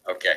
Okay.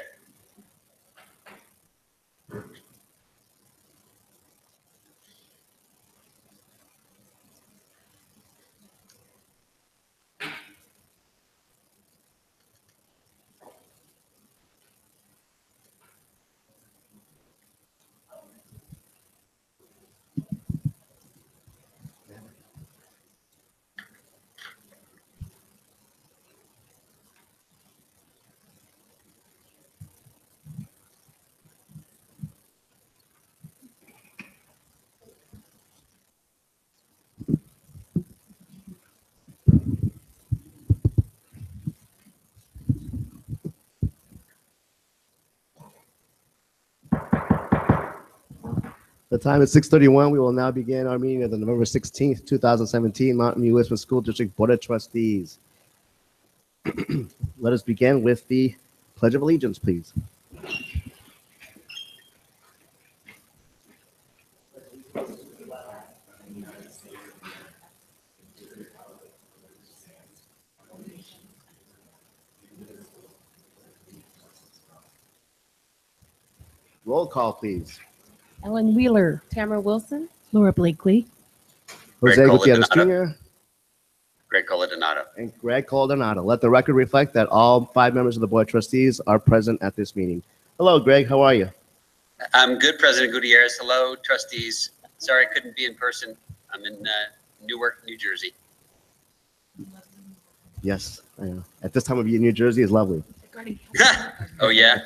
The time is 6:31. We will now begin our meeting of the November 16th, 2017 Mountain View Westwood School District Board of Trustees. Let us begin with the Pledge of Allegiance, please. Roll call, please. Ellen Wheeler, Tamara Wilson. Laura Blakely, Jose Greg Gutierrez Coladonato. Jr. Greg Coladonato. and Greg Coladonato. Let the record reflect that all 5 members of the Board of Trustees are present at this meeting. Hello, Greg. How are you? I'm good, President Gutierrez. Hello, trustees. Sorry I couldn't be in person. I'm in Newark, New Jersey. Yes, I know. At this time of year, New Jersey is lovely. Oh, yeah?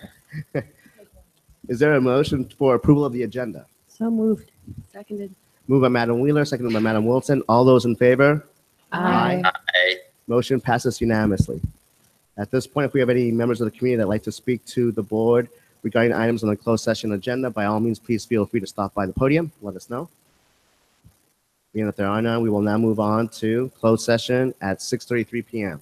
Is there a motion for approval of the agenda? so moved. Seconded. Moved by Madam Wheeler, seconded by Madam Wilson. All those in favor? Aye. Aye. Motion passes unanimously. At this point, if we have any members of the community that like to speak to the board regarding items on the closed session agenda, by all means, please feel free to stop by the podium. Let us know. Being that there are none, we will now move on to closed session at 6:33 p.m.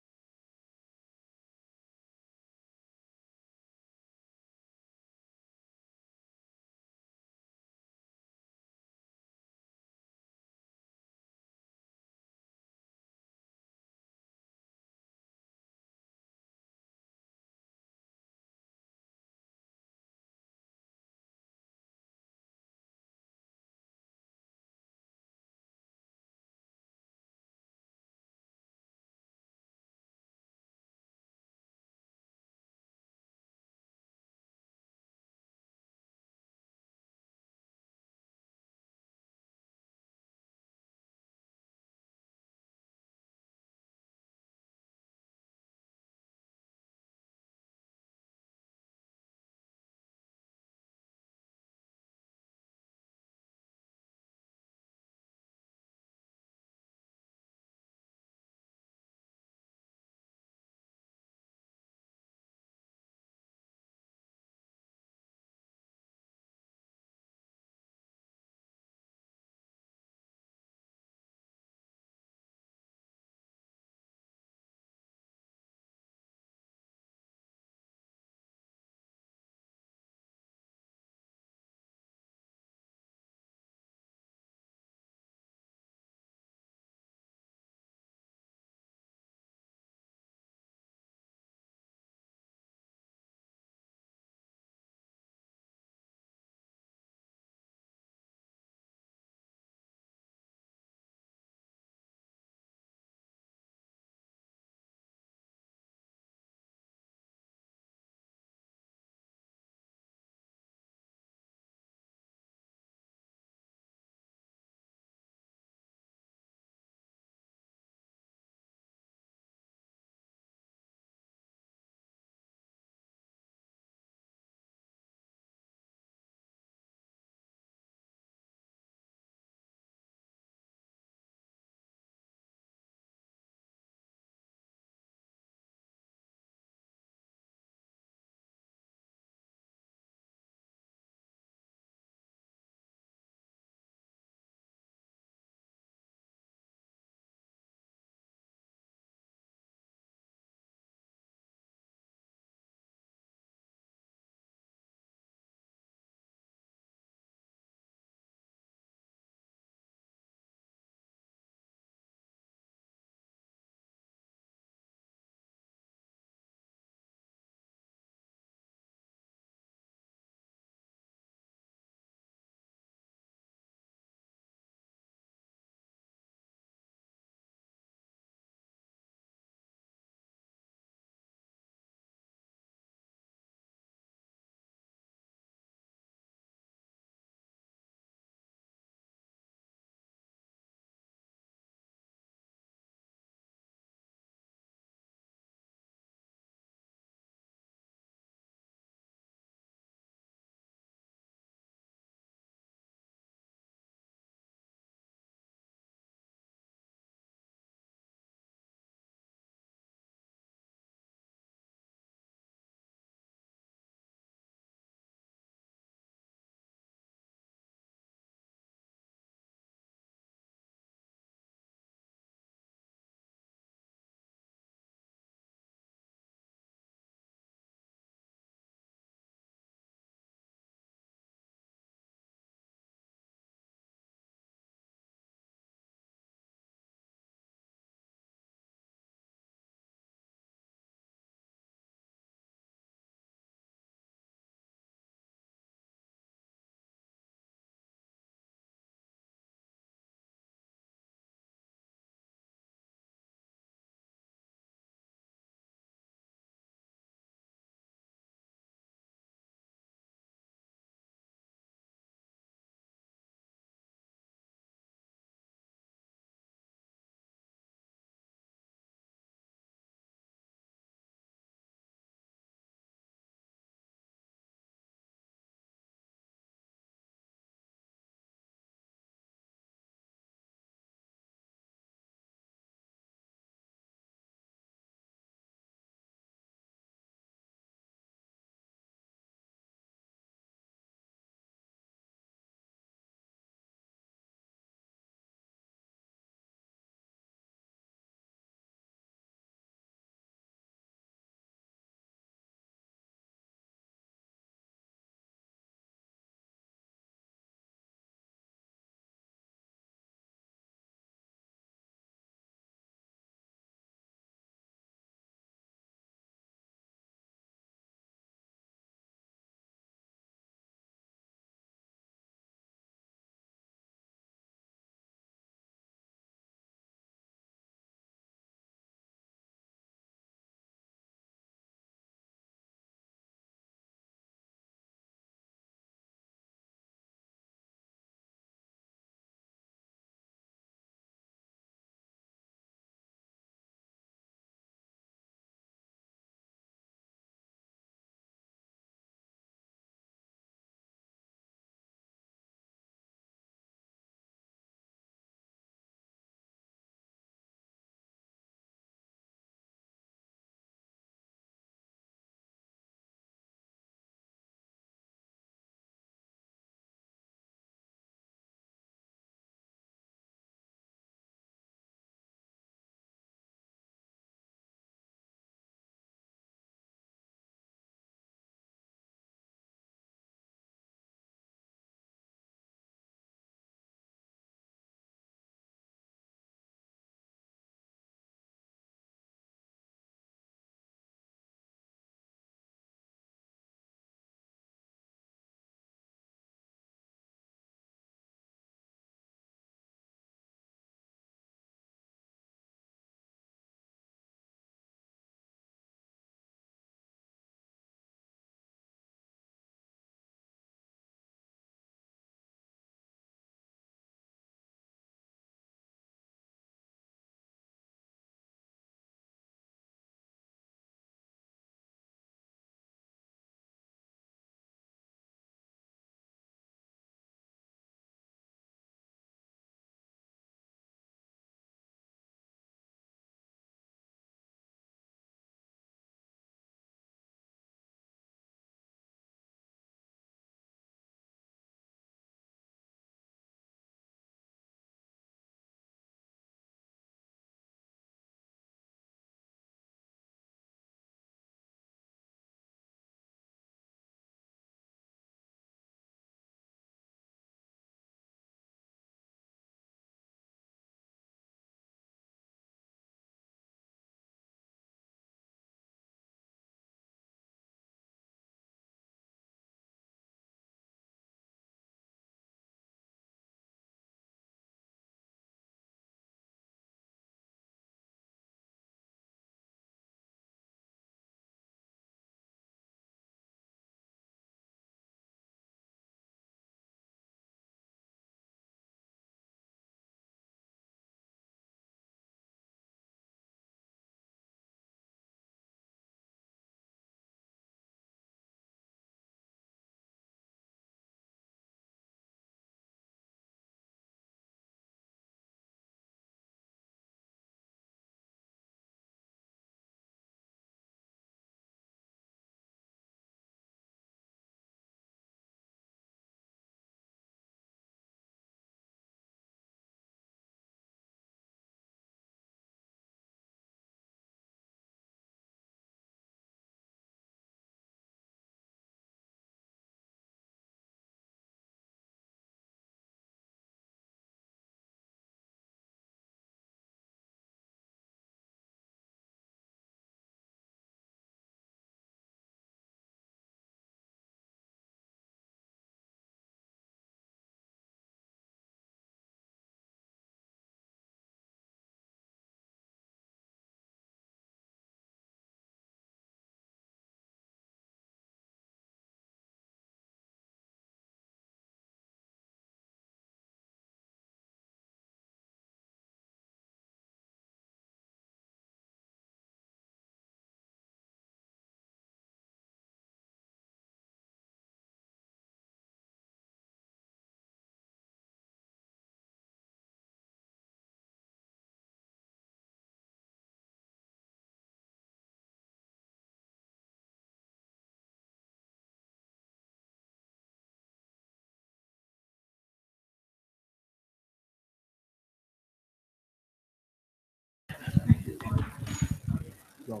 The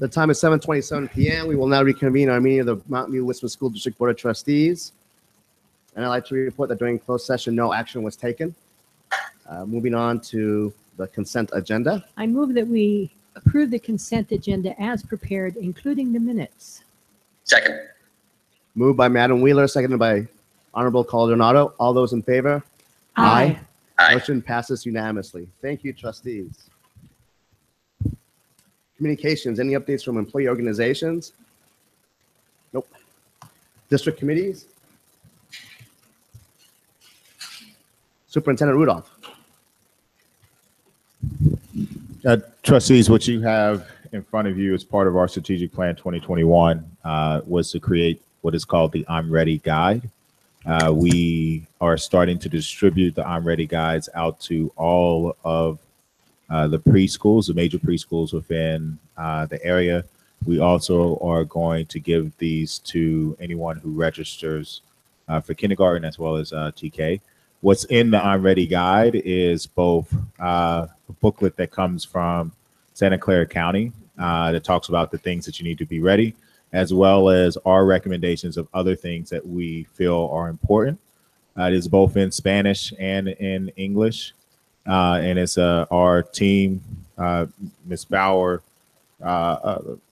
time is 7:27 p.m. We will now reconvene our meeting of the Mountain View Westwood School District Board of Trustees. And I'd like to report that during closed session, no action was taken. Moving on to the consent agenda. I move that we approve the consent agenda as prepared, including the minutes. Second. Moved by Madam Wheeler, seconded by Honorable Caldonado. All those in favor? Aye. Aye. Motion passes unanimously. Thank you, trustees. Communications, any updates from employee organizations? Nope. District committees? Superintendent Rudolph. Trustees, what you have in front of you as part of our strategic plan 2021 was to create what is called the I'm Ready Guide. We are starting to distribute the I'm Ready Guides out to all of the preschools, the major preschools within the area. We also are going to give these to anyone who registers for kindergarten as well as TK. What's in the I'm Ready Guide is both a booklet that comes from Santa Clara County that talks about the things that you need to be ready, as well as our recommendations of other things that we feel are important. It is both in Spanish and in English. And it's our team, Ms. Bauer,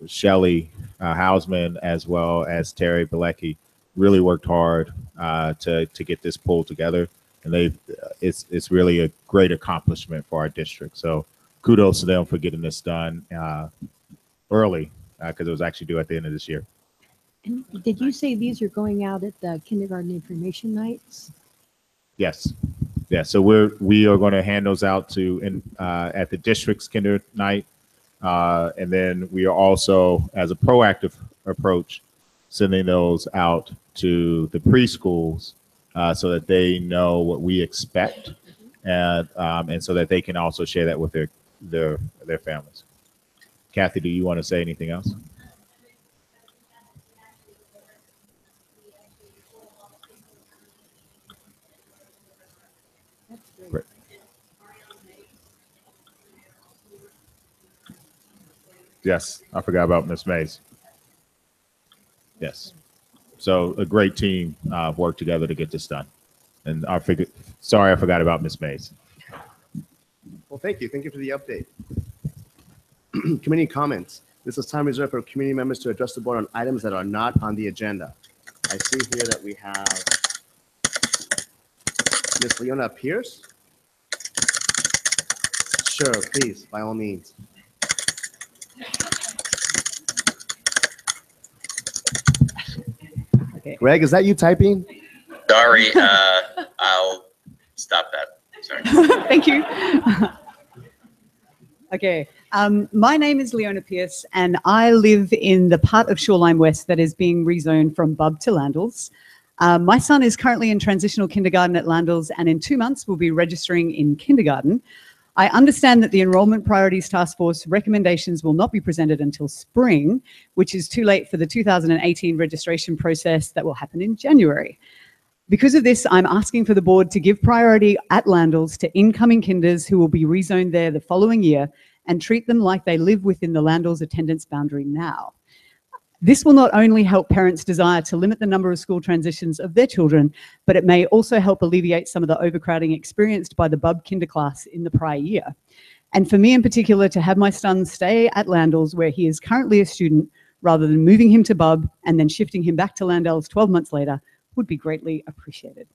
Shelley Hausman, as well as Terry Bilecki, really worked hard to get this pulled together. And it's really a great accomplishment for our district. So kudos to them for getting this done early, because it was actually due at the end of this year. And did you say these are going out at the kindergarten information nights? Yes. Yeah, so we are going to hand those out to at the district's kinder night, and then we are also, as a proactive approach, sending those out to the preschools so that they know what we expect, and so that they can also share that with their families. Kathy, do you want to say anything else? Great. Yes, I forgot about Miss Mays. Yes. So a great team worked together to get this done. And sorry, I forgot about Miss Mays. Well, thank you. Thank you for the update. Committee comments. This is time reserved for community members to address the board on items that are not on the agenda. I see here that we have Ms. Leona Pierce. Sure, please, by all means. Okay. Greg, is that you typing? Sorry, I'll stop that. Sorry. Thank you. Okay. My name is Leona Pierce, and I live in the part of Shoreline West that is being rezoned from Bub to Landals. My son is currently in transitional kindergarten at Landals, and in 2 months will be registering in kindergarten. I understand that the Enrollment Priorities Task Force recommendations will not be presented until spring, which is too late for the 2018 registration process that will happen in January. Because of this, I'm asking for the board to give priority at Landals to incoming kinders who will be rezoned there the following year and treat them like they live within the Landals attendance boundary now. This will not only help parents' desire to limit the number of school transitions of their children, but it may also help alleviate some of the overcrowding experienced by the Bub kinder class in the prior year. And for me in particular, to have my son stay at Landals where he is currently a student, rather than moving him to Bub and then shifting him back to Landals 12 months later, would be greatly appreciated.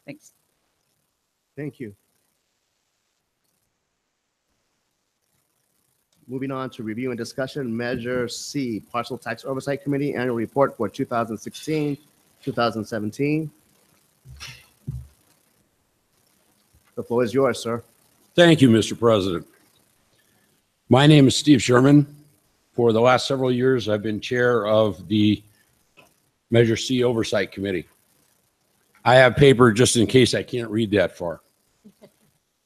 Thanks. Thank you. Moving on to review and discussion, Measure C, Parcel Tax Oversight Committee Annual Report for 2016, 2017. The floor is yours, sir. Thank you, Mr. President. My name is Steve Sherman. For the last several years, I've been chair of the Measure C Oversight Committee. I have paper just in case I can't read that far.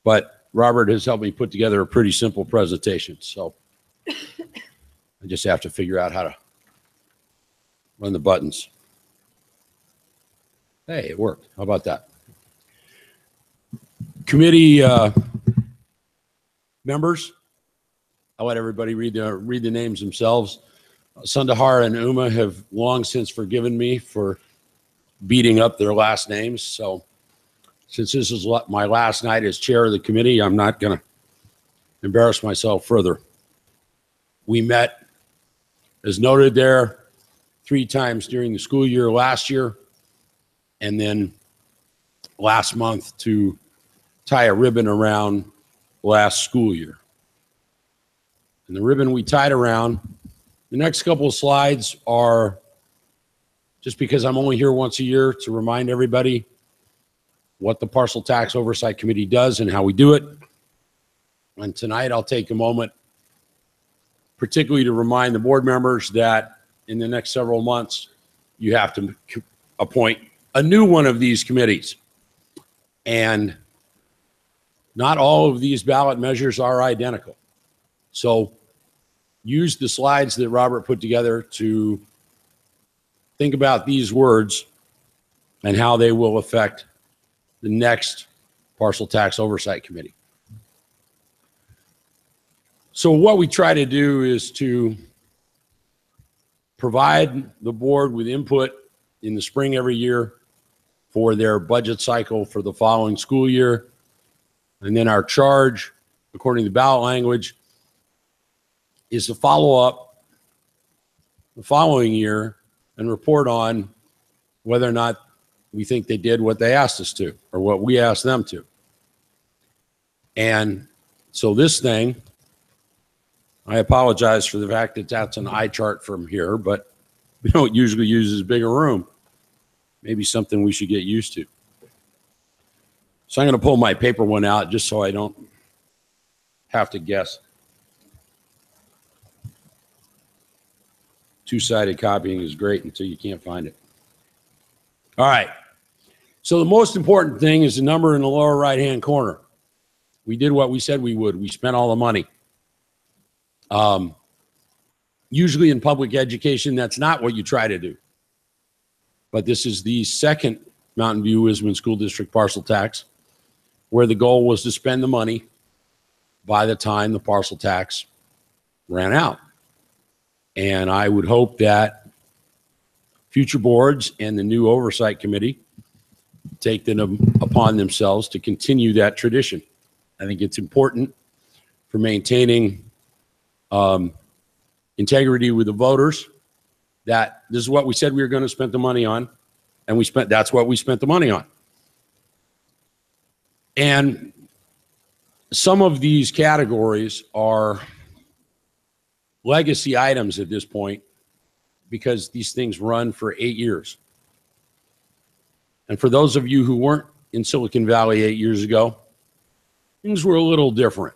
But Robert has helped me put together a pretty simple presentation. So I just have to figure out how to run the buttons. Hey, it worked. How about that? committee members, I'll let everybody read the names themselves. Sundahar and Uma have long since forgiven me for beating up their last names. So since this is my last night as chair of the committee, I'm not going to embarrass myself further. We met, as noted there, 3 times during the school year last year, and then last month to tie a ribbon around last school year. And the ribbon we tied around, the next couple of slides are just because I'm only here once a year to remind everybody what the Parcel Tax Oversight Committee does and how we do it. And tonight I'll take a moment particularly to remind the board members that in the next several months, you have to appoint a new one of these committees. And not all of these ballot measures are identical. So use the slides that Robert put together to think about these words and how they will affect the next Parcel Tax Oversight Committee. So what we try to do is to provide the board with input in the spring every year for their budget cycle for the following school year. And then our charge, according to the ballot language, is to follow up the following year and report on whether or not we think they did what they asked us to or what we asked them to. And so this thing, I apologize for the fact that that's an eye chart from here, but we don't usually use as big a room. Maybe something we should get used to. So I'm going to pull my paper one out just so I don't have to guess. Two-sided copying is great until you can't find it. All right. So the most important thing is the number in the lower right-hand corner. We did what we said we would. We spent all the money. Usually in public education, that's not what you try to do. But this is the second Mountain View Isman School District parcel tax, where the goal was to spend the money by the time the parcel tax ran out. And I would hope that future boards and the new oversight committee take them upon themselves to continue that tradition. I think it's important for maintaining integrity with the voters that this is what we said we were going to spend the money on, and that's what we spent the money on. And some of these categories are legacy items at this point because these things run for 8 years. And for those of you who weren't in Silicon Valley 8 years ago, things were a little different.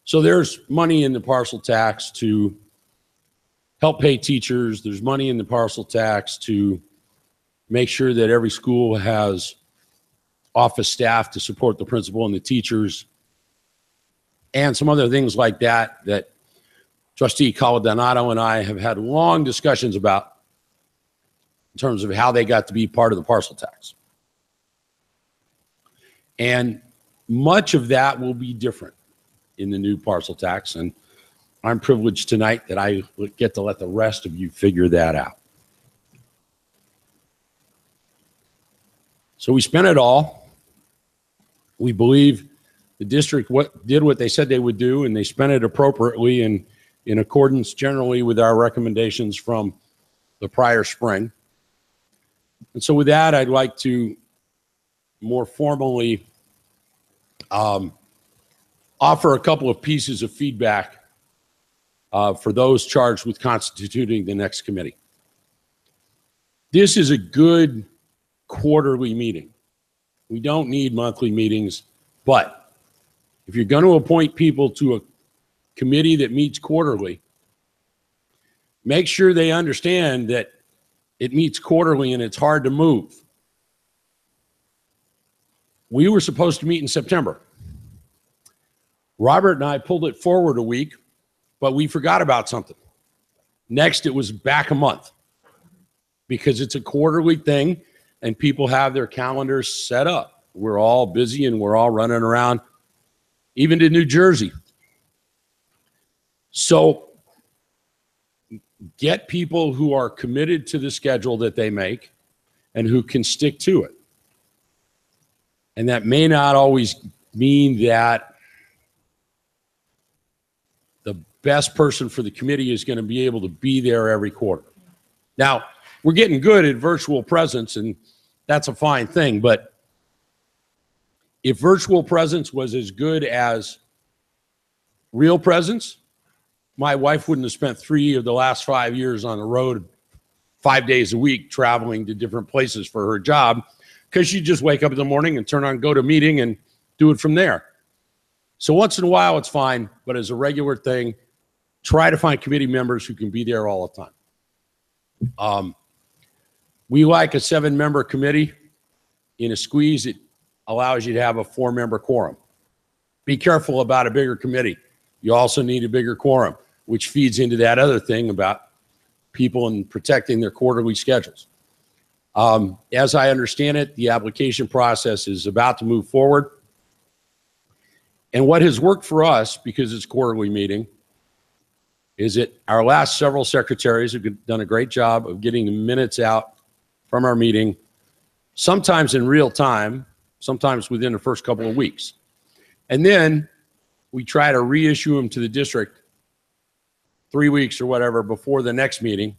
So there's money in the parcel tax to help pay teachers. There's money in the parcel tax to make sure that every school has office staff to support the principal and the teachers, and some other things like that that Trustee Coladonato and I have had long discussions about in terms of how they got to be part of the parcel tax. And much of that will be different in the new parcel tax, and I'm privileged tonight that I get to let the rest of you figure that out. So we spent it all. We believe the district did what they said they would do, and they spent it appropriately and in accordance generally with our recommendations from the prior spring. And so with that, I'd like to more formally offer a couple of pieces of feedback for those charged with constituting the next committee. This is a good quarterly meeting. We don't need monthly meetings, but if you're going to appoint people to a committee that meets quarterly, make sure they understand that it meets quarterly and it's hard to move. We were supposed to meet in September. Robert and I pulled it forward a week, but we forgot about something. Next, it was back a month because it's a quarterly thing and people have their calendars set up. We're all busy and we're all running around, even to New Jersey. So get people who are committed to the schedule that they make and who can stick to it. And that may not always mean that the best person for the committee is going to be able to be there every quarter. Now, we're getting good at virtual presence, and that's a fine thing. But if virtual presence was as good as real presence, my wife wouldn't have spent 3 of the last 5 years on the road 5 days a week traveling to different places for her job, because she'd just wake up in the morning and turn on GoToMeeting and do it from there. So once in a while, it's fine. But as a regular thing, try to find committee members who can be there all the time. We like a 7-member committee. In a squeeze, it allows you to have a 4-member quorum. Be careful about a bigger committee. You also need a bigger quorum, which feeds into that other thing about people and protecting their quarterly schedules. As I understand it, the application process is about to move forward. And what has worked for us, because it's a quarterly meeting, is that our last several secretaries have done a great job of getting the minutes out from our meeting, sometimes in real time, sometimes within the first couple of weeks. And then we try to reissue them to the district 3 weeks or whatever before the next meeting,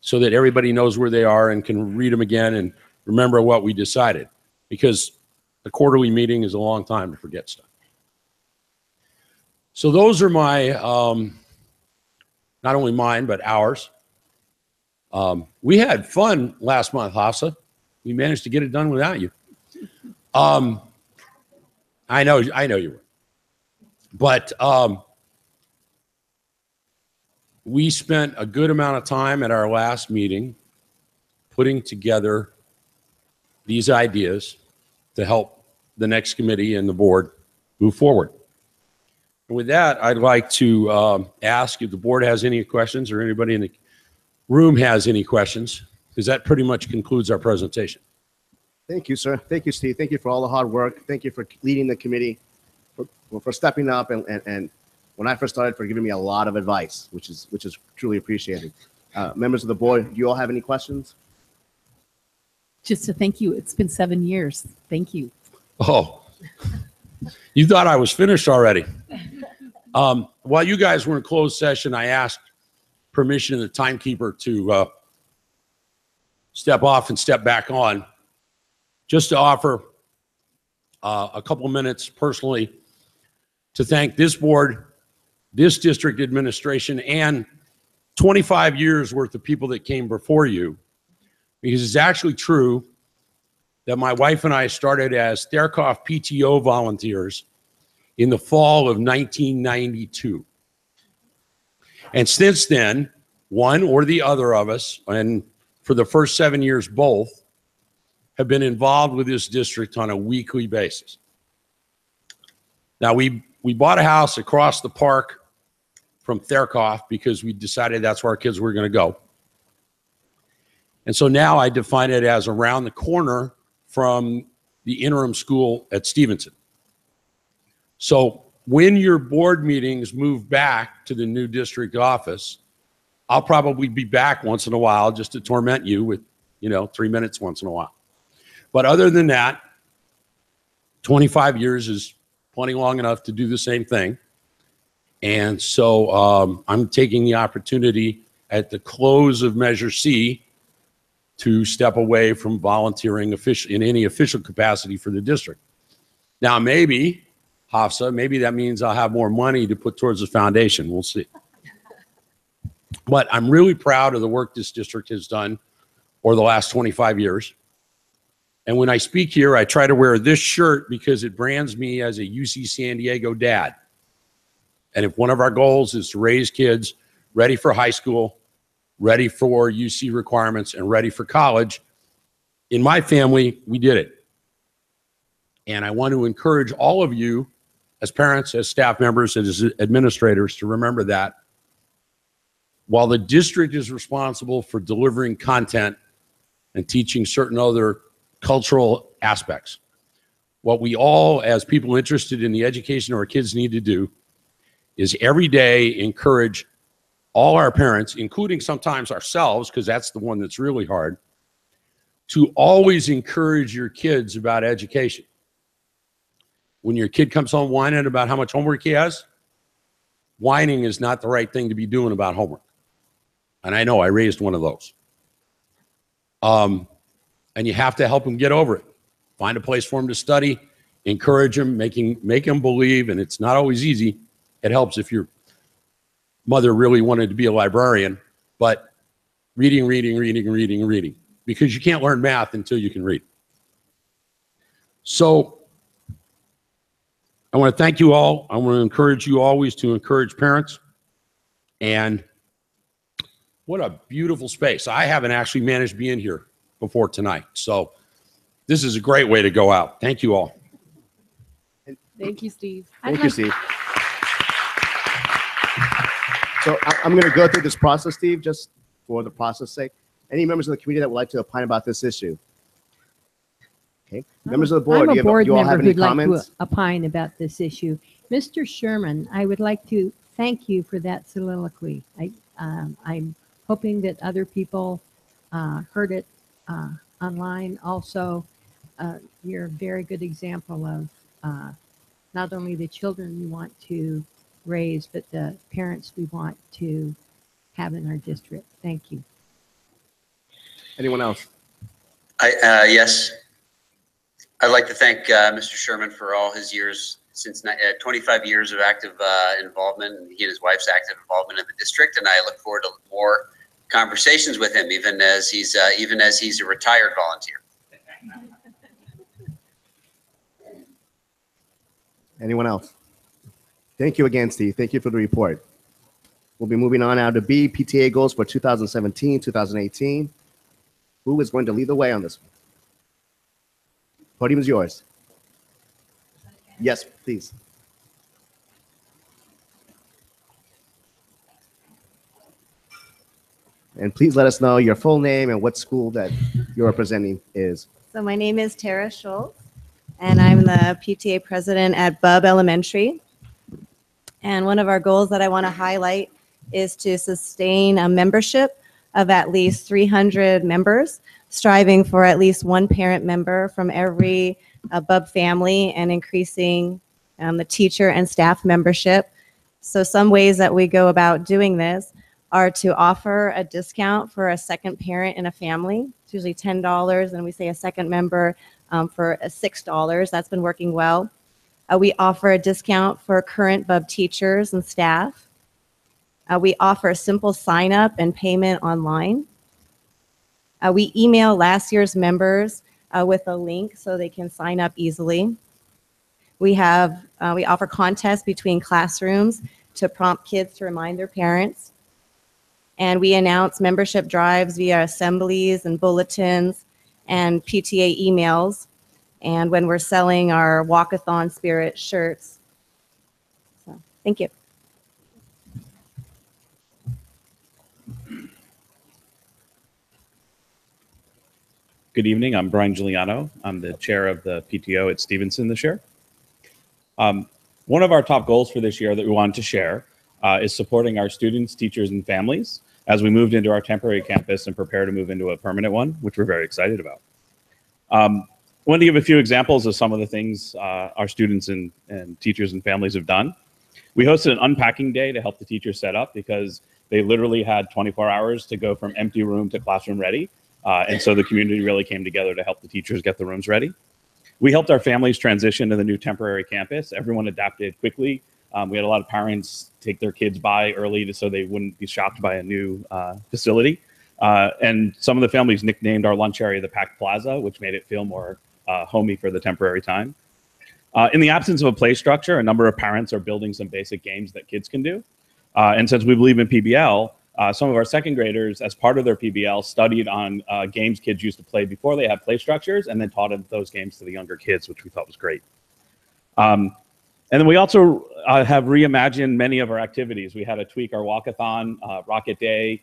so that everybody knows where they are and can read them again and remember what we decided, because a quarterly meeting is a long time to forget stuff. So those are my, not only mine, but ours. We had fun last month, Hafsa. We managed to get it done without you. I know you were. But we spent a good amount of time at our last meeting putting together these ideas to help the next committee and the board move forward. And with that, I'd like to ask if the board has any questions, or anybody in the room has any questions, because that pretty much concludes our presentation. Thank you, sir. Thank you, Steve. Thank you for all the hard work. Thank you for leading the committee, for stepping up, and when I first started, for giving me a lot of advice, which is truly appreciated. Members of the board, do you all have any questions? Just to thank you. It's been 7 years. Thank you. Oh, you thought I was finished already. While you guys were in closed session, I asked permission of the timekeeper to step off and step back on, just to offer a couple of minutes personally to thank this board, this district administration, and 25 years worth of people that came before you. Because it's actually true that my wife and I started as Therkoff PTO volunteers in the fall of 1992. And since then, one or the other of us, and for the first 7 years both, have been involved with this district on a weekly basis. Now, we bought a house across the park from Therkoff because we decided that's where our kids were going to go. And so now I define it as around the corner from the interim school at Stevenson. So when your board meetings move back to the new district office, I'll probably be back once in a while just to torment you with, 3 minutes once in a while. But other than that, 25 years is plenty long enough to do the same thing. And so I'm taking the opportunity at the close of Measure C to step away from volunteering in any official capacity for the district. Now, maybe, Hafsa, maybe that means I'll have more money to put towards the foundation. We'll see. But I'm really proud of the work this district has done over the last 25 years. And when I speak here, I try to wear this shirt because it brands me as a UC San Diego dad. And if one of our goals is to raise kids ready for high school, ready for UC requirements, and ready for college, in my family, we did it. And I want to encourage all of you as parents, as staff members, as administrators to remember that while the district is responsible for delivering content and teaching certain other cultural aspects, what we all, as people interested in the education of our kids, need to do is every day encourage all our parents, including sometimes ourselves, because that's the one that's really hard, to always encourage your kids about education. When your kid comes home whining about how much homework he has, whining is not the right thing to be doing about homework. And I know I raised one of those. And you have to help him get over it. Find a place for him to study, encourage him, make him believe, and it's not always easy. It helps if your mother really wanted to be a librarian, but reading, because you can't learn math until you can read. So I want to thank you all. I want to encourage you always to encourage parents. And what a beautiful space. I haven't actually managed being here before tonight. So this is a great way to go out. Thank you all. Thank you, Steve. Thank you, Steve. So I'm going to go through this process, Steve, just for the process sake. Any members of the committee that would like to opine about this issue? Okay. Members of the board, I'm do a board you all have member any who'd like comments? to opine about this issue. Mr. Sherman, I would like to thank you for that soliloquy. I'm hoping that other people heard it online. Also, you're a very good example of not only the children we want to raise, but the parents we want to have in our district. Thank you. Anyone else? Yes. I'd like to thank Mr. Sherman for all his years, since 25 years of active involvement, and he and his wife's active involvement in the district. And I look forward to more conversations with him, even as he's a retired volunteer. Anyone else? Thank you again, Steve. Thank you for the report. We'll be moving on now to B, PTA goals for 2017, 2018. Who is going to lead the way on this one? Podium is yours. Yes, please. And please let us know your full name and what school that you're representing is. So my name is Tara Schultz, and I'm the PTA president at Bubb Elementary. And one of our goals that I want to highlight is to sustain a membership of at least 300 members, striving for at least one parent member from every Bubb family, and increasing the teacher and staff membership. So some ways that we go about doing this are to offer a discount for a second parent in a family. It's usually $10, and we say a second member for $6. That's been working well. We offer a discount for current Bubb teachers and staff. We offer a simple sign up and payment online. We email last year's members with a link so they can sign up easily. We offer contests between classrooms to prompt kids to remind their parents. And we announce membership drives via assemblies and bulletins and PTA emails, and when we're selling our Walkathon Spirit shirts. So, thank you. Good evening. I'm Brian Giuliano. I'm the chair of the PTO at Stevenson this year. One of our top goals for this year that we wanted to share is supporting our students, teachers, and families as we moved into our temporary campus and prepare to move into a permanent one, which we're very excited about. I want to give a few examples of some of the things our students and teachers and families have done. We hosted an unpacking day to help the teachers set up, because they literally had 24 hours to go from empty room to classroom ready. And so the community really came together to help the teachers get the rooms ready. We helped our families transition to the new temporary campus. Everyone adapted quickly. We had a lot of parents take their kids by early so they wouldn't be shocked by a new facility. And some of the families nicknamed our lunch area the Packed Plaza, which made it feel more homey for the temporary time. In the absence of a play structure, a number of parents are building some basic games that kids can do. And since we believe in PBL, some of our second graders, as part of their PBL, studied on games kids used to play before they had play structures, and then taught those games to the younger kids, which we thought was great. And then we also have reimagined many of our activities. We had to tweak our walkathon, Rocket Day,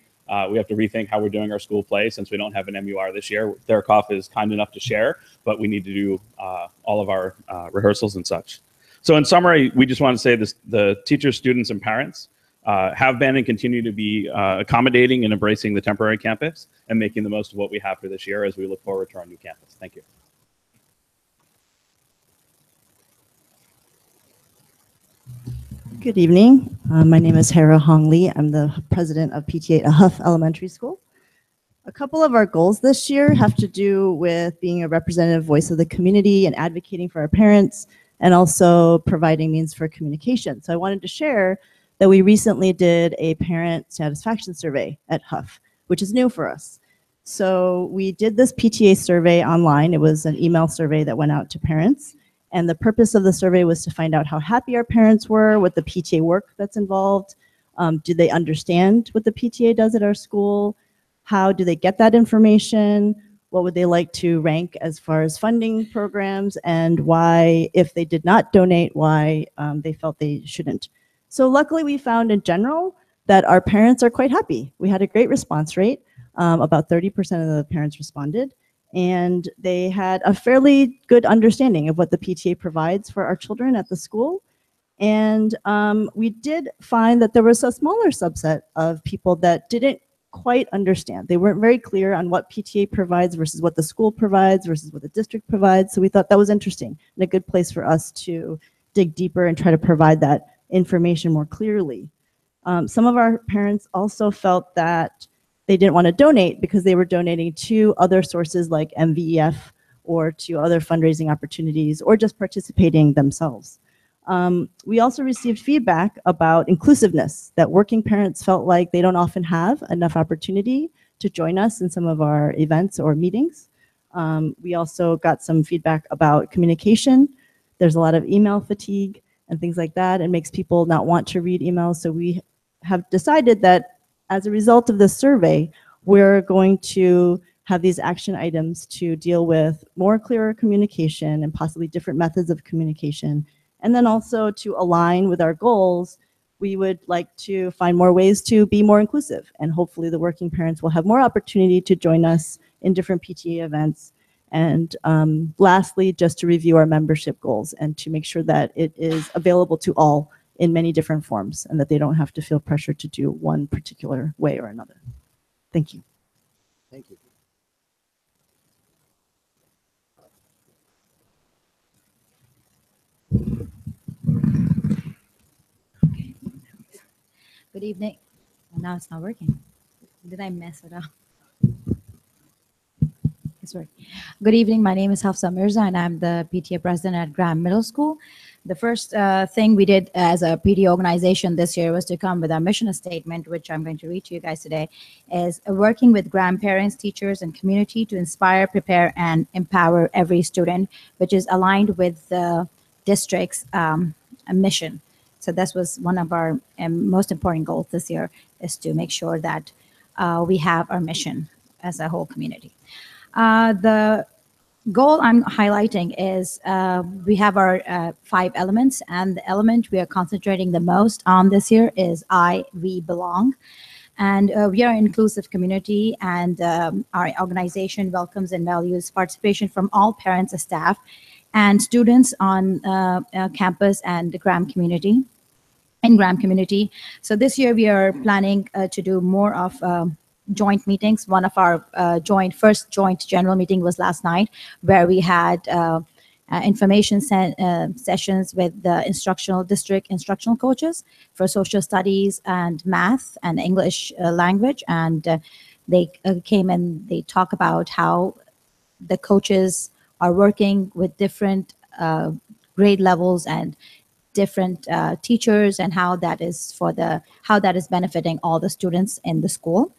We have to rethink how we're doing our school play since we don't have an MUR this year. Therakoff is kind enough to share, but we need to do all of our rehearsals and such. So in summary, we just want to say this: the teachers, students, and parents have been and continue to be accommodating and embracing the temporary campus and making the most of what we have for this year as we look forward to our new campus. Thank you. Good evening. My name is Hera Hong Lee. I'm the president of PTA at Huff Elementary School. A couple of our goals this year have to do with being a representative voice of the community and advocating for our parents, and also providing means for communication. So I wanted to share that we recently did a parent satisfaction survey at Huff, which is new for us. So we did this PTA survey online. It was an email survey that went out to parents. And the purpose of the survey was to find out how happy our parents were with the PTA work that's involved. Do they understand what the PTA does at our school? How do they get that information? What would they like to rank as far as funding programs? And why, if they did not donate, why they felt they shouldn't. So luckily we found in general that our parents are quite happy. We had a great response rate. About 30% of the parents responded. And they had a fairly good understanding of what the PTA provides for our children at the school. And we did find that there was a smaller subset of people that didn't quite understand. They weren't very clear on what PTA provides versus what the school provides versus what the district provides. So we thought that was interesting and a good place for us to dig deeper and try to provide that information more clearly. Some of our parents also felt that they didn't want to donate because they were donating to other sources like MVEF or to other fundraising opportunities or just participating themselves. We also received feedback about inclusiveness, that working parents felt like they don't often have enough opportunity to join us in some of our events or meetings. We also got some feedback about communication. There's a lot of email fatigue and things like that. It makes people not want to read emails. So we have decided that as a result of this survey, we're going to have these action items to deal with more clearer communication and possibly different methods of communication. And then also to align with our goals, we would like to find more ways to be more inclusive. And hopefully the working parents will have more opportunity to join us in different PTA events. And lastly, just to review our membership goals and to make sure that it is available to all in many different forms and that they don't have to feel pressure to do one particular way or another. Thank you. Thank you. Good evening. Well, now it's not working. Did I mess it up? It's working. Good evening. My name is Hafsa Mirza, and I'm the PTA president at Graham Middle School. The first thing we did as a PTA organization this year was to come with our mission statement, which I'm going to read to you guys today, is working with grandparents, teachers, and community to inspire, prepare, and empower every student, which is aligned with the district's mission. So this was one of our most important goals this year, is to make sure that we have our mission as a whole community. The goal I'm highlighting is we have our 5 elements, and the element we are concentrating the most on this year is we belong. And we are an inclusive community, and our organization welcomes and values participation from all parents and staff and students on campus and the Graham community. So this year we are planning to do more of joint meetings. One of our first joint general meeting was last night, where we had information sessions with the district instructional coaches for social studies and math and English language. And they came and they talk about how the coaches are working with different grade levels and different teachers, and how that is benefiting all the students in the school.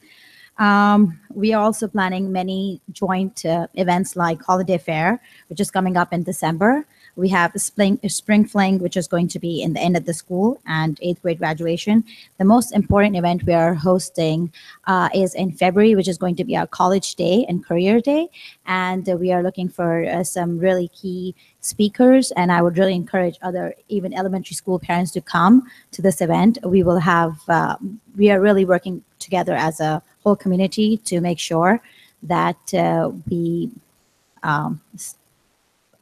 We are also planning many joint events like Holiday Fair, which is coming up in December. We have Spring Fling, which is going to be in the end of the school, and 8th grade graduation. The most important event we are hosting is in February, which is going to be our College Day and Career Day. And we are looking for some really key speakers, and I would really encourage even elementary school parents to come to this event. We will have, we are really working together as a whole community to make sure that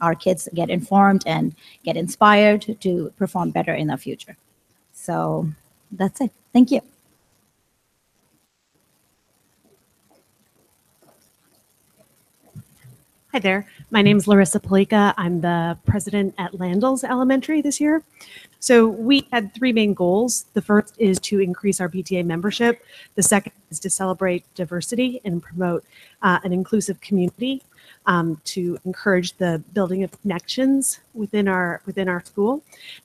our kids get informed and get inspired to perform better in the future. So that's it. Thank you. Hi there. My name is Larissa Palika. I'm the president at Landals Elementary this year. So we had three main goals. The first is to increase our PTA membership. The second is to celebrate diversity and promote an inclusive community, to encourage the building of connections within our school.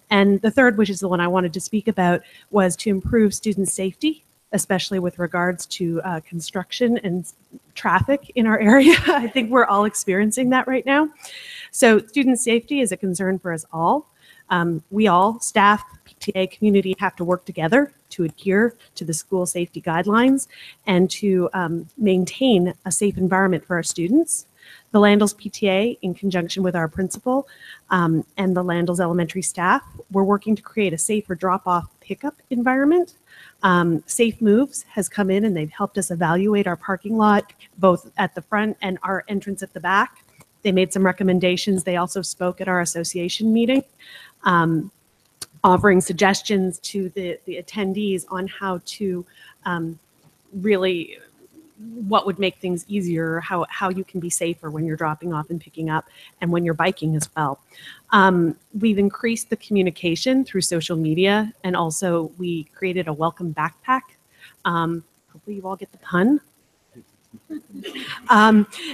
And the third, which is the one I wanted to speak about, was to improve student safety, especially with regards to construction and traffic in our area. I think we're all experiencing that right now. So student safety is a concern for us all. We all, staff, PTA, community, have to work together to adhere to the school safety guidelines and to maintain a safe environment for our students. The Landals PTA, in conjunction with our principal and the Landals Elementary staff, we're working to create a safer drop-off pickup environment. Safe Moves has come in and they've helped us evaluate our parking lot, both at the front and our entrance at the back. They made some recommendations. They also spoke at our association meeting, offering suggestions to the attendees on how to really, what would make things easier, how you can be safer when you're dropping off and picking up, and when you're biking as well. We've increased the communication through social media, and also we created a welcome backpack. Hopefully you all get the pun.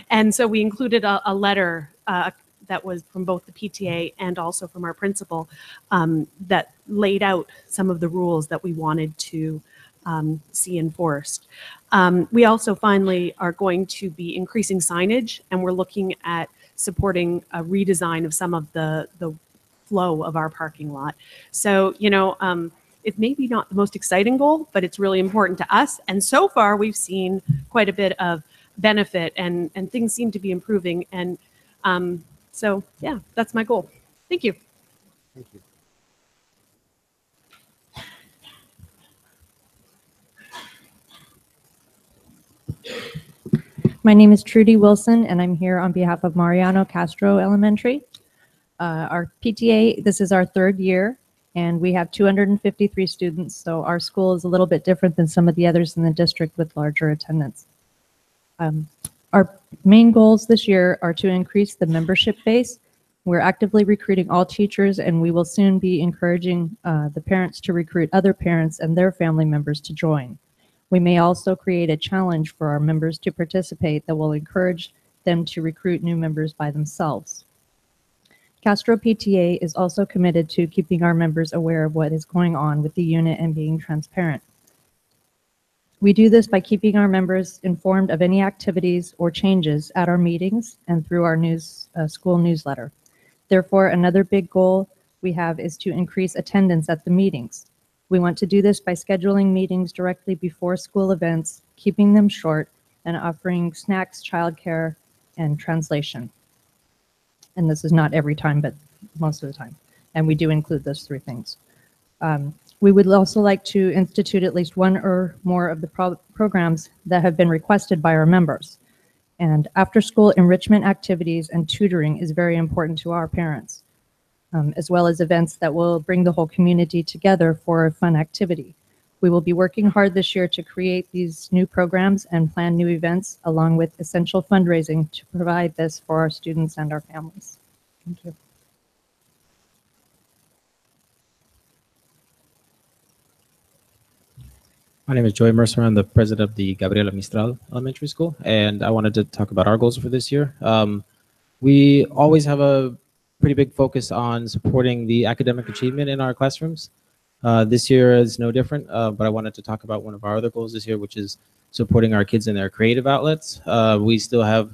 And so we included a letter that was from both the PTA and also from our principal that laid out some of the rules that we wanted to see enforced. We also finally are going to be increasing signage, and we're looking at supporting a redesign of some of the flow of our parking lot. So, you know, it may be not the most exciting goal, but it's really important to us. And so far, we've seen quite a bit of benefit, and things seem to be improving. And so, yeah, that's my goal. Thank you. Thank you. My name is Trudy Wilson, and I'm here on behalf of Mariano Castro Elementary. Our PTA, this is our third year, and we have 253 students, so our school is a little bit different than some of the others in the district with larger attendance. Our main goals this year are to increase the membership base. We're actively recruiting all teachers, and we will soon be encouraging the parents to recruit other parents and their family members to join. We may also create a challenge for our members to participate that will encourage them to recruit new members by themselves. Castro PTA is also committed to keeping our members aware of what is going on with the unit and being transparent. We do this by keeping our members informed of any activities or changes at our meetings and through our school newsletter. Therefore, another big goal we have is to increase attendance at the meetings. We want to do this by scheduling meetings directly before school events, keeping them short, and offering snacks, childcare, and translation. And this is not every time, but most of the time. And we do include those three things. We would also like to institute at least one or more of the programs that have been requested by our members. And after-school enrichment activities and tutoring is very important to our parents, as well as events that will bring the whole community together for a fun activity. We will be working hard this year to create these new programs and plan new events, along with essential fundraising to provide this for our students and our families. Thank you. My name is Joy Mercer. I'm the president of the Gabriela Mistral Elementary School, and I wanted to talk about our goals for this year. We always have a pretty big focus on supporting the academic achievement in our classrooms. This year is no different, but I wanted to talk about one of our other goals this year, which is supporting our kids in their creative outlets. We still have,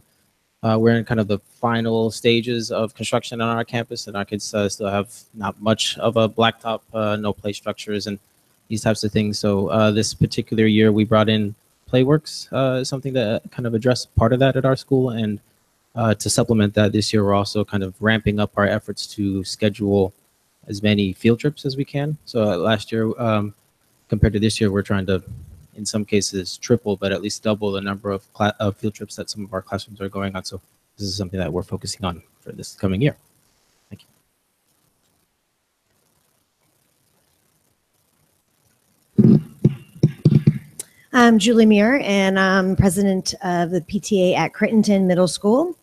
we're in kind of the final stages of construction on our campus, and our kids still have not much of a blacktop, no play structures, and these types of things. So this particular year, we brought in Playworks, something that kind of addressed part of that at our school. And to supplement that, this year, we're also kind of ramping up our efforts to schedule as many field trips as we can. So last year, compared to this year, we're trying to in some cases triple, but at least double the number of field trips that some of our classrooms are going on. So this is something that we're focusing on for this coming year. Thank you. I'm Julie Muir, and I'm president of the PTA at Crittenton Middle School.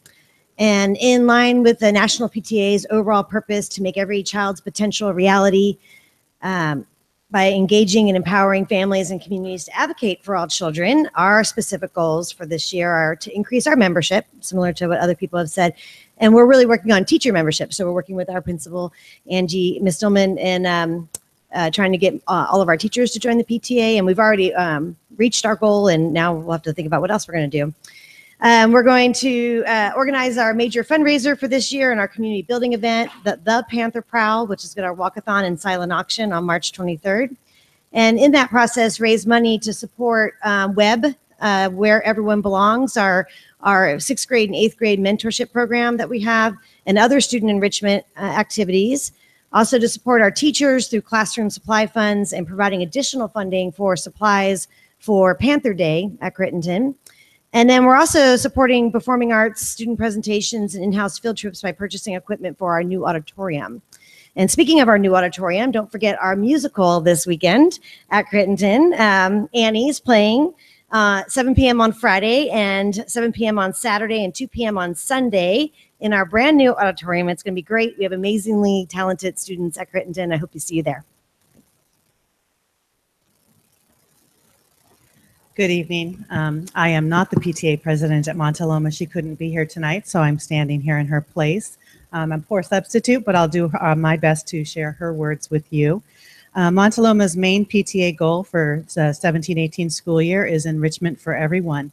And in line with the National PTA's overall purpose to make every child's potential a reality, by engaging and empowering families and communities to advocate for all children, our specific goals for this year are to increase our membership, similar to what other people have said. And we're really working on teacher membership. So we're working with our principal, Angie Mistelman, and trying to get all of our teachers to join the PTA. And we've already reached our goal, and now we'll have to think about what else we're going to do. We're going to organize our major fundraiser for this year and our community building event, the Panther Prowl, which is going to our walkathon and silent auction on March 23rd. And in that process, raise money to support WEB, Where Everyone Belongs, our 6th grade and 8th grade mentorship program that we have, and other student enrichment activities. Also to support our teachers through classroom supply funds and providing additional funding for supplies for Panther Day at Crittenton. And then we're also supporting performing arts, student presentations, and in-house field trips by purchasing equipment for our new auditorium. And speaking of our new auditorium, don't forget our musical this weekend at Crittenton. Annie's playing 7 p.m. on Friday and 7 p.m. on Saturday and 2 p.m. on Sunday in our brand new auditorium. It's going to be great. We have amazingly talented students at Crittenton. I hope to see you there. Good evening. I am not the PTA president at Montaloma. She couldn't be here tonight, so I'm standing here in her place. I'm a poor substitute, but I'll do my best to share her words with you. Montaloma's main PTA goal for the 17-18 school year is enrichment for everyone.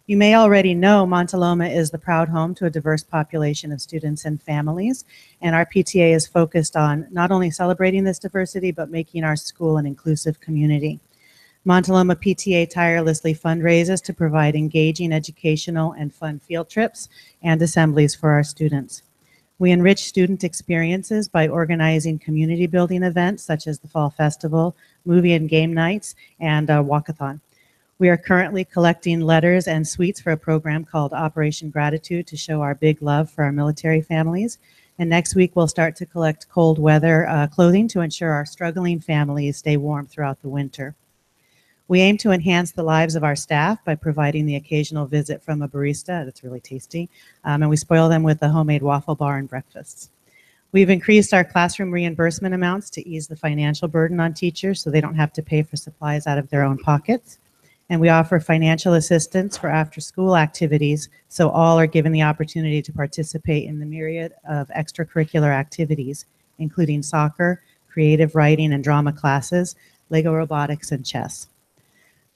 You may already know Montaloma is the proud home to a diverse population of students and families, and our PTA is focused on not only celebrating this diversity, but making our school an inclusive community. Montaloma PTA tirelessly fundraises to provide engaging educational and fun field trips and assemblies for our students. We enrich student experiences by organizing community building events such as the Fall Festival, movie and game nights, and a walkathon. We are currently collecting letters and sweets for a program called Operation Gratitude to show our big love for our military families. And next week, we'll start to collect cold weather clothing to ensure our struggling families stay warm throughout the winter. We aim to enhance the lives of our staff by providing the occasional visit from a barista that's really tasty, and we spoil them with a homemade waffle bar and breakfasts. We've increased our classroom reimbursement amounts to ease the financial burden on teachers so they don't have to pay for supplies out of their own pockets. And we offer financial assistance for after-school activities, so all are given the opportunity to participate in the myriad of extracurricular activities, including soccer, creative writing and drama classes, Lego robotics, and chess.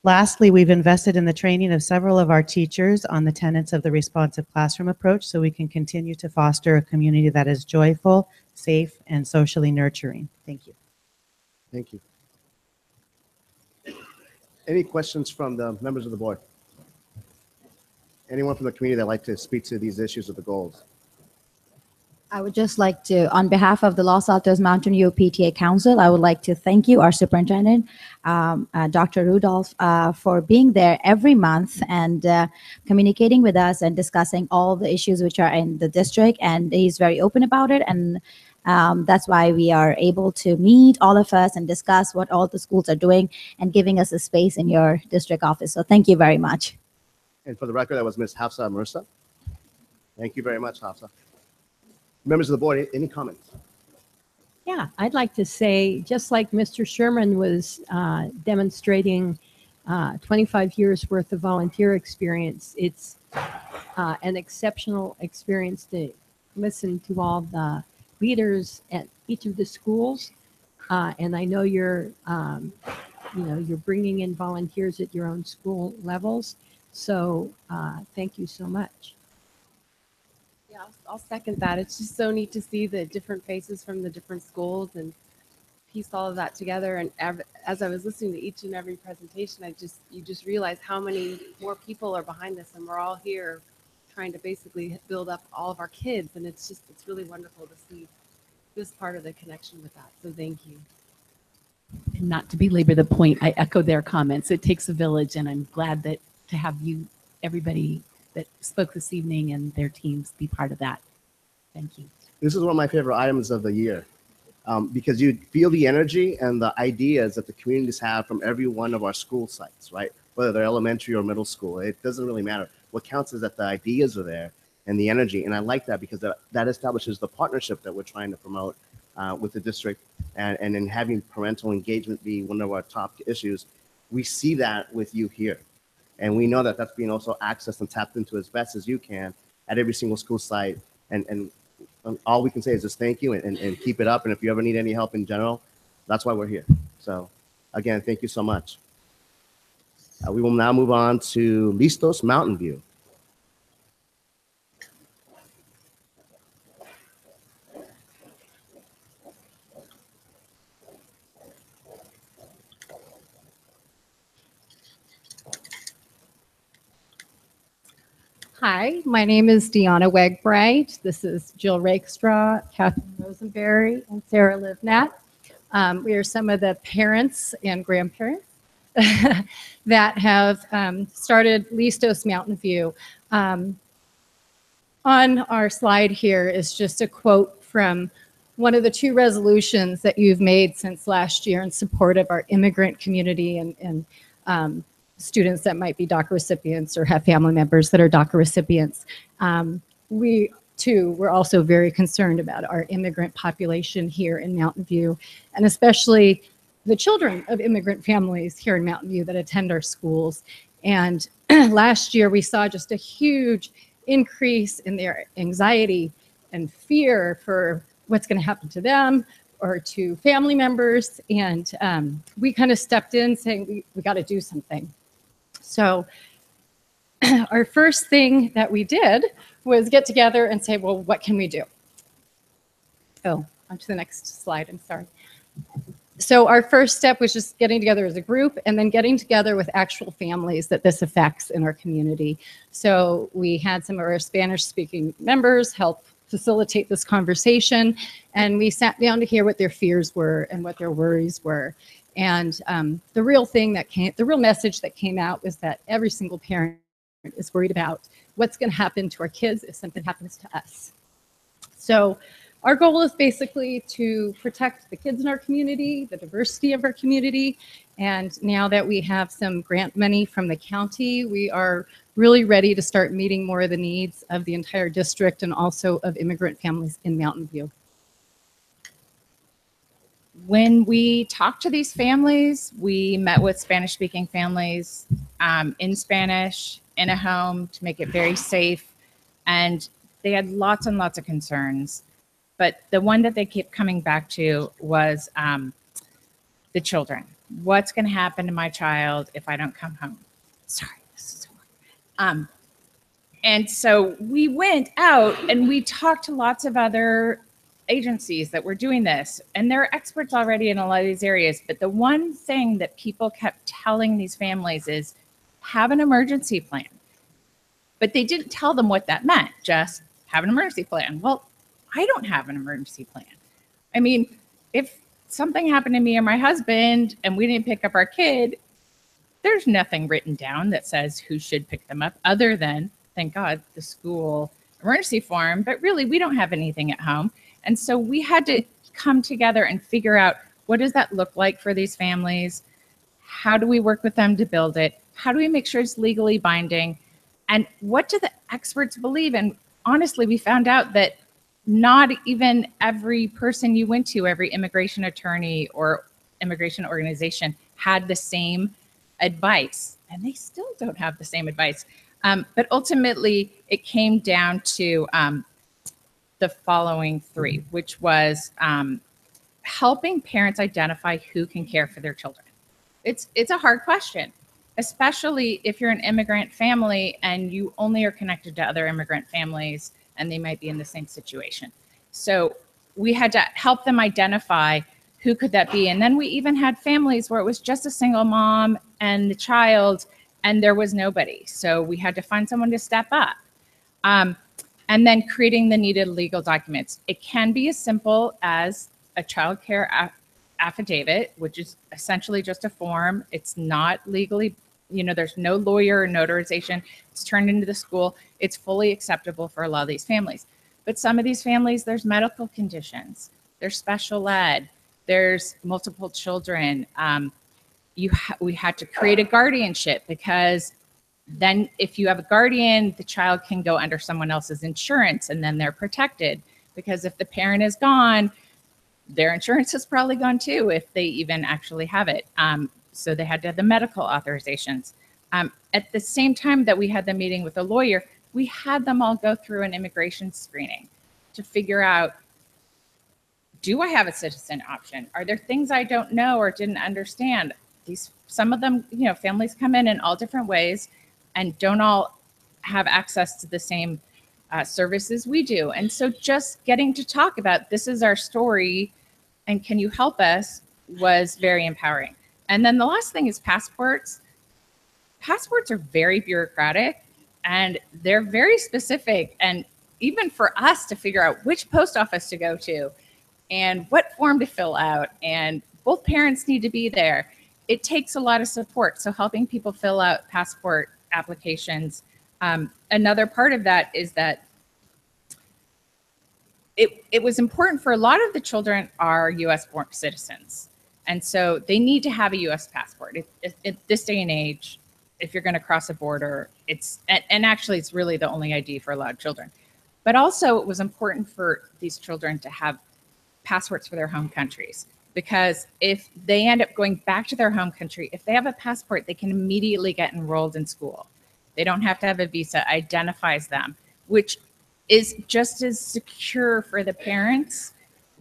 Lastly, we've invested in the training of several of our teachers on the tenets of the responsive classroom approach so we can continue to foster a community that is joyful, safe, and socially nurturing. Thank you. Thank you. Any questions from the members of the board? Anyone from the community that'd like to speak to these issues of the goals? I would just like to, on behalf of the Los Altos Mountain View PTA Council, I would like to thank you, our superintendent, Dr. Rudolph, for being there every month and communicating with us and discussing all the issues which are in the district. And he's very open about it. And that's why we are able to meet, all of us, and discuss what all the schools are doing and giving us a space in your district office. So thank you very much. And for the record, that was Ms. Hafsa Marissa. Thank you very much, Hafsa. Members of the board, any comments? Yeah, I'd like to say, just like Mr. Sherman was demonstrating 25 years worth of volunteer experience, it's an exceptional experience to listen to all the leaders at each of the schools. And I know you're bringing in volunteers at your own school levels. So thank you so much. Yeah, I'll second that. It's just so neat to see the different faces from the different schools and piece all of that together. And as I was listening to each and every presentation, you just realize how many more people are behind this, and we're all here trying to basically build up all of our kids. And it's really wonderful to see this part of the connection with that. So thank you. And not to belabor the point, I echo their comments. It takes a village, and I'm glad that to have you, everybody that spoke this evening and their teams be part of that. Thank you. This is one of my favorite items of the year because you feel the energy and the ideas that the communities have from every one of our school sites, right? Whether they're elementary or middle school, it doesn't really matter. What counts is that the ideas are there and the energy. And I like that because that establishes the partnership that we're trying to promote with the district. And in having parental engagement be one of our top issues, we see that with you here. And we know that that's being also accessed and tapped into as best as you can at every single school site. And all we can say is just thank you and keep it up. And if you ever need any help in general, that's why we're here. So again, thank you so much. We will now move on to Listos Mountain View. Hi, my name is Deanna Wegbright. This is Jill Rakestraw, Catherine Rosenberry, and Sarah Livnat. We are some of the parents and grandparents that have started Listos Mountain View. On our slide here is just a quote from one of the two resolutions that you've made since last year in support of our immigrant community and students that might be DACA recipients or have family members that are DACA recipients. We too, we're also very concerned about our immigrant population here in Mountain View, and especially the children of immigrant families here in Mountain View that attend our schools. And last year we saw just a huge increase in their anxiety and fear for what's going to happen to them or to family members. And we kind of stepped in saying, we got to do something. So our first thing that we did was get together and say, well, what can we do? Oh, on to the next slide, I'm sorry. So our first step was just getting together as a group and then getting together with actual families that this affects in our community. So we had some of our Spanish-speaking members help facilitate this conversation, and we sat down to hear what their fears were and what their worries were. And the real message that came out was that every single parent is worried about what's going to happen to our kids if something happens to us. So our goal is basically to protect the kids in our community, the diversity of our community. And now that we have some grant money from the county, we are really ready to start meeting more of the needs of the entire district and also of immigrant families in Mountain View. When we talked to these families, we met with Spanish-speaking families in Spanish, in a home to make it very safe. And they had lots and lots of concerns. But the one that they kept coming back to was the children. What's going to happen to my child if I don't come home? Sorry, this is horrible. And so we went out and we talked to lots of other agencies that were doing this, and they're experts already in a lot of these areas. But the one thing that people kept telling these families is have an emergency plan. But they didn't tell them what that meant, just have an emergency plan. Well, I don't have an emergency plan. I mean, if something happened to me or my husband and we didn't pick up our kid, there's nothing written down that says who should pick them up other than, thank God, the school emergency form. But really, we don't have anything at home. And so we had to come together and figure out, what does that look like for these families? How do we work with them to build it? How do we make sure it's legally binding? And what do the experts believe? And honestly, we found out that not even every person you went to, every immigration attorney or immigration organization had the same advice. And they still don't have the same advice. But ultimately, it came down to the following three, which was helping parents identify who can care for their children. It's a hard question, especially if you're an immigrant family and you only are connected to other immigrant families and they might be in the same situation. So we had to help them identify who could that be. And then we even had families where it was just a single mom and the child and there was nobody. So we had to find someone to step up. And then creating the needed legal documents. It can be as simple as a child care affidavit, which is essentially just a form. It's not legally, there's no lawyer or notarization. It's turned into the school. It's fully acceptable for a lot of these families. But some of these families, there's medical conditions, there's special ed, there's multiple children. We had to create a guardianship, because then if you have a guardian, the child can go under someone else's insurance, and then they're protected, because if the parent is gone, their insurance is probably gone too, if they even actually have it. So they had to have the medical authorizations. At the same time that we had the meeting with the lawyer, we had them all go through an immigration screening to figure out, do I have a citizen option? Are there things I don't know or didn't understand? Some of them, families come in all different ways and don't all have access to the same services we do. And so just getting to talk about, this is our story and can you help us, was very empowering. And then the last thing is passports. Passports are very bureaucratic and they're very specific. And even for us to figure out which post office to go to and what form to fill out, and both parents need to be there, it takes a lot of support. So helping people fill out passport applications. Another part of that is that it was important for a lot of the children are US born citizens. And so they need to have a US passport. At this day and age, if you're going to cross a border, and actually it's really the only ID for a lot of children. But also it was important for these children to have passports for their home countries, because if they end up going back to their home country, if they have a passport, they can immediately get enrolled in school. They don't have to have a visa, identifies them, which is just as secure for the parents,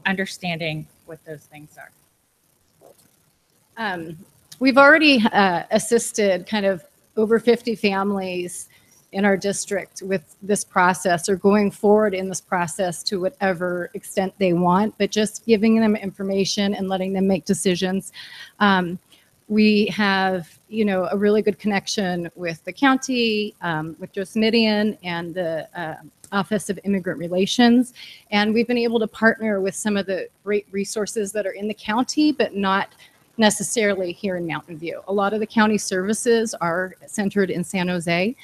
understanding what those things are. We've already assisted kind of over 50 families in our district with this process, or going forward in this process to whatever extent they want, but just giving them information and letting them make decisions. We have, a really good connection with the county, with Joe Smidian and the Office of Immigrant Relations. And we've been able to partner with some of the great resources that are in the county, but not necessarily here in Mountain View. A lot of the county services are centered in San Jose.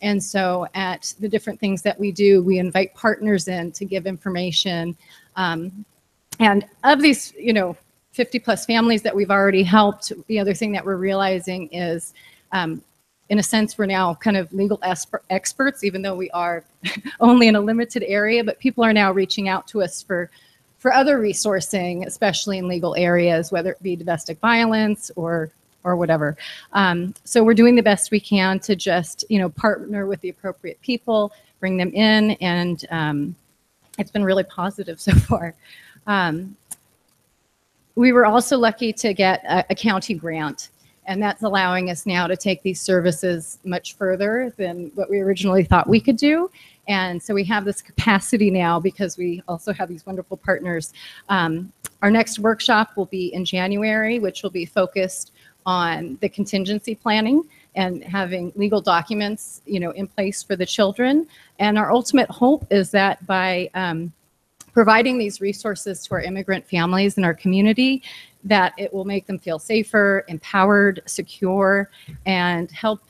And so at the different things that we do, we invite partners in to give information. And of these, 50 plus families that we've already helped, the other thing that we're realizing is, in a sense, we're now kind of legal experts, even though we are only in a limited area, but people are now reaching out to us for other resourcing, especially in legal areas, whether it be domestic violence or whatever. So we're doing the best we can to just, partner with the appropriate people, bring them in, and it's been really positive so far. We were also lucky to get a county grant, and that's allowing us now to take these services much further than what we originally thought we could do. And so we have this capacity now because we also have these wonderful partners. Our next workshop will be in January, which will be focused on the contingency planning and having legal documents, in place for the children. And our ultimate hope is that by providing these resources to our immigrant families in our community, that it will make them feel safer, empowered, secure, and help,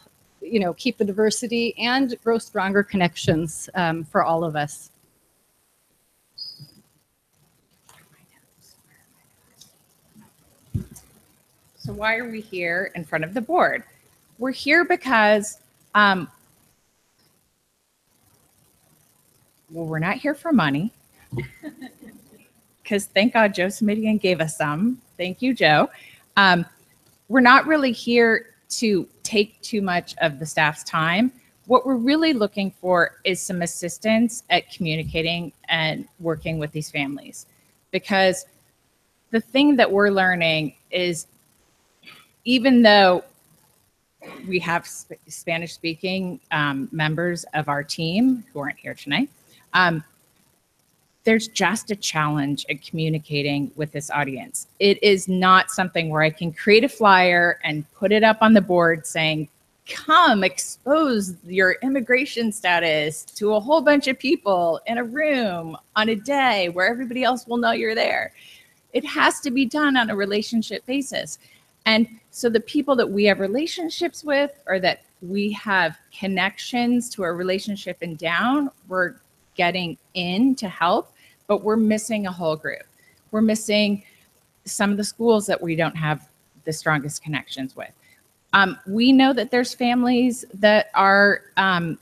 keep the diversity and grow stronger connections for all of us. So why are we here in front of the board? We're here because, well, we're not here for money. Because thank God Joe Smidian gave us some. Thank you, Joe. We're not really here to take too much of the staff's time. What we're really looking for is some assistance at communicating and working with these families. Because the thing that we're learning is, even though we have Spanish-speaking members of our team who aren't here tonight, there's just a challenge at communicating with this audience. It is not something where I can create a flyer and put it up on the board saying, come expose your immigration status to a whole bunch of people in a room on a day where everybody else will know you're there. It has to be done on a relationship basis. And so the people that we have relationships with, or that we have connections to a relationship and down, we're getting in to help, but we're missing a whole group. We're missing some of the schools that we don't have the strongest connections with. We know that there's families that are that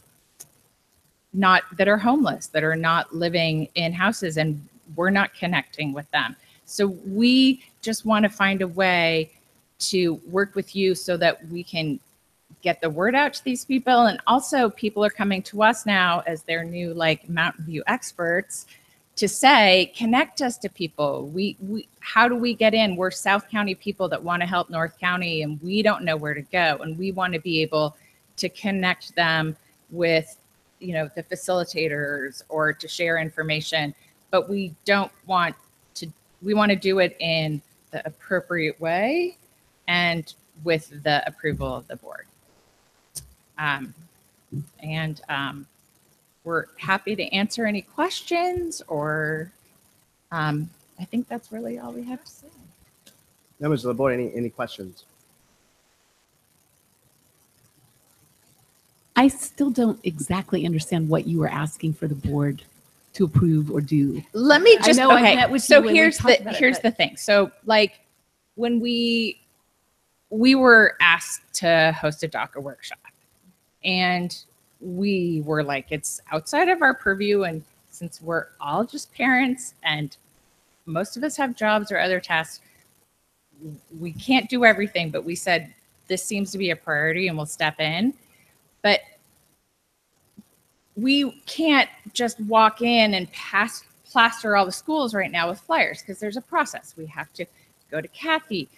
are homeless, that are not living in houses, and we're not connecting with them. So we just want to find a way to work with you so that we can get the word out to these people. And also people are coming to us now as their new like Mountain View experts to say, connect us to people. How do we get in? We're South County people that want to help North County, and we don't know where to go. And we want to be able to connect them with, you know, the facilitators or to share information, but we don't want to, we want to do it in the appropriate way and with the approval of the board. We're happy to answer any questions, or I think that's really all we have to say. Members of the board, any questions? I still don't exactly understand what you were asking for the board to approve or do. Let me just, I know I okay, met with so you when we here's talked about it, here's but- the thing. So like when we were asked to host a DACA workshop, and we were like, it's outside of our purview, and since we're all just parents and most of us have jobs or other tasks, we can't do everything, but we said this seems to be a priority and we'll step in. But we can't just walk in and plaster all the schools right now with flyers, because there's a process. We have to go to Kathy.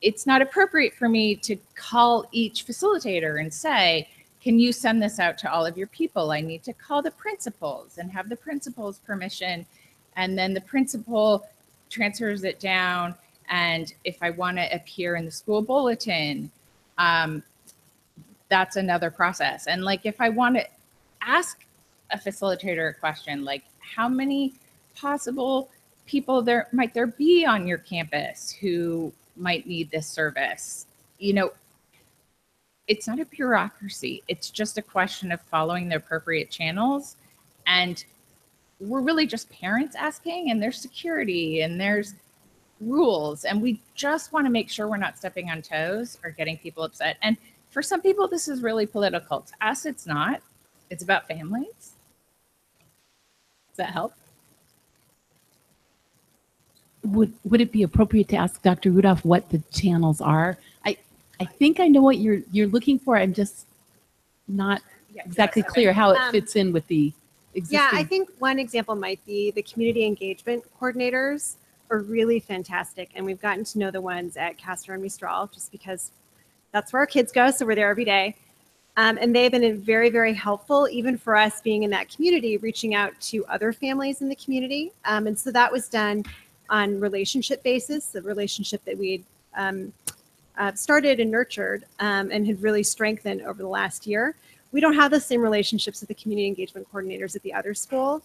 It's not appropriate for me to call each facilitator and say, can you send this out to all of your people? I need to call the principals and have the principal's permission. And then the principal transfers it down. And if I want to appear in the school bulletin, that's another process. And like, if I want to ask a facilitator a question, like how many possible people might there be on your campus who might need this service? You know, it's not a bureaucracy. It's just a question of following the appropriate channels. And we're really just parents asking, and there's security and there's rules. And we just want to make sure we're not stepping on toes or getting people upset. And for some people, this is really political. To us, it's not. It's about families. Does that help? Would it be appropriate to ask Dr. Rudolph what the channels are? I think I know what you're looking for. I'm just not exactly clear how it fits in with the existing. Yeah, I think one example might be the community engagement coordinators are really fantastic. And we've gotten to know the ones at Castro and Mistral just because that's where our kids go. So we're there every day. And they've been very, very helpful, even for us being in that community, reaching out to other families in the community. And so that was done on relationship basis, the relationship that we started and nurtured and had really strengthened over the last year. We don't have the same relationships with the community engagement coordinators at the other schools,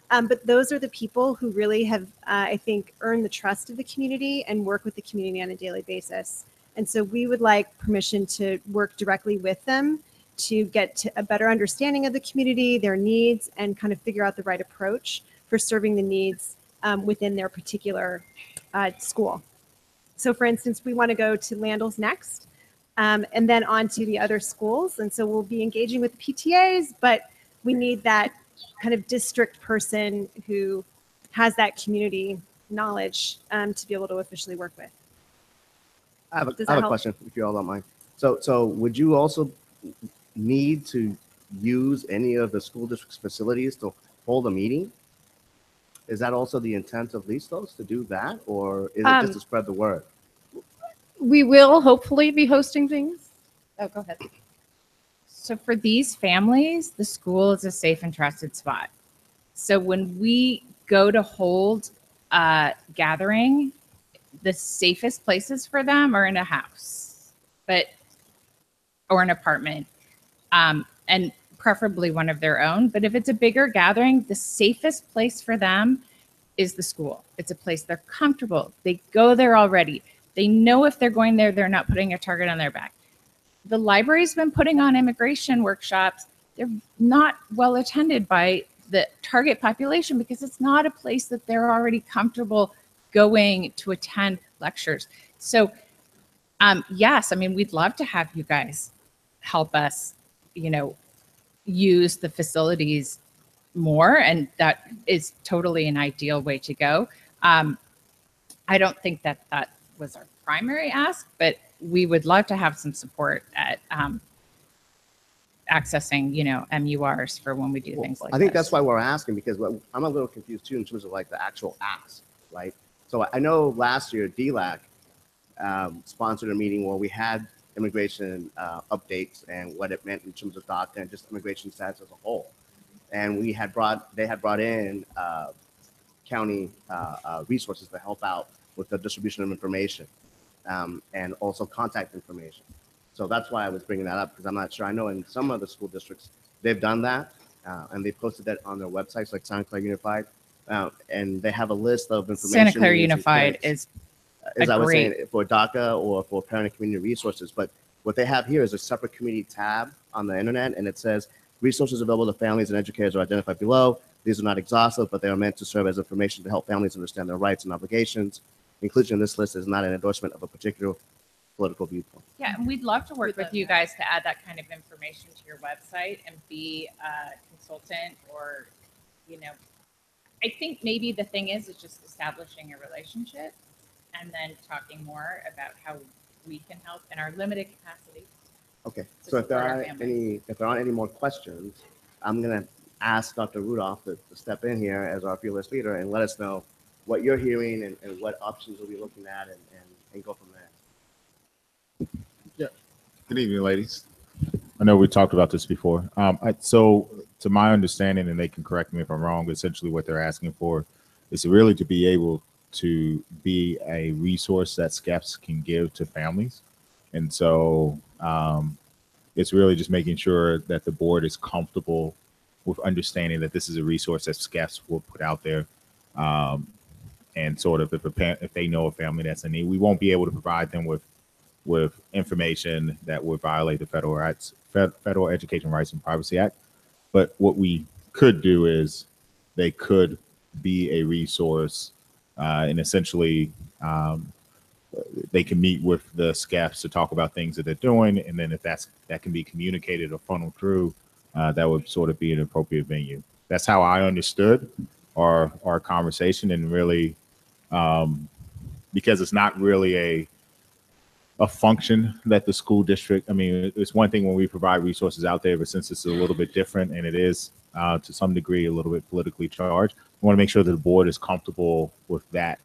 but those are the people who really have, I think, earned the trust of the community and work with the community on a daily basis. And so we would like permission to work directly with them to get to a better understanding of the community, their needs, and kind of figure out the right approach for serving the needs within their particular school. So for instance, we want to go to Landals next, and then on to the other schools. And so we'll be engaging with PTAs, but we need that kind of district person who has that community knowledge to be able to officially work with. I have a question, if you all don't mind. So would you also need to use any of the school district's facilities to hold a meeting? Is that also the intent of LISTOS to do that, or is it just to spread the word? We will hopefully be hosting things. Oh, go ahead. So for these families, the school is a safe and trusted spot. So when we go to hold a gathering, the safest places for them are in a house, or an apartment, and preferably one of their own. But if it's a bigger gathering, the safest place for them is the school. It's a place they're comfortable. They go there already. They know if they're going there, they're not putting a target on their back. The library's been putting on immigration workshops. They're not well attended by the target population because it's not a place that they're already comfortable going to attend lectures. So yes, I mean, we'd love to have you guys help us, use the facilities more, and that is totally an ideal way to go. I don't think that was our primary ask, but we would love to have some support at accessing, MURs for when we do things like I think this. that's why we're asking, because I'm a little confused too in terms of like the actual ask, right? So I know last year DLAC sponsored a meeting where we had immigration updates and what it meant in terms of DACA and just immigration status as a whole. And they had brought in county resources to help out with the distribution of information and also contact information. So that's why I was bringing that up, because I'm not sure. I know in some of the school districts, they've done that and they posted that on their websites like Santa Clara Unified. And they have a list of information. Santa Clara Unified is as I was great. saying, for DACA or for parent and community resources. But what they have here is a separate community tab on the internet, and it says resources available to families and educators are identified below. These are not exhaustive, but they are meant to serve as information to help families understand their rights and obligations. Inclusion in this list is not an endorsement of a particular political viewpoint. Yeah, and we'd love to work with you guys to add that kind of information to your website and be a consultant, or, I think maybe the thing is just establishing a relationship and then talking more about how we can help in our limited capacity. Okay, so if there aren't any more questions, I'm gonna ask Dr. Rudolph to step in here as our fearless leader and let us know what you're hearing and what options we'll be looking at and go from there. Yeah. Good evening, ladies. I know we talked about this before. So to my understanding, and they can correct me if I'm wrong, essentially what they're asking for is really to be able to be a resource that SCEPS can give to families. And so it's really just making sure that the board is comfortable with understanding that this is a resource that SCEPS will put out there. And sort of if they know a family that's in need, we won't be able to provide them with information that would violate the Federal Education Rights and Privacy Act. But what we could do is they could be a resource and essentially they can meet with the SCEPS to talk about things that they're doing. And then if that can be communicated or funneled through, that would sort of be an appropriate venue. That's how I understood our conversation, and really because it's not really a function that the school district, I mean, it's one thing when we provide resources out there, but since it's a little bit different and it is to some degree a little bit politically charged, we want to make sure that the board is comfortable with that,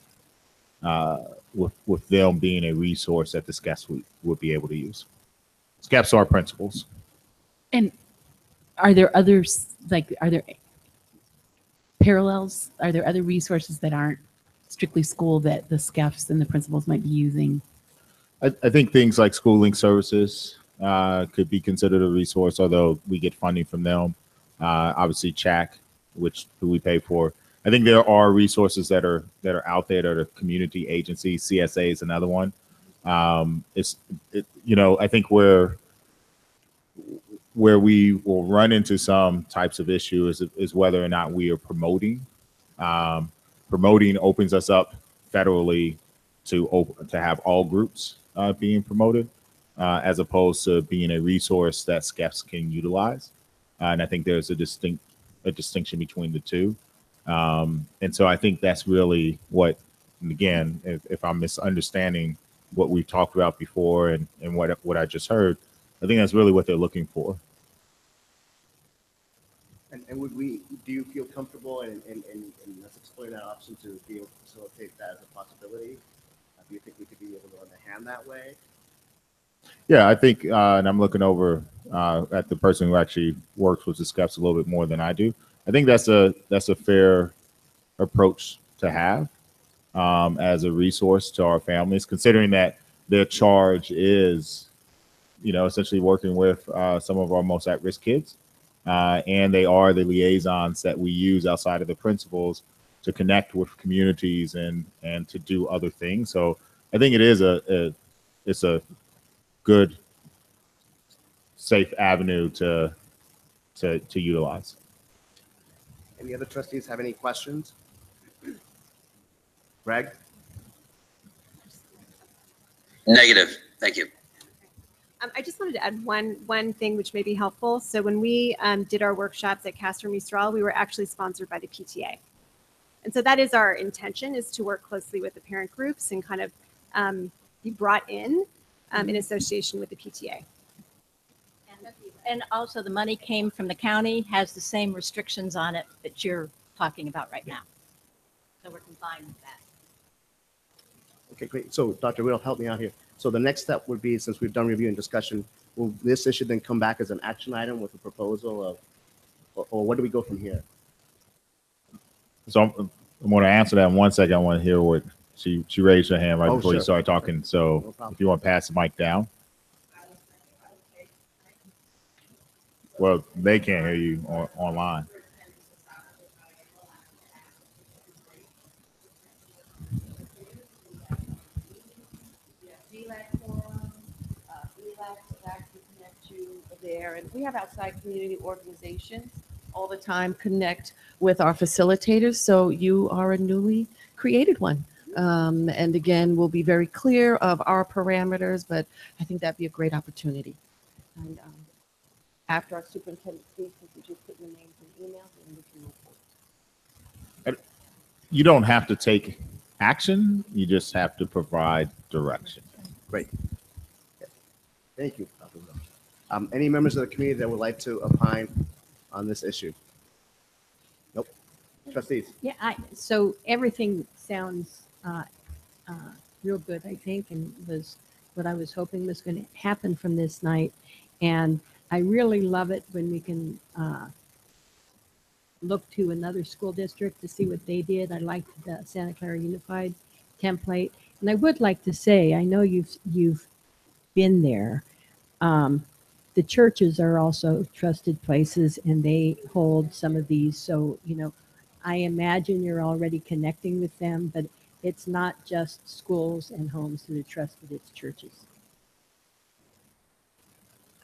with them being a resource that the SCEPS would be able to use. SCEPS are principals. And are there others, are there parallels? Are there other resources that aren't strictly school that the SCEPS and the principals might be using? I think things like school link services could be considered a resource, although we get funding from them. Obviously, CHAC, who we pay for. I think there are resources that are out there that are community agencies. CSA is another one. I think where we will run into some types of issues is whether or not we are promoting. Promoting opens us up federally to have all groups being promoted, as opposed to being a resource that SCEPS can utilize. And I think there's a distinction between the two. And so I think that's really what, and again, if I'm misunderstanding what we've talked about before and what I just heard, I think that's really what they're looking for. And do you feel comfortable and let's explore that option to be able to facilitate that as a possibility? Do you think we could be able to underhand that way? Yeah, I think, and I'm looking over at the person who actually works with the SCEPS a little bit more than I do. I think that's a fair approach to have as a resource to our families, considering that their charge is, essentially working with some of our most at-risk kids, and they are the liaisons that we use outside of the principals to connect with communities and to do other things. So I think it is it's a good, safe avenue to utilize. Any other trustees have any questions? Greg? Negative. Thank you. I just wanted to add one thing which may be helpful. So when we did our workshops at Castro Mistral, we were actually sponsored by the PTA. And so that is our intention, is to work closely with the parent groups and kind of be brought in association with the PTA. And also the money came from the county, has the same restrictions on it that you're talking about right now. So we're complying with that. Okay, great. So Dr. Riddle, help me out here. So the next step would be, since we've done review and discussion, will this issue then come back as an action item with a proposal of, or where do we go from here? So I'm going to answer that in 1 second. I want to hear what she raised her hand right before you started talking. So if you want to pass the mic down. Well, they can't hear you online. There, and we have outside community organizations all the time connect with our facilitators. So you are a newly created one. And again, we'll be very clear of our parameters, but I think that'd be a great opportunity. And after our superintendent speaks, if you just put your names and emails, and we can move forward. You don't have to take action. You just have to provide direction. Great. Thank you, Dr. Riddle. Any members of the community that would like to opine on this issue? Nope. Trustees? Yeah, so everything sounds real good, I think, and was what I was hoping was going to happen from this night. And I really love it when we can look to another school district to see what they did. I liked the Santa Clara Unified template. And I would like to say, I know you've been there. The churches are also trusted places, and they hold some of these. So, I imagine you're already connecting with them, but it's not just schools and homes that are trusted, it's churches.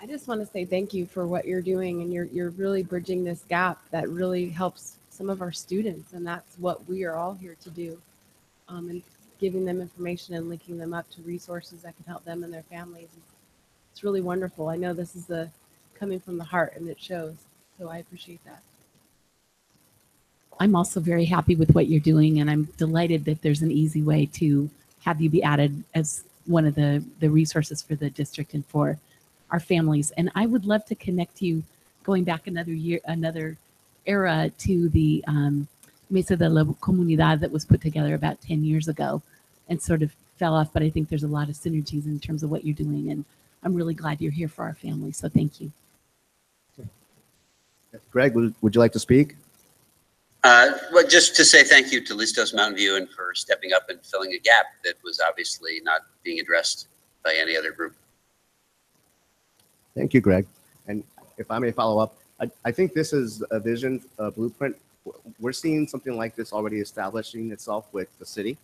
I just want to say thank you for what you're doing, and you're really bridging this gap that really helps some of our students, and that's what we are all here to do, and giving them information and linking them up to resources that can help them and their families. It's really wonderful. I know this is coming from the heart, and it shows. So I appreciate that. I'm also very happy with what you're doing, and I'm delighted that there's an easy way to have you be added as one of the resources for the district and for our families. And I would love to connect you going back another era to the Mesa de la Comunidad that was put together about 10 years ago and sort of fell off. But I think there's a lot of synergies in terms of what you're doing, and I'm really glad you're here for our family. So thank you. Greg, would you like to speak? Well, just to say thank you to Listos Mountain View and for stepping up and filling a gap that was obviously not being addressed by any other group. Thank you, Greg. And if I may follow up, I think this is a vision, a blueprint. We're seeing something like this already establishing itself with the city.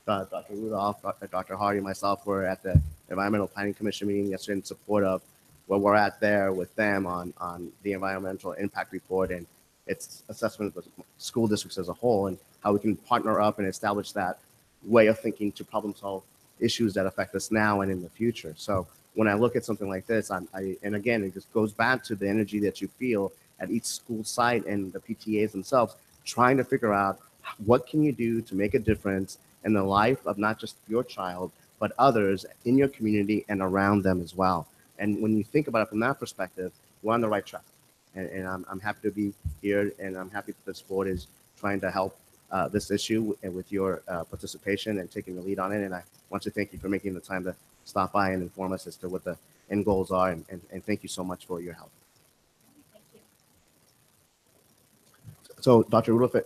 Dr. Rudolph, Dr. Hardy, and myself were at the Environmental Planning Commission meeting yesterday in support of where we're at there with them on the environmental impact report and its assessment of the school districts as a whole, and how we can partner up and establish that way of thinking to problem solve issues that affect us now and in the future. So when I look at something like this, and again, it just goes back to the energy that you feel at each school site and the PTAs themselves, trying to figure out what can you do to make a difference in the life of not just your child, but others in your community and around them as well. And when you think about it from that perspective, we're on the right track. And I'm happy to be here, and I'm happy that this board is trying to help this issue with your participation and taking the lead on it. And I want to thank you for making the time to stop by and inform us as to what the end goals are. And thank you so much for your help. Thank you. So, Dr. Rudolph,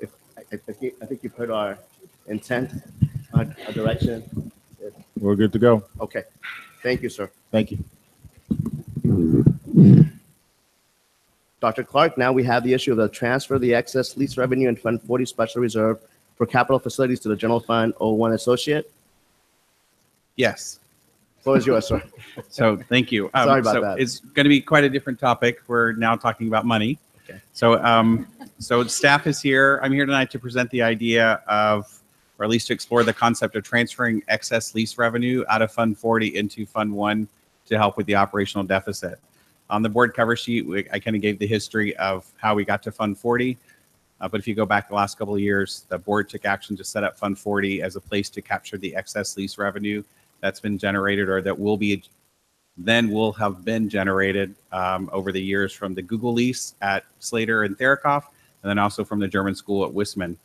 I think you've heard our intent, our direction. We're good to go. Okay. Thank you, sir. Thank you. Dr. Clark, now we have the issue of the transfer of the excess lease revenue and Fund 40 special reserve for capital facilities to the general fund 01 associate. Yes. Floor is yours, sir. So thank you. Sorry about so that. It's going to be quite a different topic. We're now talking about money. Okay. So staff is here. I'm here tonight to present the idea of, or at least to explore the concept of transferring excess lease revenue out of Fund 40 into Fund 1 to help with the operational deficit. On the board cover sheet, I kind of gave the history of how we got to Fund 40. But if you go back the last couple of years, the board took action to set up Fund 40 as a place to capture the excess lease revenue that's been generated, or that will have been generated over the years from the Google lease at Slater and Therakoff, and then also from the German school at Wisman.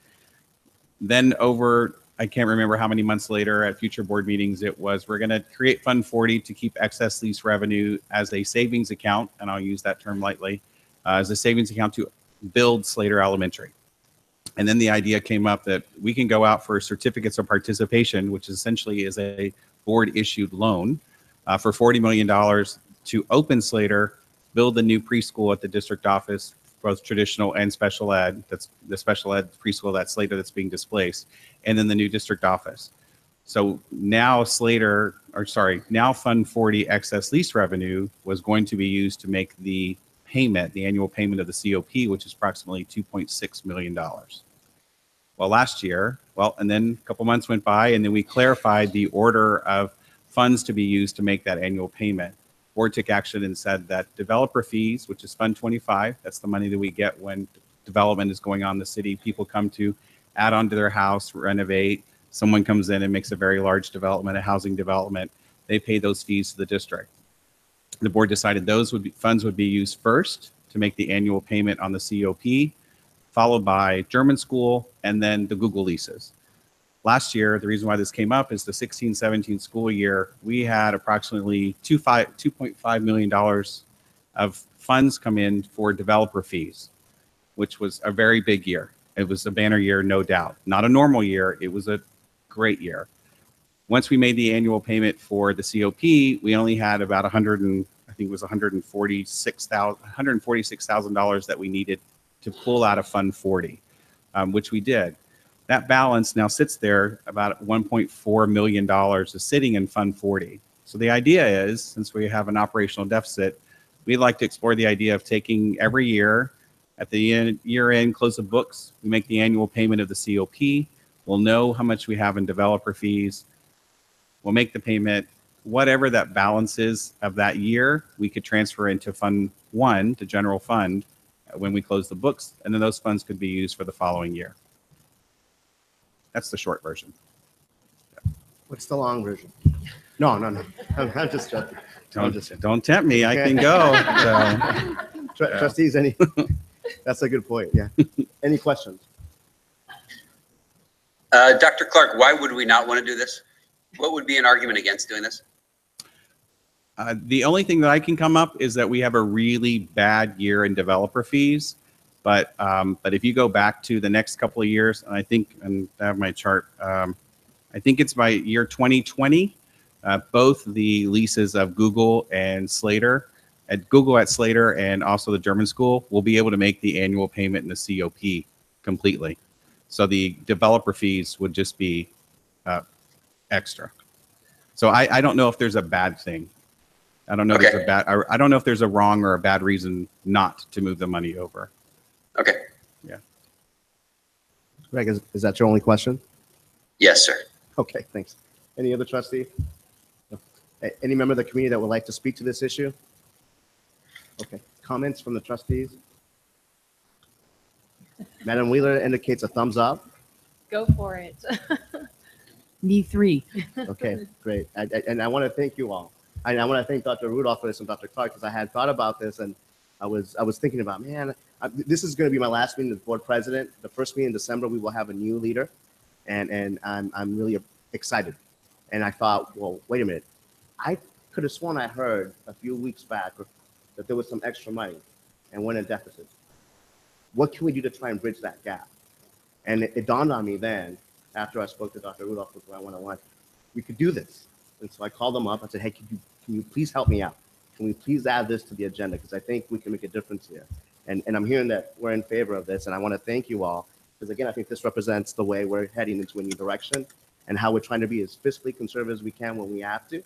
Then over, I can't remember how many months later at future board meetings it was, we're going to create Fund 40 to keep excess lease revenue as a savings account, and I'll use that term lightly, as a savings account to build Slater Elementary. And then the idea came up that we can go out for certificates of participation, which essentially is a board-issued loan for $40 million to open Slater, build a new preschool at the district office, both traditional and special ed. That's the special ed preschool that's Slater that's being displaced, and then the new district office. So now now Fund 40 excess lease revenue was going to be used to make the payment, the annual payment of the COP, which is approximately $2.6 million. Well, last year, and then a couple months went by, and then we clarified the order of funds to be used to make that annual payment. Board took action and said that developer fees, which is Fund 25, that's the money that we get when development is going on in the city. People come to add on to their house, renovate. Someone comes in and makes a very large development, a housing development. They pay those fees to the district. The board decided those funds would be used first to make the annual payment on the COP, followed by German school, and then the Google leases. Last year, the reason why this came up is the 16-17 school year, we had approximately $2.5 million of funds come in for developer fees, which was a very big year. It was a banner year, no doubt. Not a normal year, it was a great year. Once we made the annual payment for the COP, we only had about $146,000 that we needed to pull out of Fund 40, which we did. That balance now sits there, about $1.4 million is sitting in Fund 40. So the idea is, since we have an operational deficit, we'd like to explore the idea of taking every year, at the year end, close the books, we make the annual payment of the COP, we'll know how much we have in developer fees, we'll make the payment, whatever that balance is of that year, we could transfer into Fund 1, to general fund, when we close the books, and then those funds could be used for the following year. That's the short version. What's the long version? No. I'm just joking. Don't tempt me. I can go. So, Trustees, any? That's a good point. Yeah. Any questions? Dr. Clark, why would we not want to do this? What would be an argument against doing this? The only thing that I can come up is that we have a really bad year in developer fees. But if you go back to the next couple of years, and I think, and I have my chart, I think it's by year 2020, both the leases of Google and Slater, at Google at Slater and also the German school, will be able to make the annual payment in the COP completely. So the developer fees would just be extra. So I don't know if there's a bad thing. I don't know if there's a bad, I don't know if there's a wrong or a bad reason not to move the money over. Okay. Yeah. Greg, is that your only question? Yes, sir. Okay, thanks. Any other trustee? No. Any member of the community that would like to speak to this issue? Okay, comments from the trustees? Madam Wheeler indicates a thumbs up. Go for it. Me 3. Okay, great. And I want to thank you all. I want to thank Dr. Rudolph for this and Dr. Clark, because I had thought about this and I was thinking about, man, this is going to be my last meeting as board president. The first meeting in December, we will have a new leader, and I'm really excited. And I thought, well, wait a minute. I could have sworn I heard a few weeks back that there was some extra money and we're in a deficit. What can we do to try and bridge that gap? And it dawned on me then, after I spoke to Dr. Rudolph with my one-on-one, we could do this. And so I called them up. I said, hey, can you please help me out? Can we please add this to the agenda? Because I think we can make a difference here. And I'm hearing that we're in favor of this, and I want to thank you all. Because again, I think this represents the way we're heading into a new direction and how we're trying to be as fiscally conservative as we can when we have to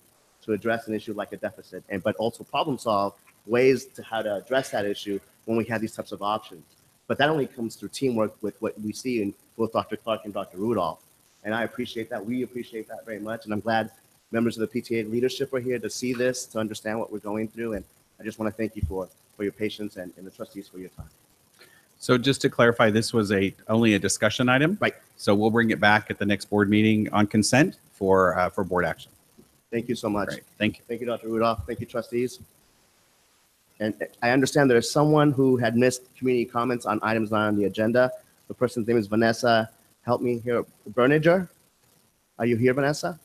address an issue like a deficit, but also problem solve ways to how to address that issue when we have these types of options. But that only comes through teamwork with what we see in both Dr. Clark and Dr. Rudolph. And I appreciate that. We appreciate that very much. And I'm glad members of the PTA leadership are here to see this, to understand what we're going through. And I just want to thank you for your patience and the trustees for your time. So just to clarify, this was only a discussion item? Right. So we'll bring it back at the next board meeting on consent for board action. Thank you so much. Great. Thank you. Thank you, Dr. Rudolph. Thank you, trustees. And I understand there's someone who had missed community comments on items not on the agenda. The person's name is Vanessa. Help me here. Berninger? Are you here, Vanessa?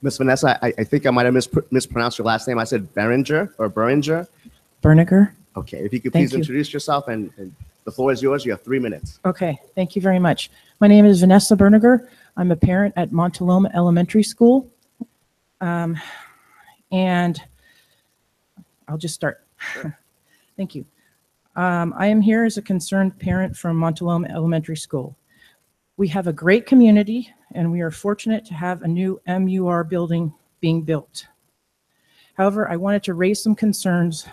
Miss Vanessa, I think I might have mispronounced your last name. I said Beringer or Beringer. Berniger. Okay, if you could Thank please you. introduce yourself and the floor is yours. You have 3 minutes. Okay, thank you very much. My name is Vanessa Berniger. I'm a parent at Montaloma Elementary School. And I'll just start. Thank you. I am here as a concerned parent from Montaloma Elementary School. We have a great community and we are fortunate to have a new MUR building being built. However, I wanted to raise some concerns.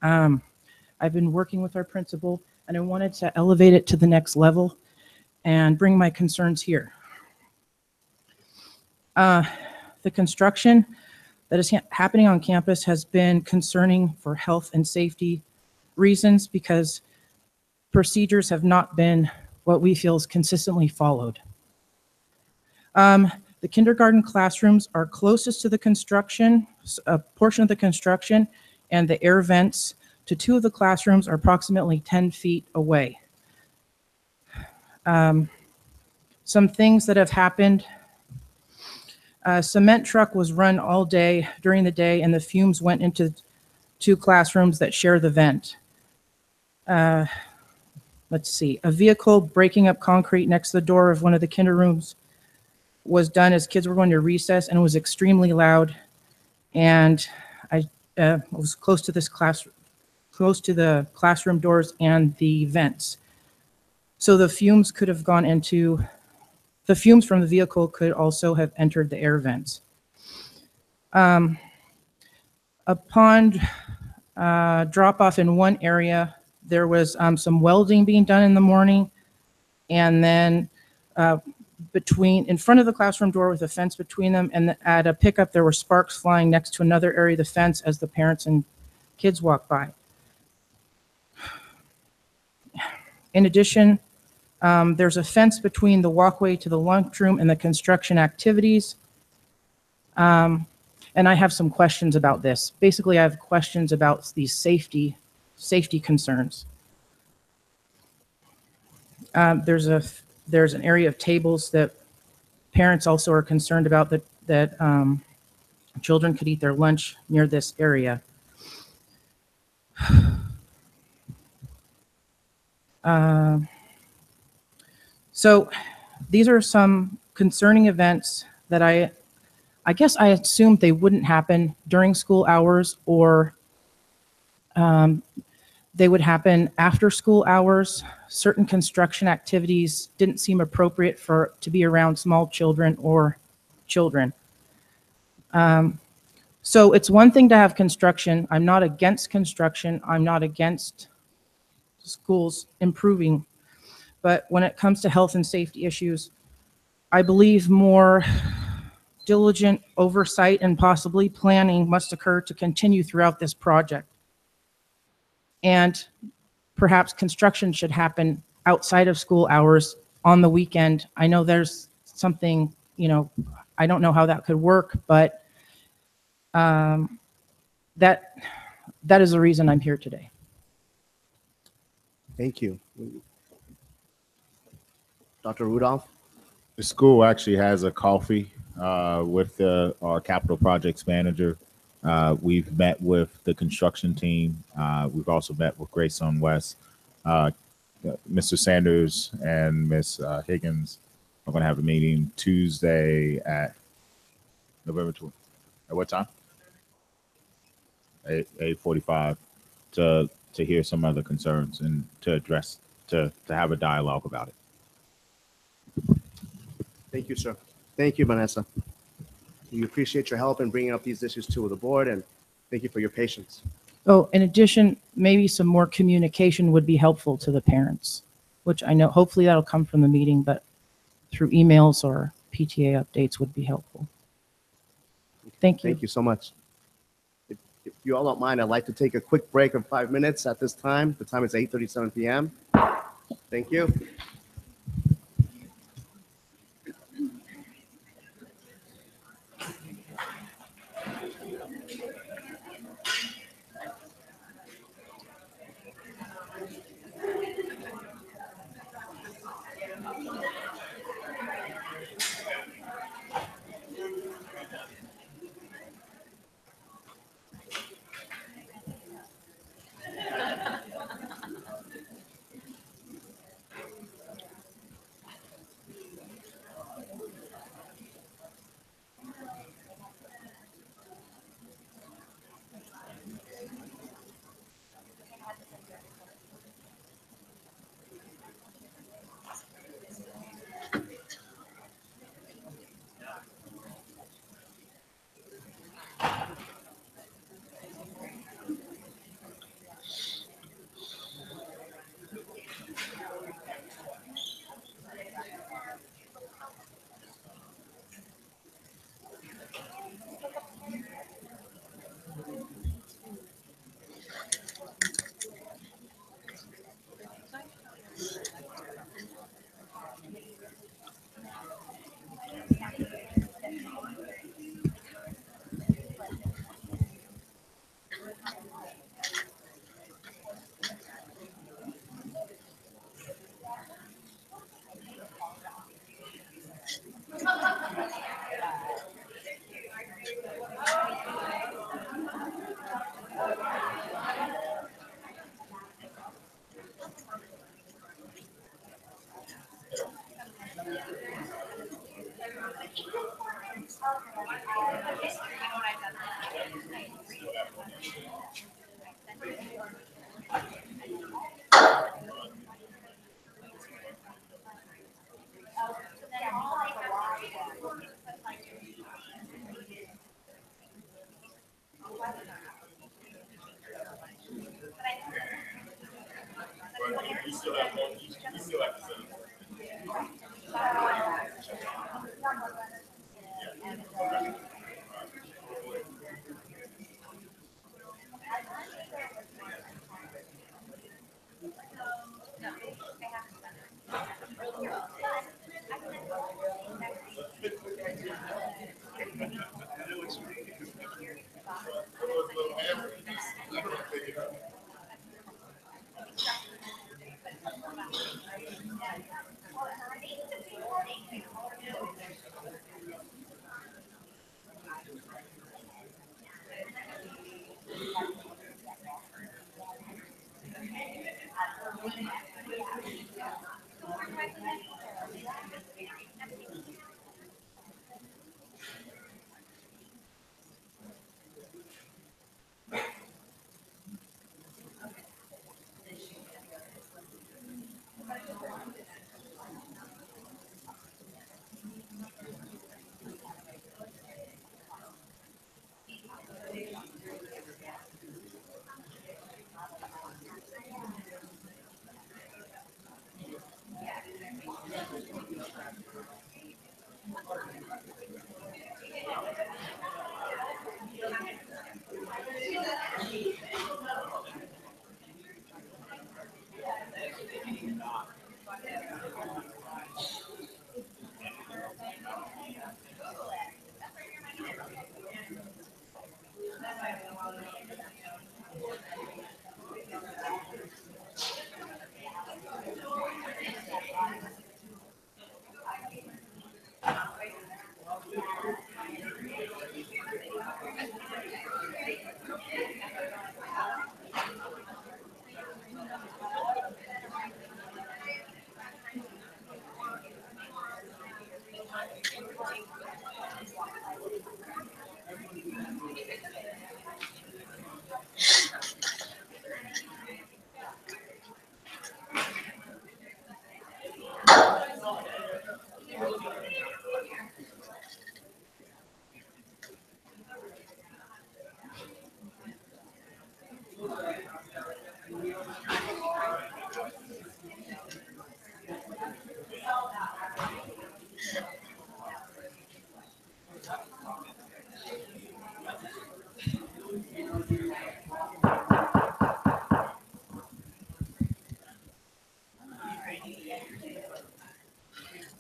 I've been working with our principal and I wanted to elevate it to the next level and bring my concerns here. The construction that is happening on campus has been concerning for health and safety reasons because procedures have not been what we feel is consistently followed. The kindergarten classrooms are closest to the construction, a portion of the construction, and the air vents to 2 of the classrooms are approximately 10 feet away. Some things that have happened, a cement truck was run all day during the day and the fumes went into 2 classrooms that share the vent. Let's see, a vehicle breaking up concrete next to the door of one of the kinder rooms was done as kids were going to recess and it was extremely loud. And I was close to the classroom doors and the vents. So the fumes could have gone into, the fumes from the vehicle could also have entered the air vents. Upon drop off in one area, there was some welding being done in the morning, and then in front of the classroom door with a fence between them, and at a pickup there were sparks flying next to another area of the fence as the parents and kids walked by. In addition, there's a fence between the walkway to the lunchroom and the construction activities. And I have some questions about this. Basically, I have questions about these safety concerns. There's an area of tables that parents also are concerned about that children could eat their lunch near this area. So these are some concerning events that I guess I assumed they wouldn't happen during school hours, or they would happen after school hours. Certain construction activities didn't seem appropriate to be around small children or children. So it's one thing to have construction. I'm not against construction. I'm not against schools improving. But when it comes to health and safety issues, I believe more diligent oversight and possibly planning must occur to continue throughout this project. And perhaps construction should happen outside of school hours on the weekend. I know there's something, I don't know how that could work, but that is the reason I'm here today. Thank you. Dr. Rudolph? The school actually has a coffee with our capital projects manager. We've met with the construction team. We've also met with Greystone West. Mr. Sanders and Ms. Higgins are going to have a meeting Tuesday at November 20th. At what time? 8:45 to hear some other concerns and to address, to have a dialogue about it. Thank you, sir. Thank you, Vanessa. We appreciate your help in bringing up these issues to the board, and thank you for your patience. Oh, in addition, maybe some more communication would be helpful to the parents, which I know hopefully that'll come from the meeting, but through emails or PTA updates would be helpful. Thank you. Thank you so much. If you all don't mind, I'd like to take a quick break of 5 minutes at this time. The time is 8:37 p.m. Thank you.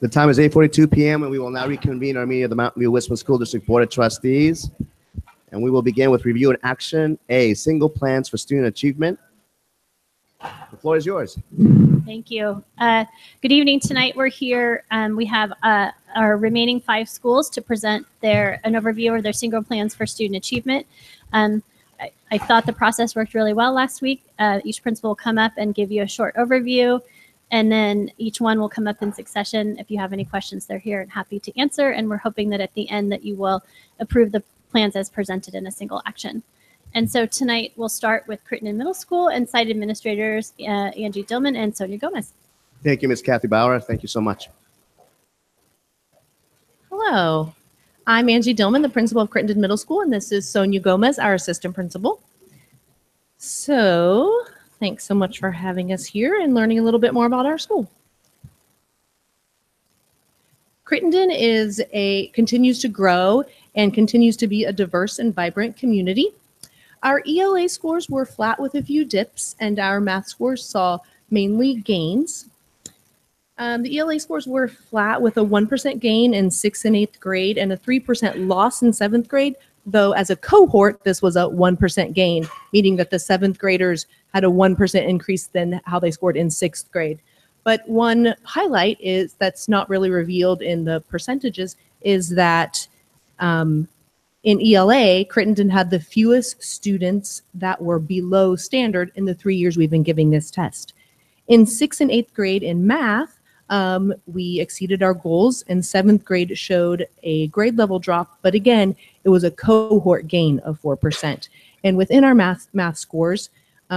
The time is 8:42 p.m. and we will now reconvene our meeting of the Mountain View Westman School District Board of Trustees. And we will begin with review and action. A, single plans for student achievement. The floor is yours. Thank you. Good evening. Tonight we're here. We have our remaining 5 schools to present an overview of their single plans for student achievement. I thought the process worked really well last week. Each principal will come up and give you a short overview, and then each one will come up in succession. If you have any questions, they're here and happy to answer. And we're hoping that at the end that you will approve the plans as presented in a single action. And so tonight we'll start with Crittenden Middle School and site administrators Angie Dillman and Sonia Gomez. Thank you, Ms. Kathy Bauer. Thank you so much. Hello, I'm Angie Dillman, the principal of Crittenden Middle School, and this is Sonia Gomez, our assistant principal. So thanks so much for having us here and learning a little bit more about our school. Crittenden continues to grow and continues to be a diverse and vibrant community. Our ELA scores were flat with a few dips, and our math scores saw mainly gains. The ELA scores were flat with a 1% gain in 6th and 8th grade and a 3% loss in 7th grade, though as a cohort, this was a 1% gain, meaning that the 7th graders had a 1% increase than how they scored in 6th grade. But one highlight is that's not really revealed in the percentages is that in ELA, Crittenden had the fewest students that were below standard in the 3 years we've been giving this test. In 6th and 8th grade in math, we exceeded our goals, and 7th grade showed a grade level drop, but again, it was a cohort gain of 4%. And within our math scores,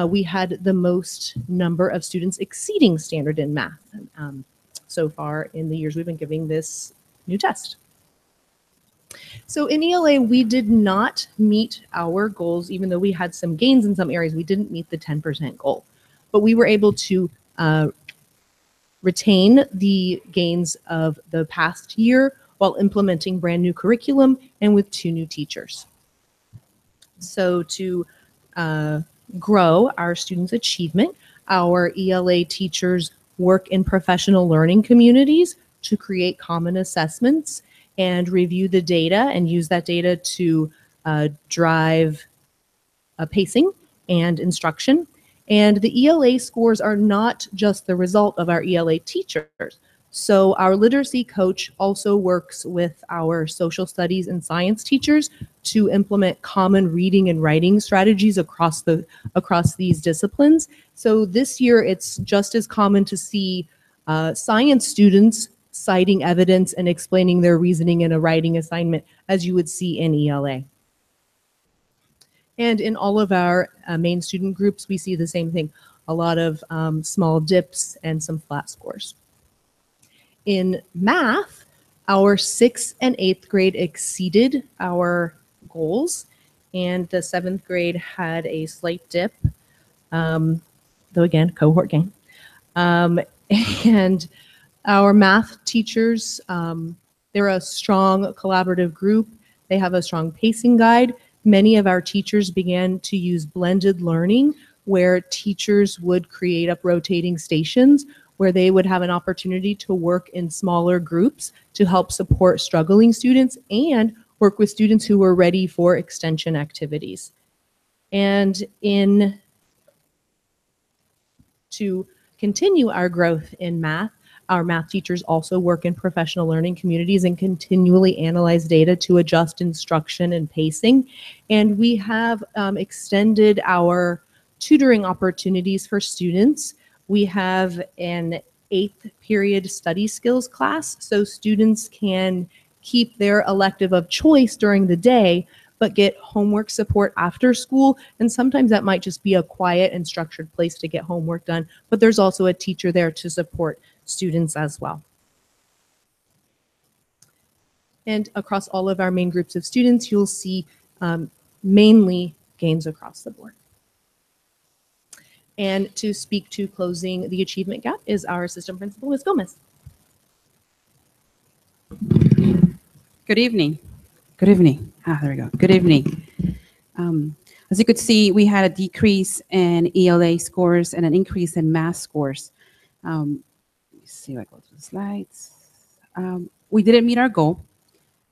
we had the most number of students exceeding standard in math so far in the years we've been giving this new test. So in ELA, we did not meet our goals, even though we had some gains in some areas. We didn't meet the 10% goal, but we were able to retain the gains of the past year while implementing brand new curriculum and with 2 new teachers. So to grow our students' achievement, our ELA teachers work in professional learning communities to create common assessments and review the data and use that data to drive pacing and instruction. And the ELA scores are not just the result of our ELA teachers. So our literacy coach also works with our social studies and science teachers to implement common reading and writing strategies across these disciplines. So this year, it's just as common to see science students citing evidence and explaining their reasoning in a writing assignment as you would see in ELA. And in all of our main student groups, we see the same thing, a lot of small dips and some flat scores. In math, our 6th and 8th grade exceeded our goals, and the 7th grade had a slight dip, though again, cohort gain. And our math teachers, they're a strong collaborative group. They have a strong pacing guide. Many of our teachers began to use blended learning, where teachers would create up rotating stations where they would have an opportunity to work in smaller groups to help support struggling students and work with students who were ready for extension activities. And to continue our growth in math, our math teachers also work in professional learning communities and continually analyze data to adjust instruction and pacing. And we have extended our tutoring opportunities for students. We have an 8th period study skills class, so students can keep their elective of choice during the day, but get homework support after school. And sometimes that might just be a quiet and structured place to get homework done, but there's also a teacher there to support students as well. And across all of our main groups of students, you'll see mainly gains across the board. And to speak to closing the achievement gap is our assistant principal, Ms. Gomez. Good evening. Good evening. There we go. Good evening. As you could see, we had a decrease in ELA scores and an increase in math scores. Let me see if I go to the slides. we didn't meet our goal.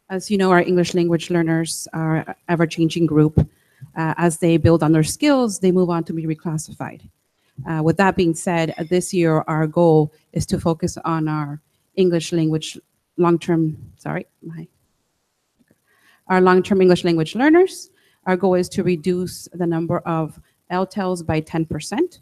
As you know, our English language learners are an ever-changing group. As they build on their skills, they move on to be reclassified. With that being said, this year our goal is to focus on our English language long-term English language learners. Our goal is to reduce the number of LTELs by 10%.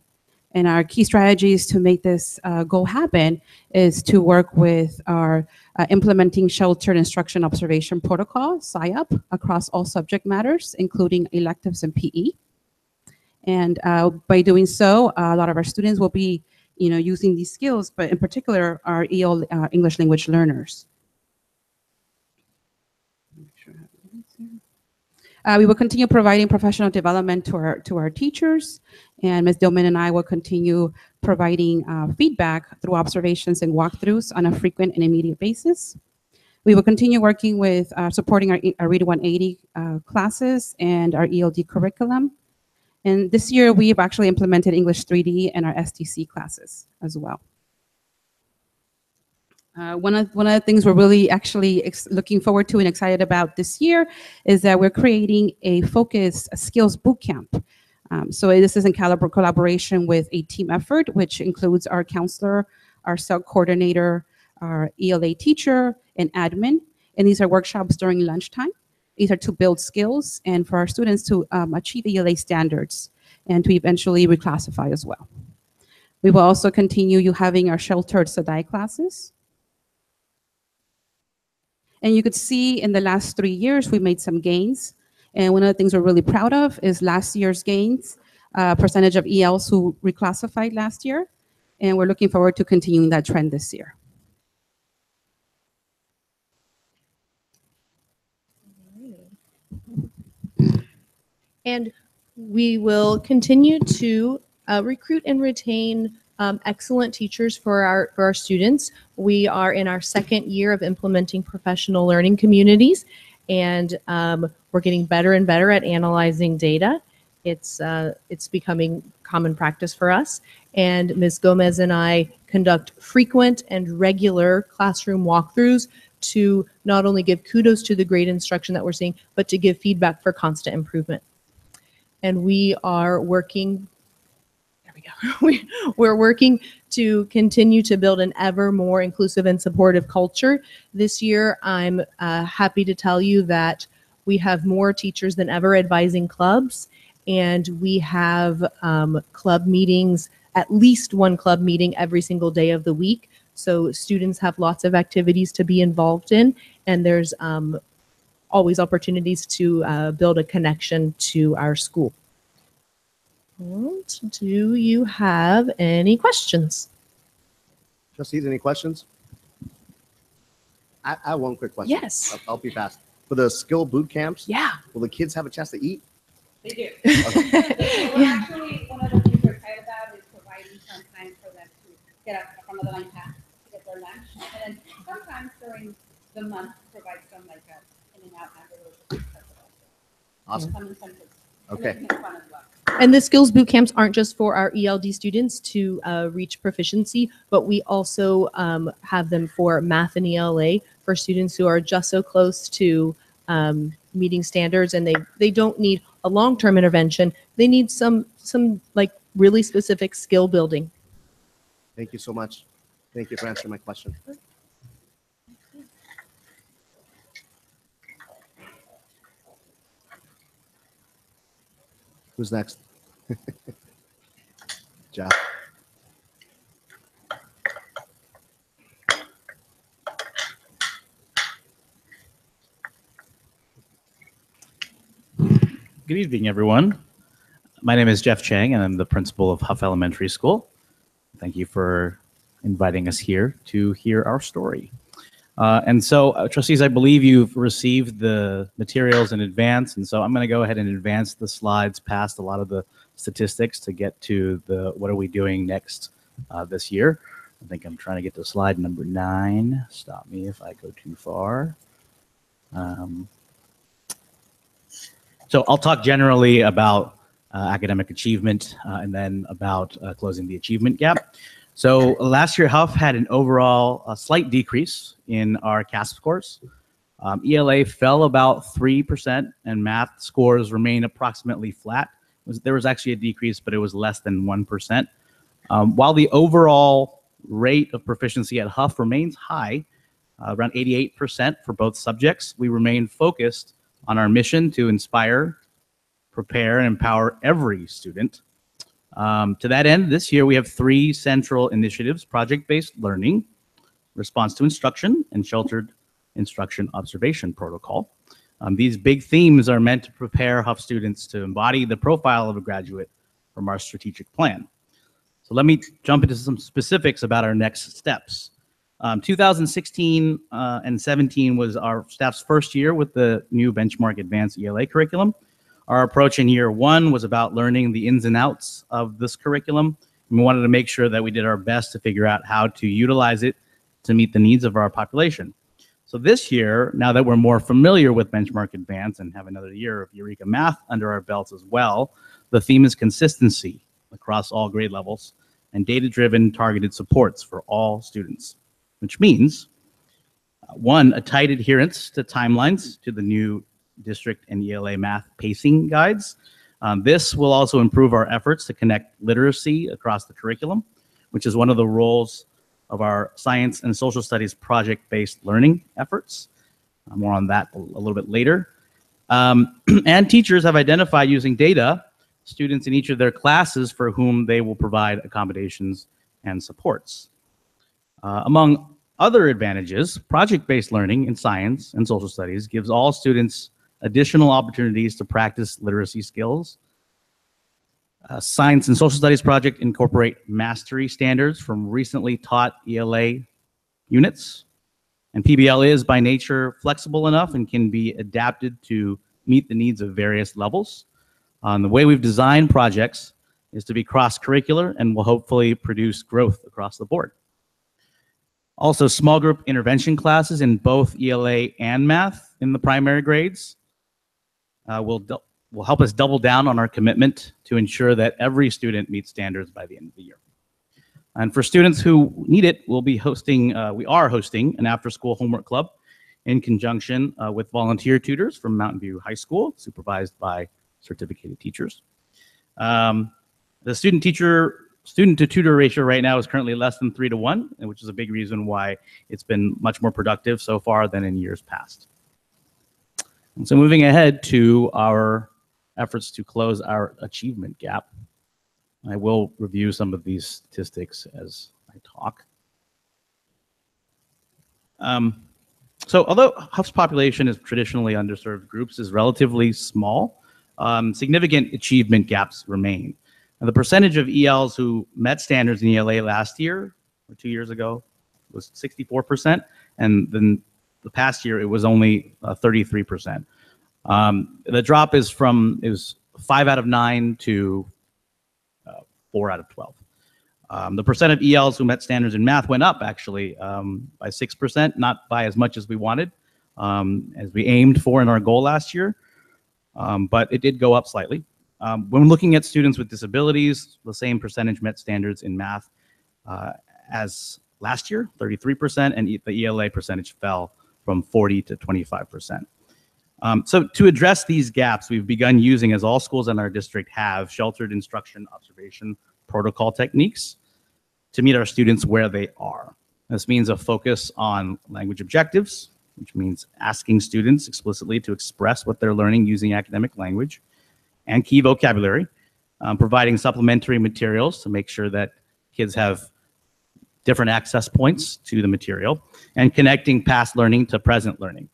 And our key strategies to make this goal happen is to work with our implementing sheltered instruction observation protocol, SIOP, across all subject matters, including electives and PE. And by doing so, a lot of our students will be using these skills, but in particular, our English language learners. We will continue providing professional development to our teachers, and Ms. Dillman and I will continue providing feedback through observations and walkthroughs on a frequent and immediate basis. We will continue working with supporting our Read 180 classes and our ELD curriculum. And this year, we've actually implemented English 3D and our STC classes as well. One of the things we're really actually looking forward to and excited about this year is that we're creating a focused skills bootcamp. So this is in collaboration with a team effort, which includes our counselor, our SELC coordinator, our ELA teacher, and admin. And these are workshops during lunchtime. These are to build skills and for our students to achieve ELA standards and to eventually reclassify as well. We will also continue having our sheltered SADAI classes. And you could see in the last 3 years, we made some gains. And one of the things we're really proud of is last year's gains, percentage of ELs who reclassified last year. And we're looking forward to continuing that trend this year. And we will continue to recruit and retain excellent teachers for our students. We are in our second year of implementing professional learning communities, and we're getting better and better at analyzing data. It's becoming common practice for us. And Ms. Gomez and I conduct frequent and regular classroom walkthroughs to not only give kudos to the great instruction that we're seeing, but to give feedback for constant improvement. And we are working, there we go, we're working to continue to build an ever more inclusive and supportive culture. This year, I'm happy to tell you that we have more teachers than ever advising clubs, and we have club meetings, at least one club meeting every single day of the week. So students have lots of activities to be involved in, and there's always opportunities to build a connection to our school. And do you have any questions? Trustees, any questions? I have one quick question. Yes. I'll be fast. For the skill boot camps, yeah, will the kids have a chance to eat? They do. We're actually, one of the things we're excited about is providing some time for them to get up from the line path to get their lunch. And then sometimes during the month, provide some like in and out after. Awesome. Some incentives. Okay. And the skills boot camps aren't just for our ELD students to reach proficiency, but we also have them for math and ELA for students who are just so close to meeting standards, and they don't need a long-term intervention. They need some like really specific skill building. Thank you so much. Thank you for answering my question. Who's next? Jeff. Good evening, everyone. My name is Jeff Chang, and I'm the principal of Huff Elementary School. Thank you for inviting us here to hear our story. Trustees, I believe you've received the materials in advance, and so I'm going to go ahead and advance the slides past a lot of the statistics to get to the what are we doing next this year. I think I'm trying to get to slide number 9. Stop me if I go too far. So I'll talk generally about academic achievement and then about closing the achievement gap. So last year, Huff had an overall slight decrease in our CASP scores. ELA fell about 3%, and math scores remained approximately flat. There was actually a decrease, but it was less than 1%. While the overall rate of proficiency at Huff remains high, around 88% for both subjects, we remain focused on our mission to inspire, prepare, and empower every student. To that end, this year we have 3 central initiatives: project-based learning, response to instruction, and sheltered instruction observation protocol. These big themes are meant to prepare Huff students to embody the profile of a graduate from our strategic plan. So let me jump into some specifics about our next steps. 2016 and 17 was our staff's first year with the new Benchmark Advanced ELA curriculum. Our approach in year 1 was about learning the ins and outs of this curriculum. And we wanted to make sure that we did our best to figure out how to utilize it to meet the needs of our population. So this year, now that we're more familiar with Benchmark Advanced and have another year of Eureka Math under our belts as well, the theme is consistency across all grade levels and data-driven targeted supports for all students, which means, 1, a tight adherence to timelines to the new district and ELA math pacing guides. This will also improve our efforts to connect literacy across the curriculum, which is one of the roles of our science and social studies project-based learning efforts. More on that a little bit later. And teachers have identified using data students in each of their classes for whom they will provide accommodations and supports. Among other advantages, project-based learning in science and social studies gives all students additional opportunities to practice literacy skills. Science and social studies project incorporate mastery standards from recently taught ELA units. And PBL is by nature flexible enough and can be adapted to meet the needs of various levels. The way we've designed projects is to be cross-curricular and will hopefully produce growth across the board. Also, small group intervention classes in both ELA and math in the primary grades will help us double down on our commitment to ensure that every student meets standards by the end of the year. And for students who need it, we are hosting an after-school homework club in conjunction with volunteer tutors from Mountain View High School, supervised by certificated teachers. The student-to-tutor ratio right now is currently less than 3 to 1, which is a big reason why it's been much more productive so far than in years past. And so moving ahead to our efforts to close our achievement gap, I will review some of these statistics as I talk. So although Huff's population is traditionally underserved groups is relatively small, significant achievement gaps remain. And the percentage of ELs who met standards in ELA last year or 2 years ago was 64%, and then the past year it was only 33%. The drop is from 5 out of 9 to 4 out of 12. The percent of ELs who met standards in math went up actually by 6%, not by as much as we wanted, as we aimed for in our goal last year, but it did go up slightly. When looking at students with disabilities, the same percentage met standards in math as last year, 33%, and the ELA percentage fell from 40 to 25%. So to address these gaps, we've begun using, as all schools in our district have, sheltered instruction observation protocol techniques to meet our students where they are. This means a focus on language objectives, which means asking students explicitly to express what they're learning using academic language, and key vocabulary, providing supplementary materials to make sure that kids have different access points to the material, and connecting past learning to present learning.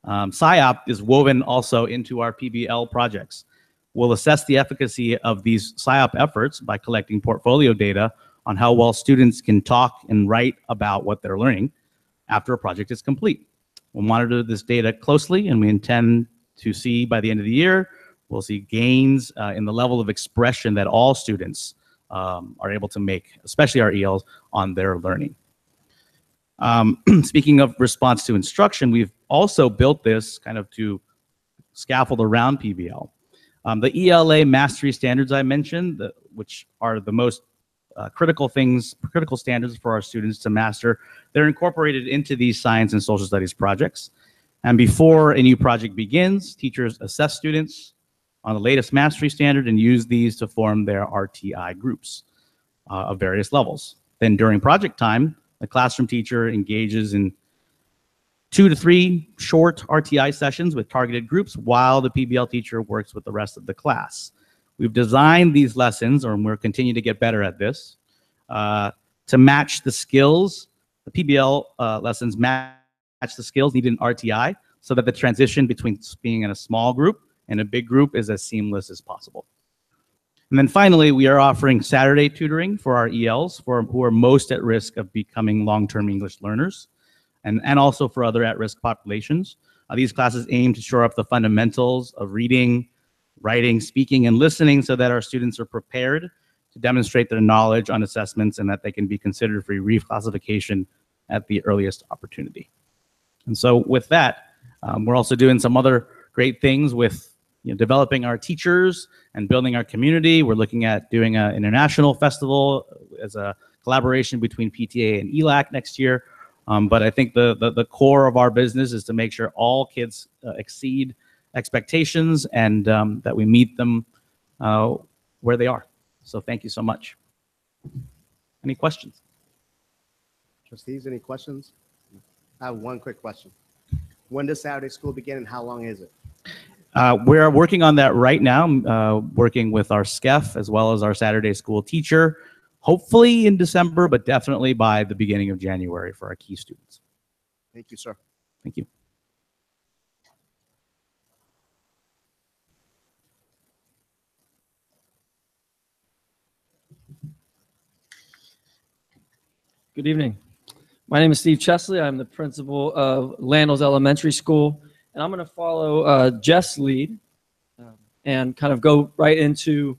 SIOP is woven also into our PBL projects. We'll assess the efficacy of these SIOP efforts by collecting portfolio data on how well students can talk and write about what they're learning after a project is complete. We'll monitor this data closely, and we intend to see by the end of the year, we'll see gains in the level of expression that all students are able to make, especially our ELs, on their learning. Speaking of response to instruction, we've also built this kind of to scaffold around PBL. The ELA mastery standards I mentioned, which are the most critical standards for our students to master. They're incorporated into these science and social studies projects. And before a new project begins, teachers assess students on the latest mastery standard and use these to form their RTI groups of various levels. Then during project time, the classroom teacher engages in 2 to 3 short RTI sessions with targeted groups while the PBL teacher works with the rest of the class. We've designed these lessons, or we're continuing to get better at this, to match the skills. The PBL lessons match the skills needed in RTI so that the transition between being in a small group and a big group is as seamless as possible. And then finally, we are offering Saturday tutoring for our ELs who are most at risk of becoming long-term English learners, and also for other at-risk populations. These classes aim to shore up the fundamentals of reading, writing, speaking, and listening so that our students are prepared to demonstrate their knowledge on assessments and that they can be considered for reclassification at the earliest opportunity. And so with that, we're also doing some other great things with developing our teachers and building our community. We're looking at doing an international festival as a collaboration between PTA and ELAC next year. But I think the core of our business is to make sure all kids exceed expectations and that we meet them where they are. So thank you so much. Any questions? Trustees, any questions? I have one quick question. When does Saturday school begin and how long is it? We're working on that right now, working with our SCEF as well as our Saturday school teacher, hopefully in December, but definitely by the beginning of January for our key students. Thank you, sir. Thank you. Good evening. My name is Steve Chesley. I'm the principal of Landals Elementary School, and I'm going to follow Jeff's lead and kind of go right into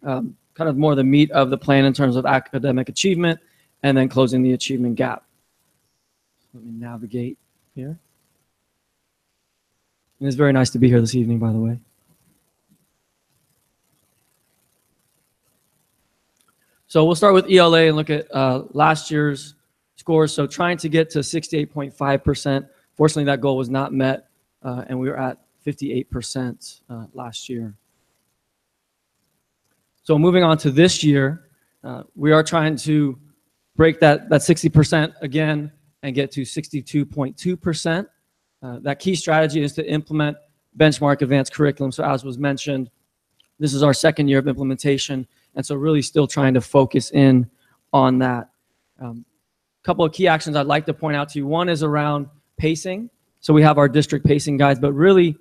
kind of more the meat of the plan in terms of academic achievement and then closing the achievement gap. Let me navigate here. And it's very nice to be here this evening, by the way. So we'll start with ELA and look at last year's scores. So trying to get to 68.5%. Fortunately, that goal was not met, and we were at 58% last year. So moving on to this year, we are trying to break that 60% again and get to 62.2%. That key strategy is to implement benchmark advanced curriculum. So as was mentioned, this is our second year of implementation, and so really still trying to focus in on that. Couple of key actions I'd like to point out to you. One is around pacing. So we have our district pacing guides, but really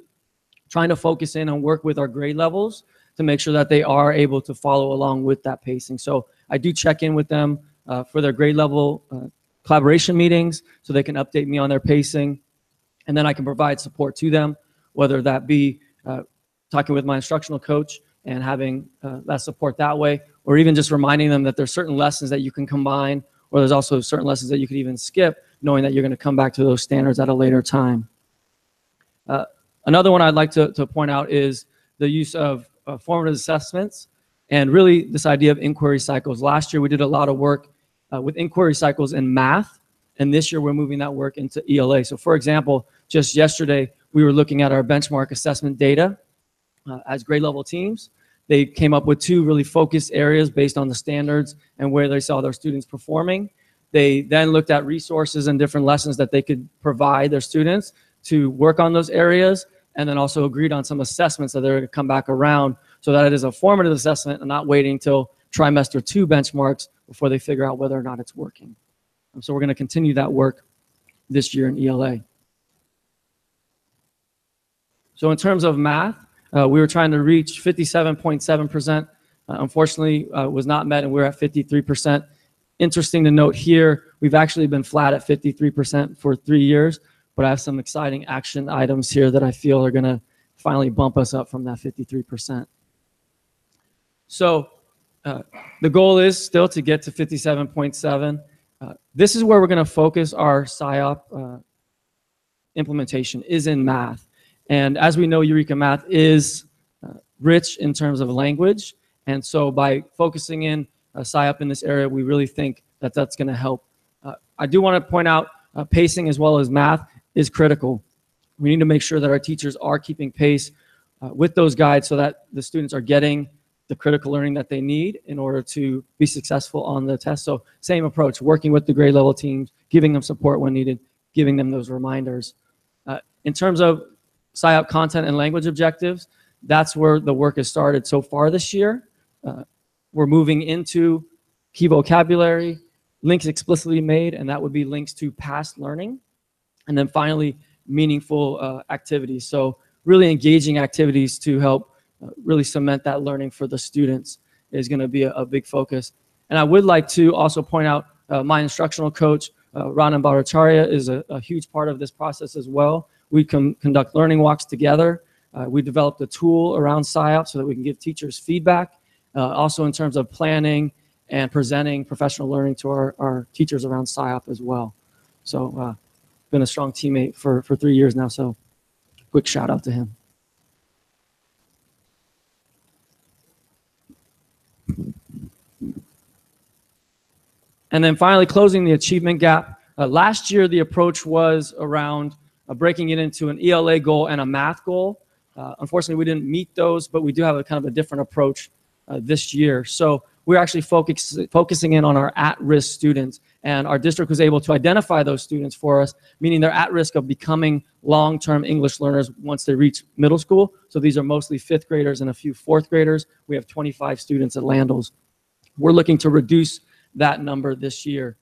trying to focus in and work with our grade levels to make sure that they are able to follow along with that pacing. So I do check in with them for their grade level collaboration meetings so they can update me on their pacing, and then I can provide support to them, whether that be talking with my instructional coach and having that support that way, or even just reminding them that there's certain lessons that you can combine, or there's also certain lessons that you could even skip, knowing that you're going to come back to those standards at a later time. Another one I'd like to point out is the use of formative assessments and really this idea of inquiry cycles. Last year we did a lot of work with inquiry cycles in math, and this year we're moving that work into ELA. So for example, just yesterday we were looking at our benchmark assessment data as grade level teams. They came up with 2 really focused areas based on the standards and where they saw their students performing. They then looked at resources and different lessons that they could provide their students to work on those areas, and then also agreed on some assessments that they're going to come back around so that it is a formative assessment and not waiting till trimester 2 benchmarks before they figure out whether or not it's working. So we're going to continue that work this year in ELA. So in terms of math, we were trying to reach 57.7%. Unfortunately, was not met, and we're at 53%. Interesting to note here, we've actually been flat at 53% for 3 years, but I have some exciting action items here that I feel are going to finally bump us up from that 53%. So the goal is still to get to 57.7. This is where we're going to focus our SIOP implementation, is in math. And as we know, Eureka Math is rich in terms of language. And so by focusing in SIOP in this area, we really think that that's going to help. I do want to point out pacing as well as math is critical. We need to make sure that our teachers are keeping pace with those guides so that the students are getting the critical learning that they need in order to be successful on the test. So same approach, working with the grade level teams, giving them support when needed, giving them those reminders. In terms of SIOP content and language objectives, that's where the work has started so far this year. We're moving into key vocabulary, links explicitly made, and that would be links to past learning. And then finally, meaningful activities. So really engaging activities to help really cement that learning for the students is going to be a big focus. And I would like to also point out my instructional coach, Ranan Bhattacharya, is a huge part of this process as well. We can conduct learning walks together. We developed a tool around SIOP so that we can give teachers feedback, also in terms of planning and presenting professional learning to our teachers around SIOP as well. So been a strong teammate for 3 years now, so quick shout out to him. And then finally, closing the achievement gap. Last year, the approach was around breaking it into an ELA goal and a math goal. Unfortunately, we didn't meet those, but we do have a kind of a different approach this year. So we're actually focusing in on our at-risk students, and our district was able to identify those students for us, meaning they're at risk of becoming long-term English learners once they reach middle school. So these are mostly 5th graders and a few 4th graders. We have 25 students at Landals. We're looking to reduce that number this year.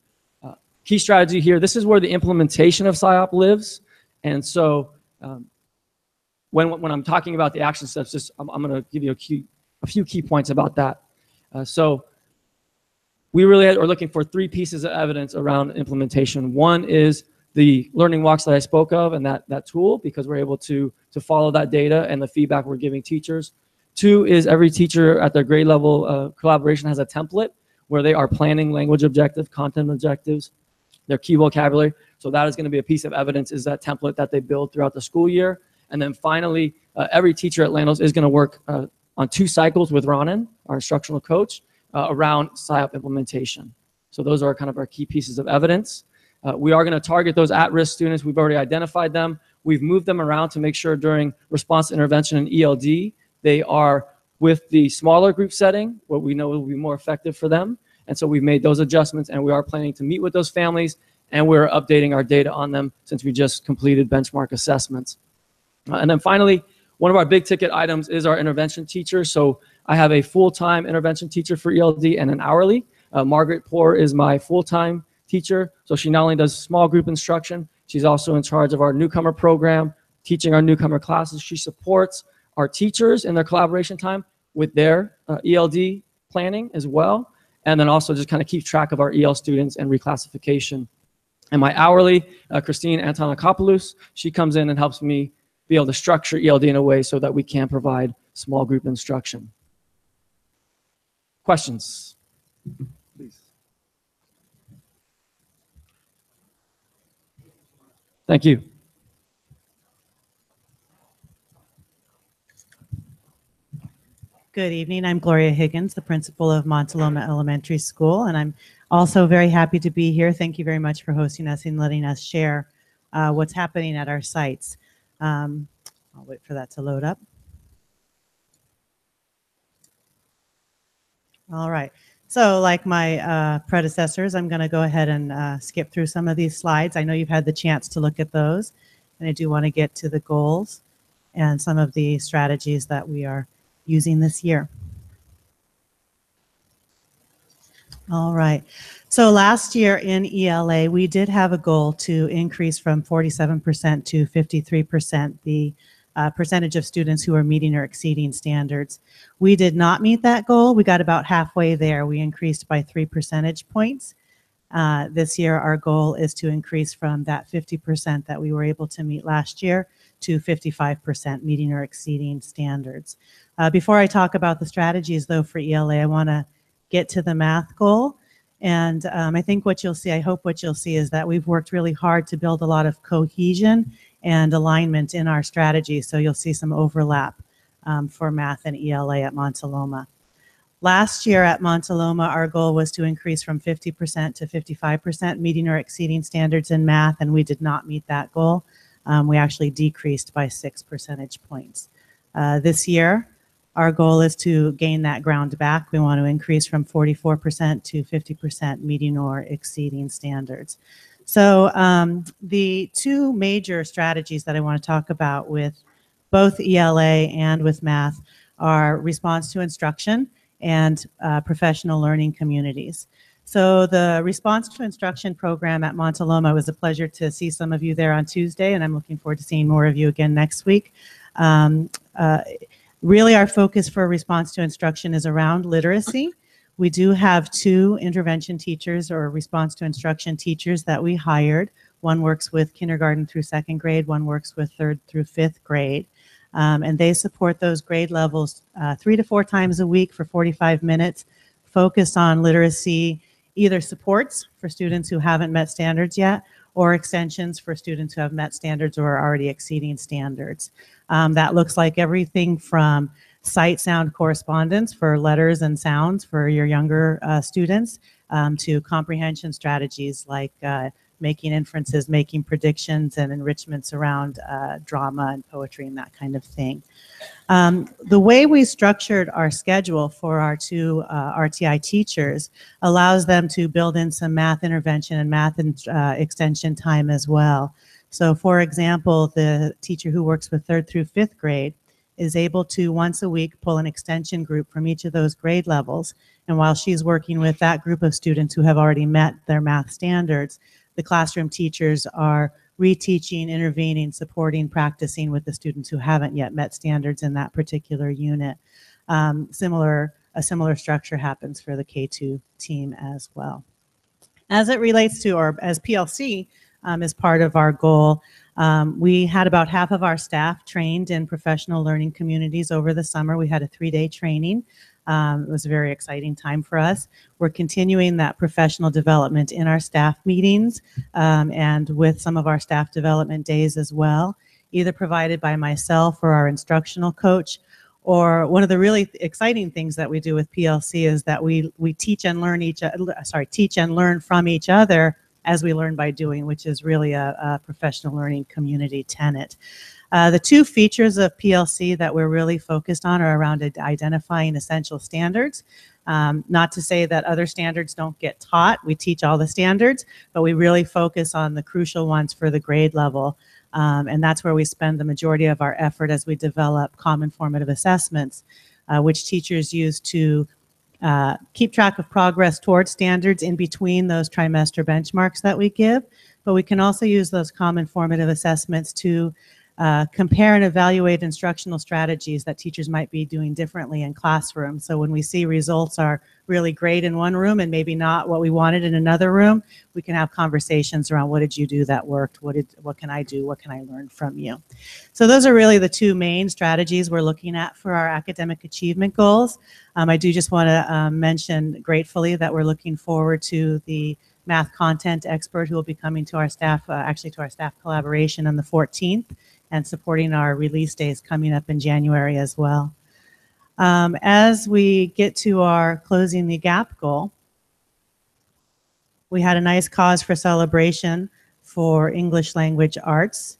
Key strategy here, this is where the implementation of SIOP lives. And so when I'm talking about the action steps, I'm going to give you a few key points about that. So we really are looking for 3 pieces of evidence around implementation. One is the learning walks that I spoke of and that tool, because we're able to follow that data and the feedback we're giving teachers. 2 is every teacher at their grade level collaboration has a template where they are planning language objectives, content objectives, their key vocabulary. So that is going to be a piece of evidence, is that template that they build throughout the school year. And then finally, every teacher at Landals is going to work on 2 cycles with Ranan, our instructional coach, around SIOP implementation. So those are kind of our key pieces of evidence. We are going to target those at-risk students. We've already identified them. We've moved them around to make sure during response intervention and ELD, they are with the smaller group setting, what we know will be more effective for them. And so we've made those adjustments, and we are planning to meet with those families, and we're updating our data on them since we just completed benchmark assessments. And then finally, one of our big ticket items is our intervention teacher. So I have a full-time intervention teacher for ELD and an hourly. Margaret Poor is my full-time teacher. So she not only does small group instruction, she's also in charge of our newcomer program, teaching our newcomer classes. She supports our teachers in their collaboration time with their ELD planning as well. And then also just kind of keep track of our EL students and reclassification. And my hourly, Christine Antonakopoulos, she comes in and helps me be able to structure ELD in a way so that we can provide small group instruction. Questions? Please. Thank you. Good evening. I'm Gloria Higgins, the principal of Montaloma Elementary School, and I'm also very happy to be here. Thank you very much for hosting us and letting us share what's happening at our sites. I'll wait for that to load up. All right. So like my predecessors, I'm going to go ahead and skip through some of these slides. I know you've had the chance to look at those, and I do want to get to the goals and some of the strategies that we are using this year. All right. So last year in ELA, we did have a goal to increase from 47% to 53% the percentage of students who are meeting or exceeding standards. We did not meet that goal. We got about halfway there. We increased by 3 percentage points. This year, our goal is to increase from that 50% that we were able to meet last year to 55% meeting or exceeding standards. Before I talk about the strategies, though, for ELA, I want to get to the math goal. And I think what you'll see, I hope what you'll see, is that we've worked really hard to build a lot of cohesion and alignment in our strategy. So you'll see some overlap for math and ELA at Montaloma. Last year at Montaloma, our goal was to increase from 50% to 55%, meeting or exceeding standards in math, and we did not meet that goal. We actually decreased by 6 percentage points. This year, our goal is to gain that ground back. We want to increase from 44% to 50%, meeting or exceeding standards. So the two major strategies that I want to talk about with both ELA and with math are response to instruction and professional learning communities. So the Response to Instruction program at Montaloma, it was a pleasure to see some of you there on Tuesday, and I'm looking forward to seeing more of you again next week. Really, our focus for Response to Instruction is around literacy. We do have 2 intervention teachers or Response to Instruction teachers that we hired. One works with kindergarten through 2nd grade, one works with 3rd through 5th grade. And they support those grade levels 3 to 4 times a week for 45 minutes, focused on literacy, either supports for students who haven't met standards yet, or extensions for students who have met standards or are already exceeding standards. That looks like everything from sight-sound correspondence for letters and sounds for your younger students to comprehension strategies like making inferences, making predictions, and enrichments around drama and poetry and that kind of thing. The way we structured our schedule for our 2 RTI teachers allows them to build in some math intervention and math extension time as well. So for example, the teacher who works with 3rd through 5th grade is able to once a week pull an extension group from each of those grade levels. And while she's working with that group of students who have already met their math standards, the classroom teachers are reteaching, intervening, supporting, practicing with the students who haven't yet met standards in that particular unit. A similar structure happens for the K2 team as well. As it relates to, or as PLC is part of our goal, we had about half of our staff trained in professional learning communities over the summer. We had a 3-day training. It was a very exciting time for us. We're continuing that professional development in our staff meetings and with some of our staff development days as well, either provided by myself or our instructional coach. Or one of the really exciting things that we do with PLC is that we teach and learn from each other as we learn by doing, which is really a professional learning community tenet. The 2 features of PLC that we're really focused on are around identifying essential standards. Not to say that other standards don't get taught. We teach all the standards, but we really focus on the crucial ones for the grade level. And that's where we spend the majority of our effort as we develop common formative assessments, which teachers use to keep track of progress towards standards in between those trimester benchmarks that we give. But we can also use those common formative assessments to compare and evaluate instructional strategies that teachers might be doing differently in classrooms. So when we see results are really great in one room and maybe not what we wanted in another room, we can have conversations around what did you do that worked? What can I do? What can I learn from you? So those are really the 2 main strategies we're looking at for our academic achievement goals. I do just want to mention gratefully that we're looking forward to the math content expert who will be coming to our staff, actually to our staff collaboration on the 14th. And supporting our release days coming up in January as well. As we get to our Closing the Gap goal, we had a nice cause for celebration for English language arts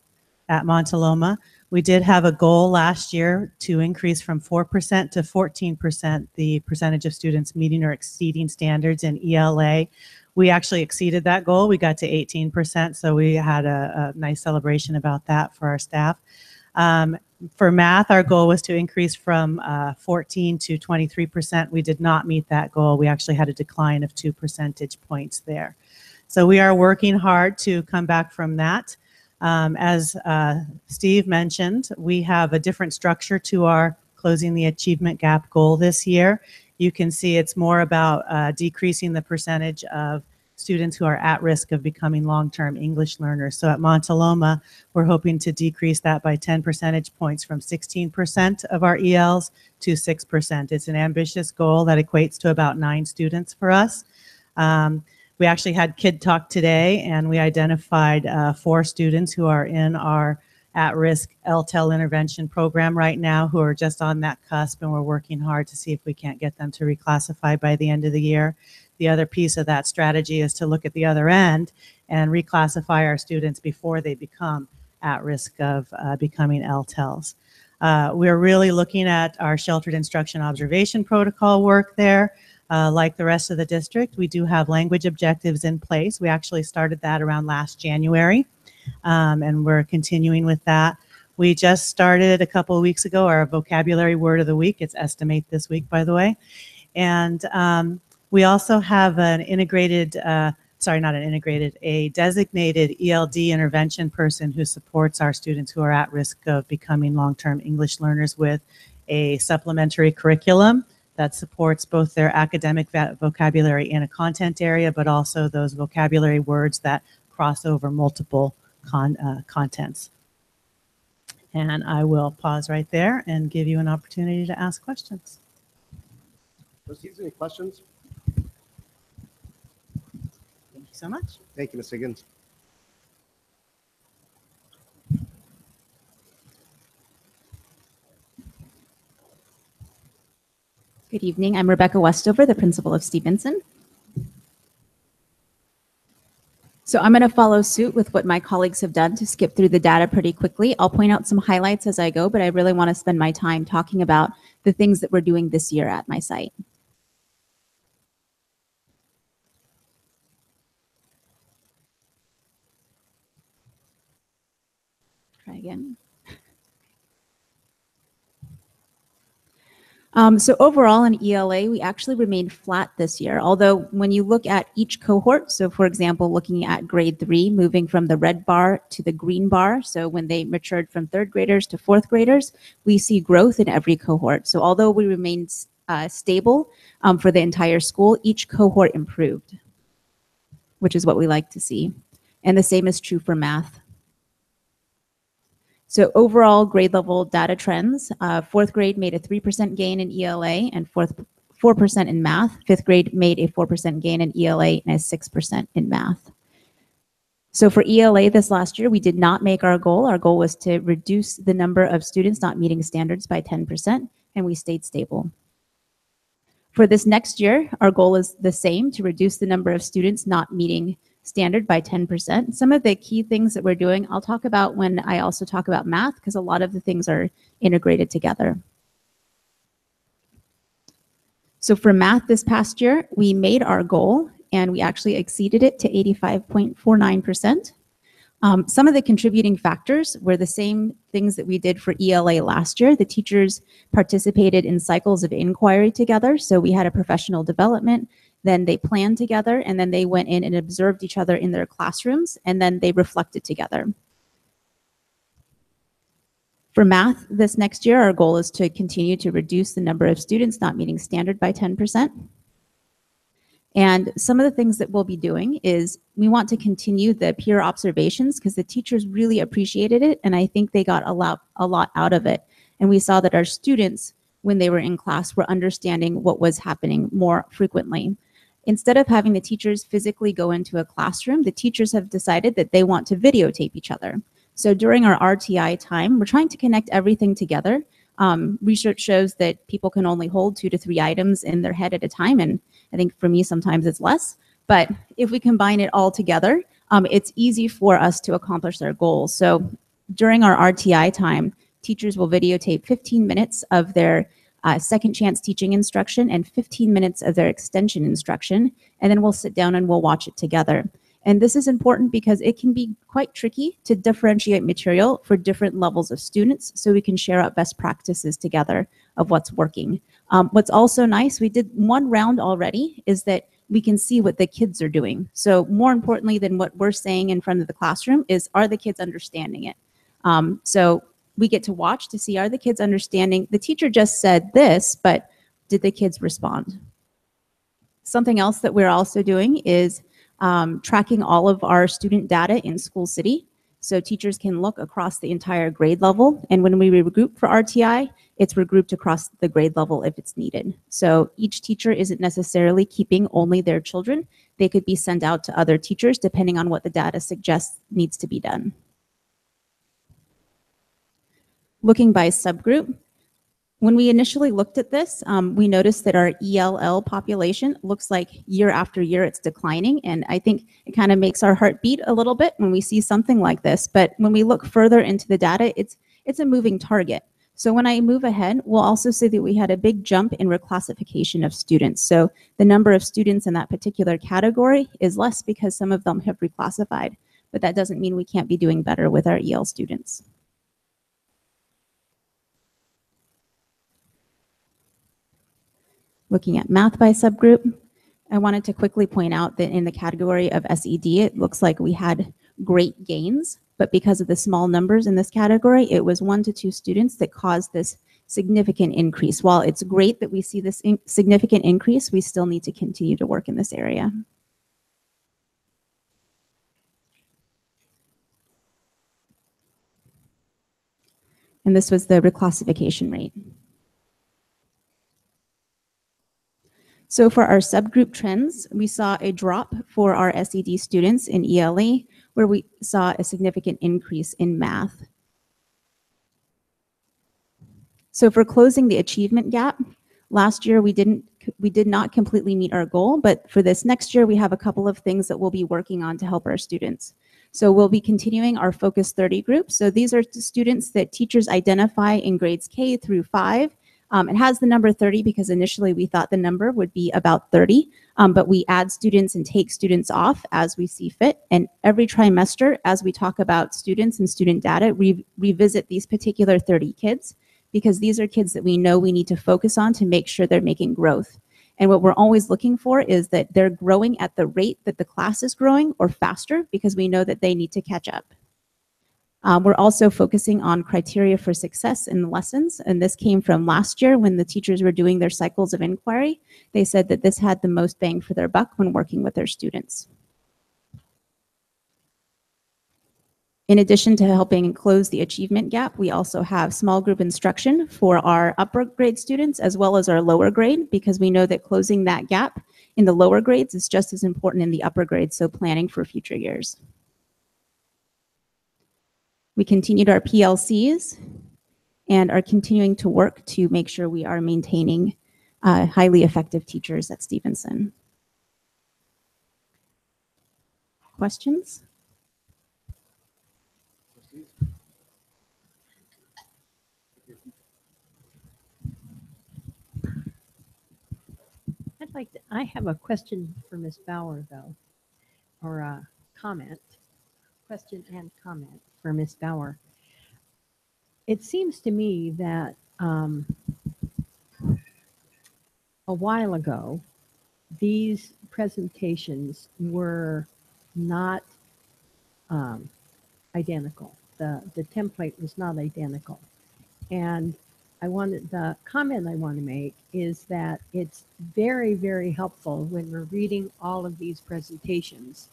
at Montaloma. We did have a goal last year to increase from 4% to 14% the percentage of students meeting or exceeding standards in ELA. We actually exceeded that goal. We got to 18%, so we had a nice celebration about that for our staff. For math, our goal was to increase from 14 to 23%. We did not meet that goal. We actually had a decline of 2 percentage points there. So we are working hard to come back from that. As Steve mentioned, we have a different structure to our Closing the Achievement Gap goal this year. You can see it's more about decreasing the percentage of students who are at risk of becoming long-term English learners. So at Montaloma, we're hoping to decrease that by 10 percentage points from 16% of our ELs to 6%. It's an ambitious goal that equates to about 9 students for us. We actually had Kid Talk today, and we identified 4 students who are in our at-risk LTEL intervention program right now who are just on that cusp, and we're working hard to see if we can't get them to reclassify by the end of the year. The other piece of that strategy is to look at the other end and reclassify our students before they become at risk of becoming LTELs. We're really looking at our sheltered instruction observation protocol work there. Like the rest of the district, we do have language objectives in place. We actually started that around last January. And we're continuing with that. We just started a couple of weeks ago our vocabulary word of the week. It's estimate this week, by the way. And we also have an integrated, a designated ELD intervention person who supports our students who are at risk of becoming long-term English learners with a supplementary curriculum that supports both their academic vocabulary in a content area, but also those vocabulary words that cross over multiple contents. And I will pause right there and give you an opportunity to ask questions. Trustees, any questions? Thank you so much. Thank you, Ms. Higgins. Good evening. I'm Rebecca Westover, the principal of Stevenson. So I'm going to follow suit with what my colleagues have done to skip through the data pretty quickly. I'll point out some highlights as I go, but I really want to spend my time talking about the things that we're doing this year at my site. Try again. So overall in ELA, we actually remained flat this year. Although when you look at each cohort, so for example, looking at grade 3, moving from the red bar to the green bar. So when they matured from 3rd graders to 4th graders, we see growth in every cohort. So although we remained stable for the entire school, each cohort improved, which is what we like to see. And the same is true for math. So overall grade level data trends, 4th grade made a 3% gain in ELA and 4% in math. 5th grade made a 4% gain in ELA and a 6% in math. So for ELA this last year, we did not make our goal. Our goal was to reduce the number of students not meeting standards by 10%, and we stayed stable. For this next year, our goal is the same, to reduce the number of students not meeting standard by 10%. Some of the key things that we're doing, I'll talk about when I also talk about math, because a lot of the things are integrated together. So for math this past year, we made our goal and we actually exceeded it to 85.49%. Some of the contributing factors were the same things that we did for ELA last year. The teachers participated in cycles of inquiry together. So we had a professional development, then they planned together, and then they went in and observed each other in their classrooms, and then they reflected together. For math this next year, our goal is to continue to reduce the number of students not meeting standard by 10%. And some of the things that we'll be doing is we want to continue the peer observations because the teachers really appreciated it, and I think they got a lot out of it. And we saw that our students, when they were in class, were understanding what was happening more frequently. Instead of having the teachers physically go into a classroom, the teachers have decided that they want to videotape each other. So during our RTI time, we're trying to connect everything together. Research shows that people can only hold 2 to 3 items in their head at a time, and I think for me sometimes it's less. But if we combine it all together, it's easy for us to accomplish their goals. So during our RTI time, teachers will videotape 15 minutes of their second chance teaching instruction and 15 minutes of their extension instruction, and then we'll sit down and we'll watch it together. And this is important because it can be quite tricky to differentiate material for different levels of students, so we can share out best practices together of what's working. What's also nice, we did one round already, is that we can see what the kids are doing. So more importantly than what we're saying in front of the classroom is, are the kids understanding it? So we get to watch to see, are the kids understanding? The teacher just said this, but did the kids respond? Something else that we're also doing is tracking all of our student data in School City. So teachers can look across the entire grade level. And when we regroup for RTI, it's regrouped across the grade level if it's needed. So each teacher isn't necessarily keeping only their children. They could be sent out to other teachers depending on what the data suggests needs to be done. Looking by subgroup, when we initially looked at this, we noticed that our ELL population looks like year after year it's declining. And I think it kind of makes our heart beat a little bit when we see something like this. But when we look further into the data, it's a moving target. So when I move ahead, we'll also see that we had a big jump in reclassification of students. So the number of students in that particular category is less because some of them have reclassified. But that doesn't mean we can't be doing better with our EL students. Looking at math by subgroup, I wanted to quickly point out that in the category of SED, it looks like we had great gains, but because of the small numbers in this category, it was 1 to 2 students that caused this significant increase. While it's great that we see this significant increase, we still need to continue to work in this area. And this was the reclassification rate. So for our subgroup trends, we saw a drop for our SED students in ELA, where we saw a significant increase in math. So for closing the achievement gap, last year we did not completely meet our goal, but for this next year, we have a couple of things that we'll be working on to help our students. So we'll be continuing our Focus 30 group. So these are the students that teachers identify in grades K through 5. It has the number 30 because initially we thought the number would be about 30, but we add students and take students off as we see fit. And every trimester, as we talk about students and student data, we revisit these particular 30 kids because these are kids that we know we need to focus on to make sure they're making growth. And what we're always looking for is that they're growing at the rate that the class is growing or faster because we know that they need to catch up. We're also focusing on criteria for success in lessons, and this came from last year when the teachers were doing their cycles of inquiry. They said that this had the most bang for their buck when working with their students. In addition to helping close the achievement gap, we also have small group instruction for our upper grade students as well as our lower grade, because we know that closing that gap in the lower grades is just as important in the upper grades, so planning for future years. We continued our PLCs and are continuing to work to make sure we are maintaining highly effective teachers at Stevenson. Questions? I have a question for Ms. Bauer, though, or a question and comment for Ms. Bauer. It seems to me that a while ago, these presentations were not identical. The template was not identical. And the comment I want to make is that it's very, very helpful when we're reading all of these presentations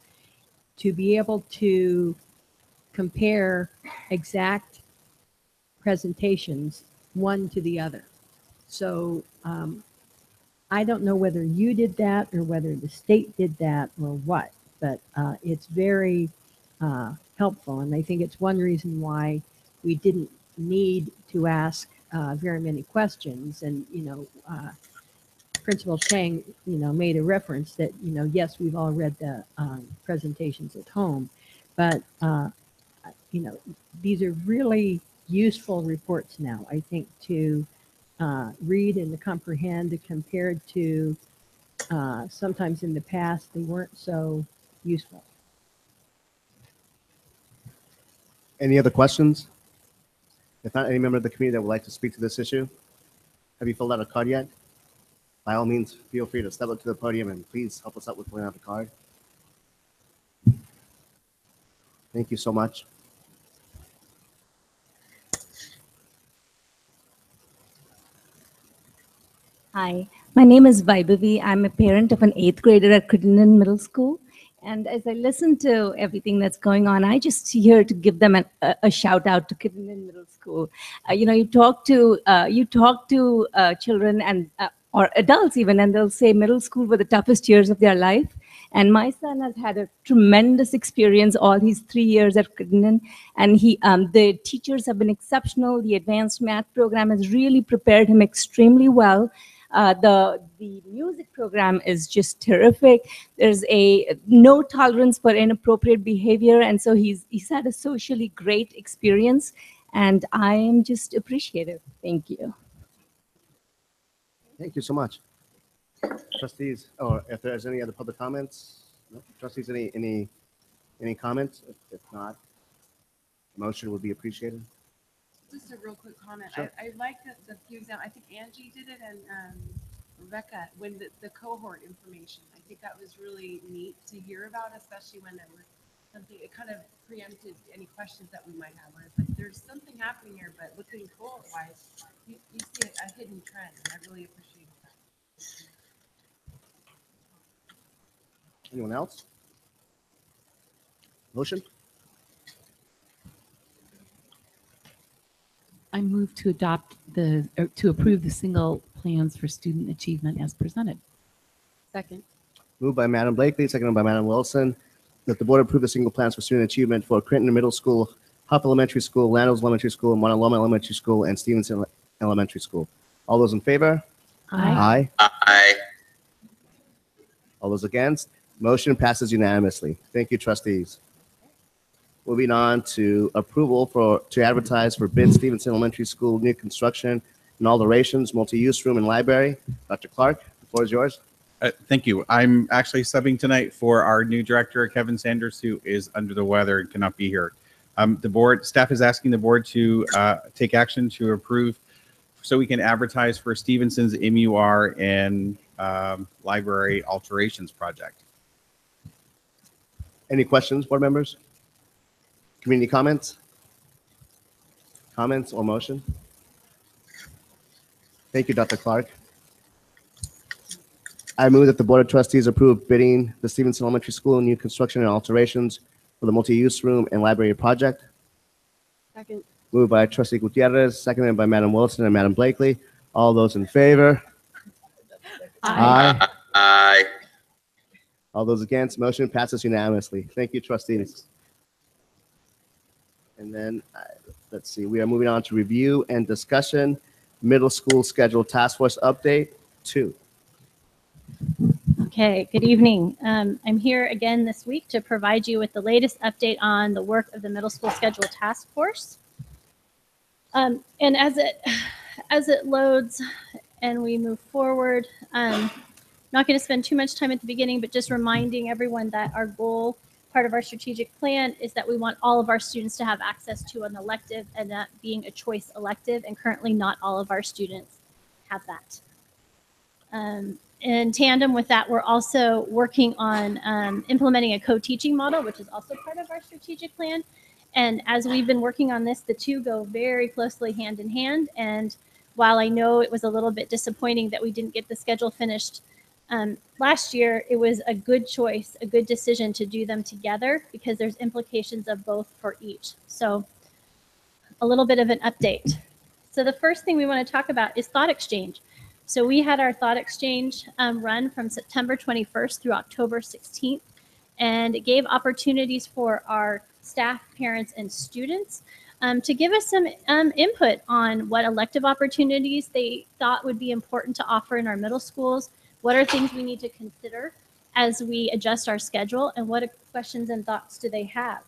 to be able to compare exact presentations one to the other. So I don't know whether you did that or whether the state did that or what, but it's very helpful. And I think it's one reason why we didn't need to ask very many questions. And, Principal Chang, made a reference that, yes, we've all read the presentations at home, but, these are really useful reports now, I think, to read and to comprehend compared to sometimes in the past, they weren't so useful. Any other questions? If not, any member of the community that would like to speak to this issue? Have you filled out a card yet? By all means, feel free to step up to the podium and please help us out with filling out the card. Thank you so much. Hi, my name is Vaibhavi. I'm a parent of an 8th grader at Crittenden Middle School. And as I listen to everything that's going on, I just here to give them a shout out to Crittenden Middle School. You talk to children and or adults even, and they'll say middle school were the toughest years of their life. And my son has had a tremendous experience all his 3 years at Crittenden, and the teachers have been exceptional. The advanced math program has really prepared him extremely well. The music program is just terrific. There's no tolerance for inappropriate behavior, and so he's had a socially great experience, and I am just appreciative. Thank you. Thank you so much. Trustees, or if there's any other public comments? No? Trustees, any comments? If not, motion would be appreciated. Just a real quick comment. Sure. I like the few examples. I think Angie did it and Rebecca, when the cohort information, I think that was really neat to hear about, especially when there was something, it kind of preempted any questions that we might have. Where it's like, there's something happening here, but looking cohort-wise, you see a hidden trend, and I really appreciate that. Anyone else? Motion? I move to to approve the single plans for student achievement as presented. Second. Moved by Madam Blakely, seconded by Madam Wilson, that the board approve the single plans for student achievement for Crittenden Middle School, Huff Elementary School, Landos Elementary School, Montaloma Elementary School, and Stevenson Elementary School. All those in favor? Aye. Aye. Aye. All those against? Motion passes unanimously. Thank you, trustees. Moving on to approval to advertise for bid Stevenson Elementary School new construction and alterations, multi-use room and library. Dr. Clark, the floor is yours. Thank you. I'm actually subbing tonight for our new director, Kevin Sanders, who is under the weather and cannot be here. Staff is asking the board to take action to approve so we can advertise for Stevenson's MUR and library alterations project. Any questions, board members? Community comments? Comments or motion? Thank you, Dr. Clark. I move that the Board of Trustees approve bidding the Stevenson Elementary School new construction and alterations for the multi-use room and library project. Second. Moved by Trustee Gutierrez, seconded by Madam Wilson and Madam Blakely. All those in favor? Aye. Aye. All those against? Motion passes unanimously. Thank you, trustees. And then, let's see, we are moving on to review and discussion, middle school schedule task force update 2. Okay, good evening. I'm here again this week to provide you with the latest update on the work of the middle school schedule task force. And as it loads and we move forward, not going to spend too much time at the beginning, but just reminding everyone that our goal, part of our strategic plan, is that we want all of our students to have access to an elective and that being a choice elective, and currently not all of our students have that. In tandem with that, we're also working on implementing a co-teaching model, which is also part of our strategic plan. And as we've been working on this, the two go very closely hand in hand. And while I know it was a little bit disappointing that we didn't get the schedule finished last year, it was a good choice, a good decision to do them together because there's implications of both for each. So a little bit of an update. So the first thing we want to talk about is thought exchange. So we had our thought exchange run from September 21st through October 16th, and it gave opportunities for our staff, parents, and students to give us some input on what elective opportunities they thought would be important to offer in our middle schools, what are things we need to consider as we adjust our schedule, and what questions and thoughts do they have.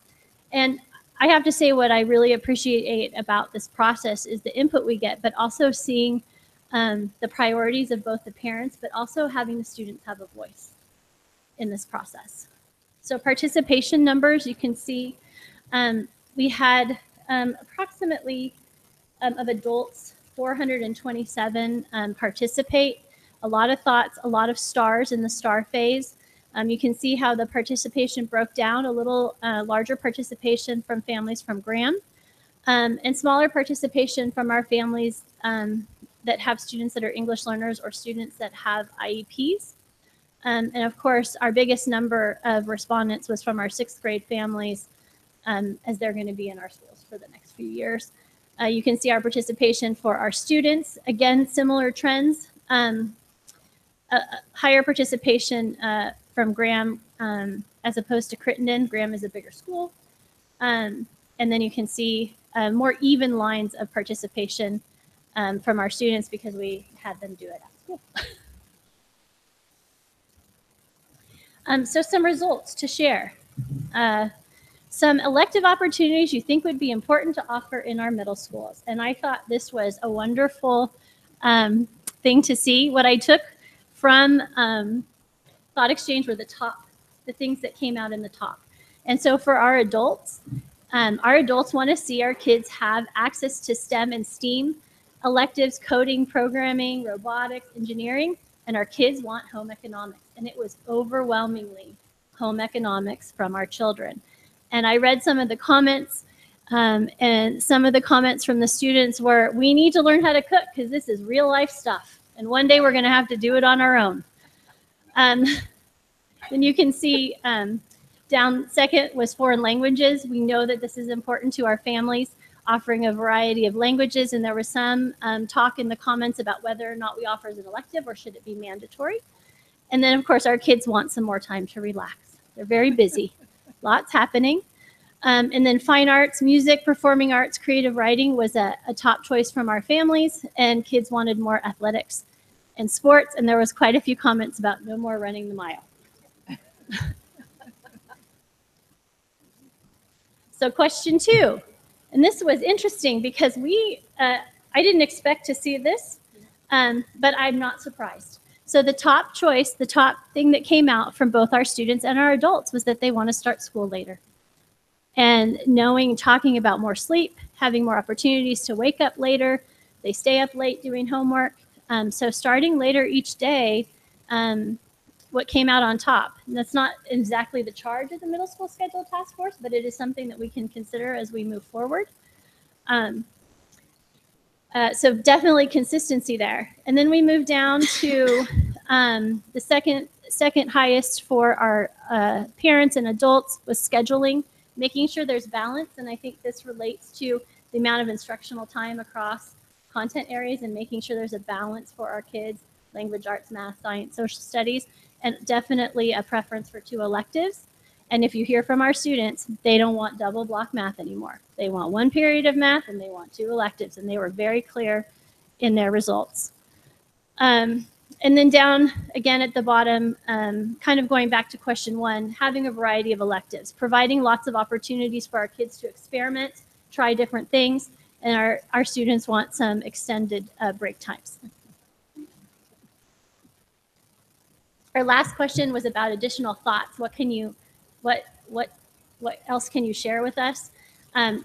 And I have to say what I really appreciate about this process is the input we get, but also seeing the priorities of both the parents, but also having the students have a voice in this process. So participation numbers, you can see we had approximately of adults, 427 participate. A lot of thoughts, a lot of stars in the star phase. You can see how the participation broke down, a little larger participation from families from Graham, and smaller participation from our families that have students that are English learners or students that have IEPs. And of course, our biggest number of respondents was from our 6th grade families, as they're going to be in our schools for the next few years. You can see our participation for our students. Again, similar trends. Higher participation from Graham as opposed to Crittenden. Graham is a bigger school. And then you can see more even lines of participation from our students because we had them do it at school. So some results to share. Some elective opportunities you think would be important to offer in our middle schools. And I thought this was a wonderful thing to see. What I took from Thought Exchange were the things that came out in the top. And so for our adults want to see our kids have access to STEM and STEAM electives, coding, programming, robotics, engineering, and our kids want home economics. And it was overwhelmingly home economics from our children. And I read some of the comments, and some of the comments from the students were, we need to learn how to cook because this is real life stuff. And one day we're going to have to do it on our own. Then you can see down second was foreign languages. We know that this is important to our families, offering a variety of languages. And there was some talk in the comments about whether or not we offer as an elective or should it be mandatory. And then, of course, our kids want some more time to relax. They're very busy. Lots happening. And then fine arts, music, performing arts, creative writing was a top choice from our families. And kids wanted more athletics and sports. And there was quite a few comments about no more running the mile. So question 2, and this was interesting because I didn't expect to see this, but I'm not surprised. So the top choice, the top thing that came out from both our students and our adults was that they want to start school later. And talking about more sleep, having more opportunities to wake up later, they stay up late doing homework. So starting later each day, what came out on top. And that's not exactly the charge of the middle school schedule task force, but it is something that we can consider as we move forward. So definitely consistency there. And then we move down to the second highest for our parents and adults was scheduling, making sure there's balance. And I think this relates to the amount of instructional time across content areas and making sure there's a balance for our kids, language arts, math, science, social studies, and definitely a preference for 2 electives. And if you hear from our students, they don't want double block math anymore. They want 1 period of math and they want 2 electives. And they were very clear in their results. And then down again at the bottom, kind of going back to question 1, having a variety of electives, providing lots of opportunities for our kids to experiment, try different things. And our students want some extended break times. Our last question was about additional thoughts. What else can you share with us?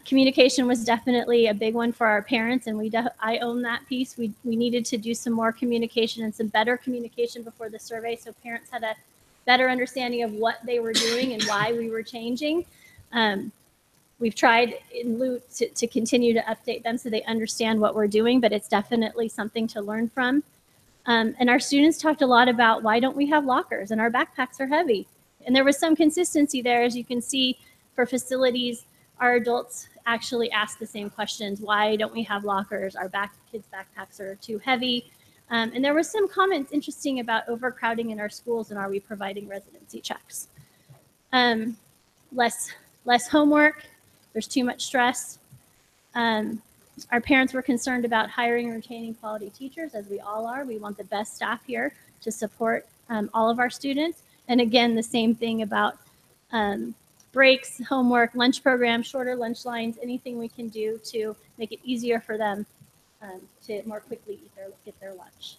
Communication was definitely a big one for our parents, and I own that piece. We needed to do some more communication and some better communication before the survey, so parents had a better understanding of what they were doing and why we were changing. We've tried in lieu to continue to update them so they understand what we're doing, but it's definitely something to learn from. And our students talked a lot about why don't we have lockers and our backpacks are heavy. And there was some consistency there. As you can see, for facilities, our adults actually asked the same questions. Why don't we have lockers? Our kids' backpacks are too heavy. And there was some comments interesting about overcrowding in our schools and are we providing residency checks? Less homework. There's too much stress. Our parents were concerned about hiring and retaining quality teachers, as we all are. We want the best staff here to support all of our students. And again, the same thing about breaks, homework, lunch programs, shorter lunch lines, anything we can do to make it easier for them to more quickly get their lunch.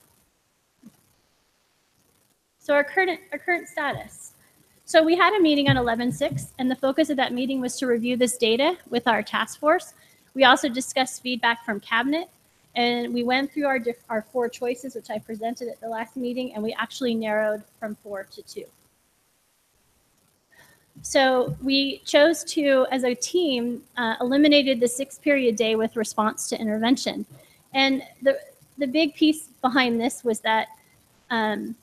So our current status. So we had a meeting on 11/6, and the focus of that meeting was to review this data with our task force. We also discussed feedback from cabinet, and we went through our 4 choices, which I presented at the last meeting, and we actually narrowed from 4 to 2. So we chose to, as a team, eliminated the 6-period day with response to intervention. And the big piece behind this was that 2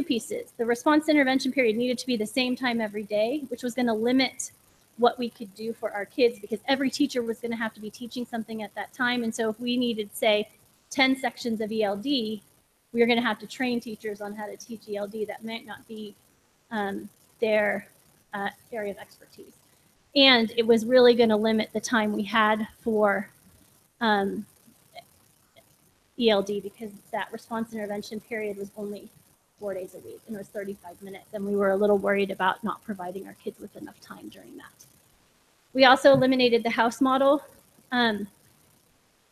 pieces. The response to intervention period needed to be the same time every day, which was going to limit what we could do for our kids because every teacher was going to have to be teaching something at that time. And so if we needed, say, 10 sections of ELD, we were going to have to train teachers on how to teach ELD. That might not be their area of expertise. And it was really going to limit the time we had for ELD, because that response intervention period was only 4 days a week, and it was 35 minutes. And we were a little worried about not providing our kids with enough time during that. We also eliminated the house model.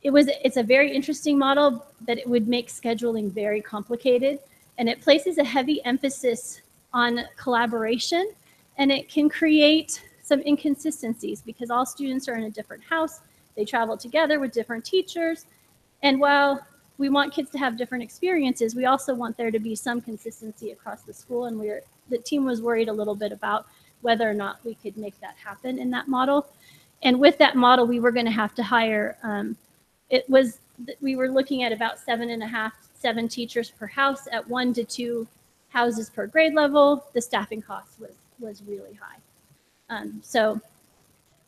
It's a very interesting model, but it would make scheduling very complicated. And it places a heavy emphasis on collaboration, and it can create some inconsistencies because all students are in a different house. They travel together with different teachers. And while we want kids to have different experiences, we also want there to be some consistency across the school. And the team was worried a little bit about whether or not we could make that happen in that model. And with that model, we were going to have to hire, we were looking at about 7 teachers per house at 1 to 2 houses per grade level. The staffing cost was really high. So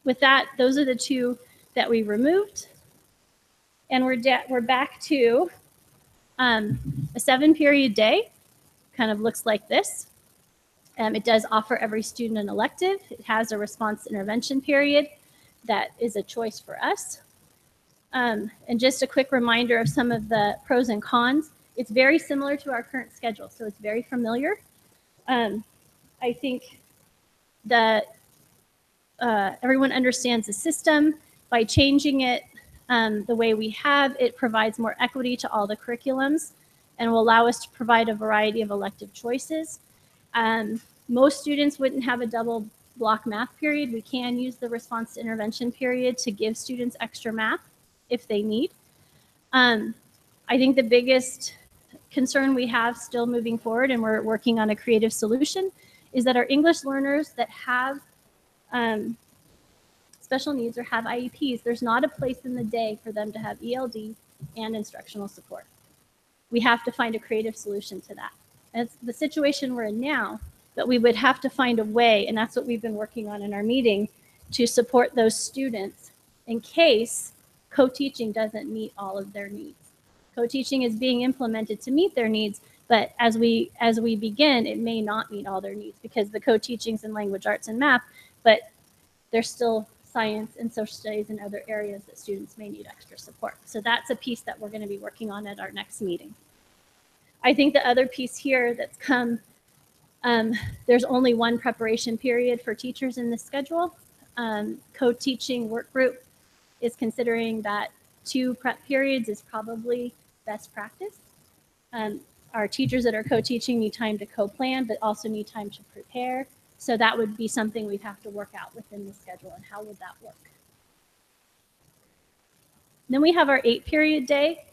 with that, those are the 2 that we removed. And we're back to a 7-period day. Kind of looks like this. It does offer every student an elective. It has a response intervention period that is a choice for us. And just a quick reminder of some of the pros and cons. It's very similar to our current schedule, so it's very familiar. I think that everyone understands the system. By changing it the way we have, it provides more equity to all the curriculums and will allow us to provide a variety of elective choices. Most students wouldn't have a double block math period. We can use the response to intervention period to give students extra math if they need. I think the biggest concern we have still moving forward, and we're working on a creative solution, is that our English learners that have special needs or have IEPs, there's not a place in the day for them to have ELD and instructional support. We have to find a creative solution to that. And it's the situation we're in now, but we would have to find a way, and that's what we've been working on in our meeting, to support those students in case co-teaching doesn't meet all of their needs. Co-teaching is being implemented to meet their needs, but as we begin, it may not meet all their needs because the co-teaching's in language arts and math, but there's still science and social studies and other areas that students may need extra support. So that's a piece that we're going to be working on at our next meeting. I think the other piece here that's come, there's only 1 preparation period for teachers in this schedule. Co-teaching work group is considering that 2 prep periods is probably best practice. Our teachers that are co-teaching need time to co-plan, but also need time to prepare. So that would be something we'd have to work out within the schedule, and how would that work? Then we have our 8-period day.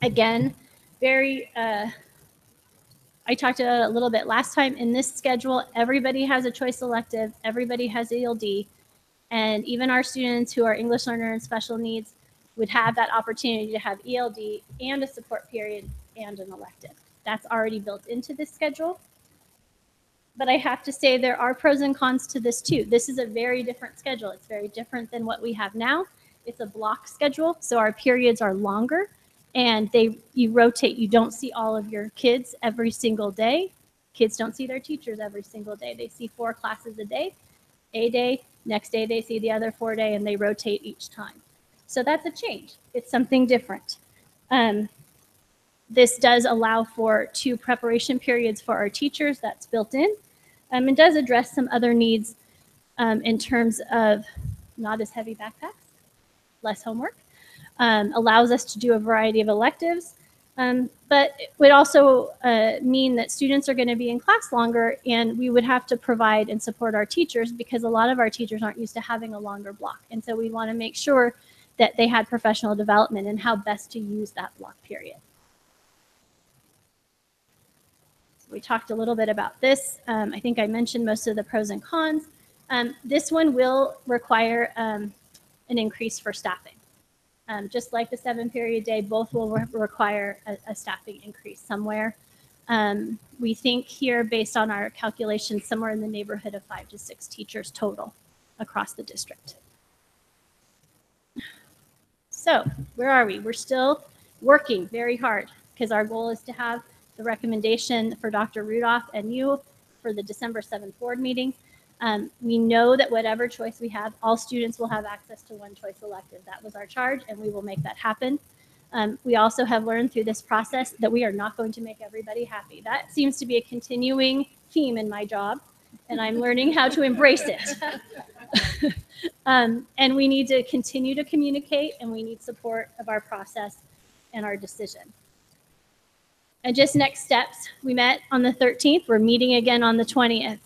Again, very, I talked a little bit last time. In this schedule, everybody has a choice elective, everybody has ELD, and even our students who are English learner and special needs would have that opportunity to have ELD and a support period and an elective. That's already built into this schedule. But I have to say there are pros and cons to this too. This is a very different schedule. It's very different than what we have now. It's a block schedule, so our periods are longer, and you rotate. You don't see all of your kids every single day. Kids don't see their teachers every single day. They see 4 classes a day, next day they see the other 4 day, and they rotate each time. So that's a change. It's something different. This does allow for 2 preparation periods for our teachers. That's built in. It does address some other needs in terms of not as heavy backpacks, less homework, allows us to do a variety of electives, but it would also mean that students are going to be in class longer, and we would have to provide and support our teachers because a lot of our teachers aren't used to having a longer block. And so we want to make sure that they had professional development and how best to use that block period. We talked a little bit about this. I think I mentioned most of the pros and cons. This one will require an increase for staffing. Just like the 7-period day, both will require a staffing increase somewhere. We think here, based on our calculations, somewhere in the neighborhood of 5 to 6 teachers total across the district. So where are we? We're still working very hard because our goal is to have the recommendation for Dr. Rudolph and you for the December 7th board meeting. We know that whatever choice we have, all students will have access to one choice elective. That was our charge, and we will make that happen. We also have learned through this process that we are not going to make everybody happy. That seems to be a continuing theme in my job, and I'm learning how to embrace it. And we need to continue to communicate, and we need support of our process and our decision. And just next steps, we met on the 13th. We're meeting again on the 20th.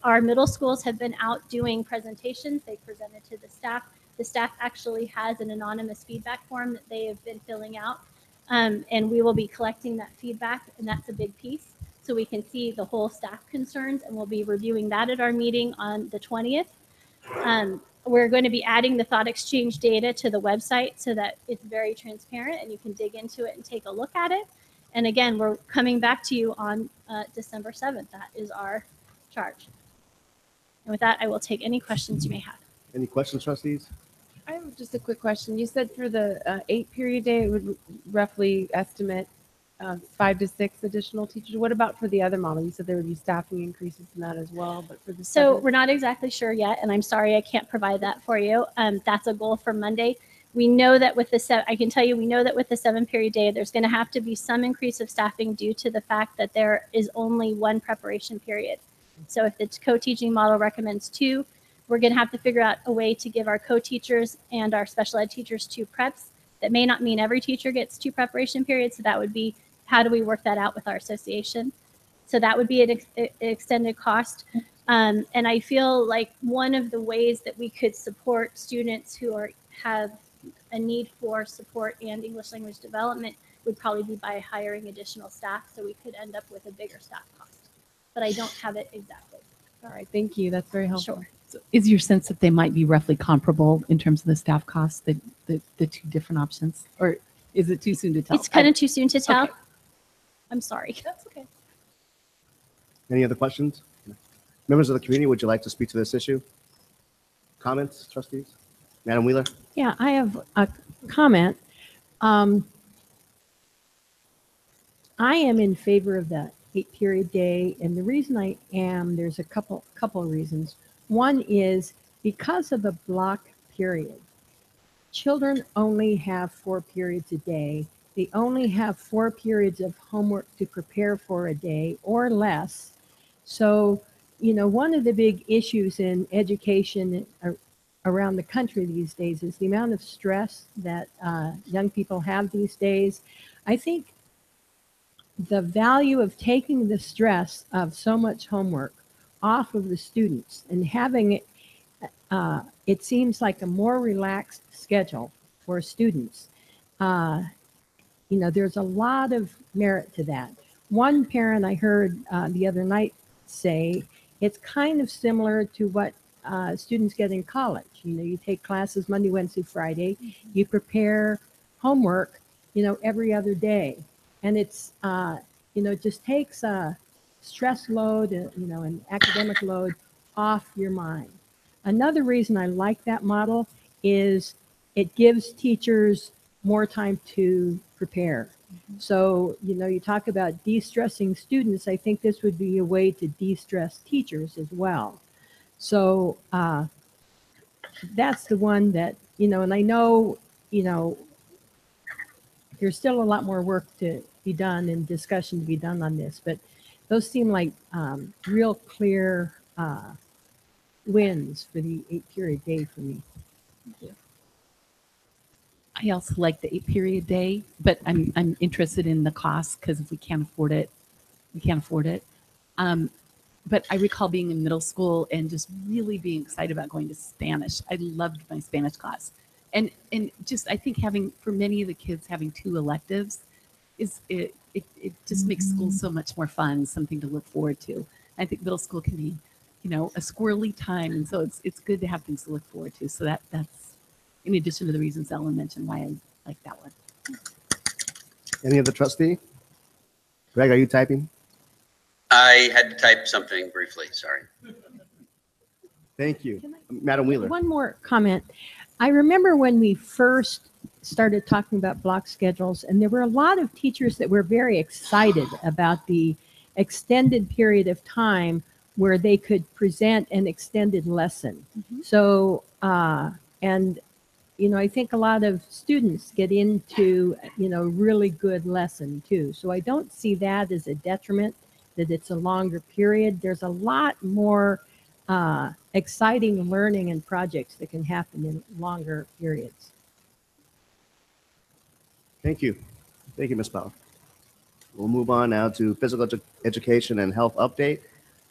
Our middle schools have been out doing presentations. They presented to the staff. The staff actually has an anonymous feedback form that they have been filling out. And we will be collecting that feedback, and that's a big piece. So we can see the whole staff concerns, and we'll be reviewing that at our meeting on the 20th. We're going to be adding the thought exchange data to the website so that it's very transparent and you can dig into it and take a look at it. And again, we're coming back to you on December 7th. That is our charge. And with that, I will take any questions you may have. Any questions, trustees? I have just a quick question. You said for the 8 period day, it would roughly estimate 5 to 6 additional teachers. What about for the other model? You said there would be staffing increases in that as well, but for the So we're not exactly sure yet, and I'm sorry I can't provide that for you. That's a goal for Monday. We know that with the I can tell you, we know that with the 7 period day, there's going to have to be some increase of staffing due to the fact that there is only one preparation period. So if the co-teaching model recommends 2, we're going to have to figure out a way to give our co-teachers and our special ed teachers 2 preps. That may not mean every teacher gets 2 preparation periods. So that would be, how do we work that out with our association? So that would be an extended cost. And I feel like one of the ways that we could support students who have a need for support and English language development would probably be by hiring additional staff. So we could end up with a bigger staff cost. But I don't have it exactly. All right, thank you. That's very helpful. Sure. So is your sense that they might be roughly comparable in terms of the staff costs, the 2 different options? Or is it too soon to tell? It's kind of too soon to tell. Okay. I'm sorry. That's okay. Any other questions? Members of the community, would you like to speak to this issue? Comments, trustees? Madam Wheeler? Yeah, I have a comment. I am in favor of that 8 period day, and the reason I am, there's a couple of reasons. One is because of the block period. Children only have 4 periods a day. They only have 4 periods of homework to prepare for a day or less. So, you know, one of the big issues in education around the country these days is the amount of stress that young people have these days. I think the value of taking the stress of so much homework off of the students and having it, it seems like a more relaxed schedule for students. You know, there's a lot of merit to that. One parent I heard the other night say it's kind of similar to what students get in college. You know, you take classes Monday, Wednesday, Friday. You prepare homework, you know, every other day. And it's, you know, it just takes a stress load, you know, an academic load off your mind. Another reason I like that model is it gives teachers more time to prepare. So, you know, you talk about de-stressing students. I think this would be a way to de-stress teachers as well. So that's the one that, you know, and I know, you know, there's still a lot more work to be done and discussion to be done on this, but those seem like real clear wins for the 8 period day for me. Thank you. I also like the 8 period day, but I'm interested in the cost because if we can't afford it, we can't afford it. But I recall being in middle school and just really being excited about going to Spanish. I loved my Spanish class. And just I think having, for many of the kids, having 2 electives is it just makes school so much more fun, something to look forward to. I think middle school can be, you know, a squirrely time, and so it's good to have things to look forward to. So that's in addition to the reasons Ellen mentioned why I like that one. Any other trustee? Greg, are you typing? I had to type something briefly, sorry. Thank you. Madam Wheeler. One more comment. I remember when we first started talking about block schedules, and there were a lot of teachers that were very excited about the extended period of time where they could present an extended lesson. So, and I think a lot of students get into, really good lesson too. So I don't see that as a detriment, that it's a longer period. There's a lot more exciting learning and projects that can happen in longer periods. Thank you. Thank you, Ms. Bauer. We'll move on now to physical education and health update.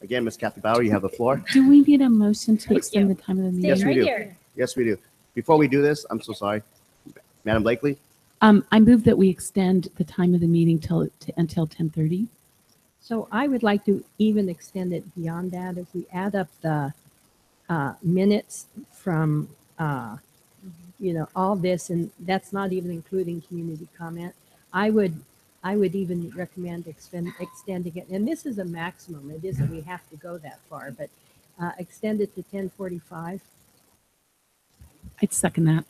Again, Ms. Kathy Bauer, you have the floor. Do we need a motion to extend the time of the meeting? Yes, we do. Yes, we do. Before we do this, I'm so sorry. Madam Blakely? I move that we extend the time of the meeting until 10:30. So I would like to even extend it beyond that. If we add up the minutes from, all this, and that's not even including community comment, I would even recommend extending it. And this is a maximum. It isn't we have to go that far, but extend it to 10:45. I'd second that.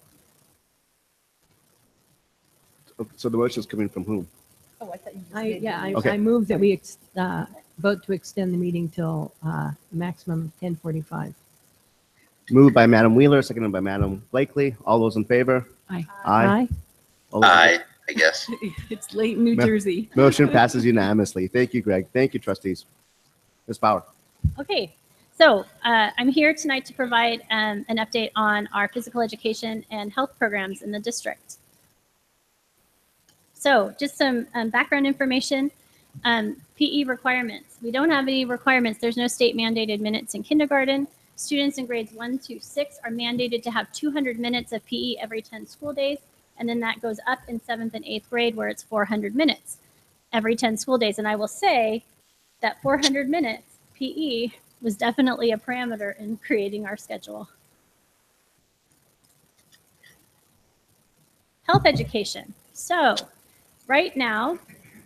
So the motion is coming from whom? Oh, I thought you just Okay. I move that we vote to extend the meeting till maximum 10:45. Moved by Madam Wheeler, seconded by Madam Blakely. All those in favor? Aye. Aye. All those- Aye, I guess. It's late in New Jersey. Motion passes unanimously. Thank you, Greg. Thank you, trustees. Ms. Bauer. Okay, so I'm here tonight to provide an update on our physical education and health programs in the district. So just some background information. PE requirements. We don't have any requirements. There's no state mandated minutes in kindergarten. Students in grades 1 to 6 are mandated to have 200 minutes of PE every 10 school days. And then that goes up in 7th and 8th grade where it's 400 minutes every 10 school days. And I will say that 400 minutes PE was definitely a parameter in creating our schedule. Health education. So right now,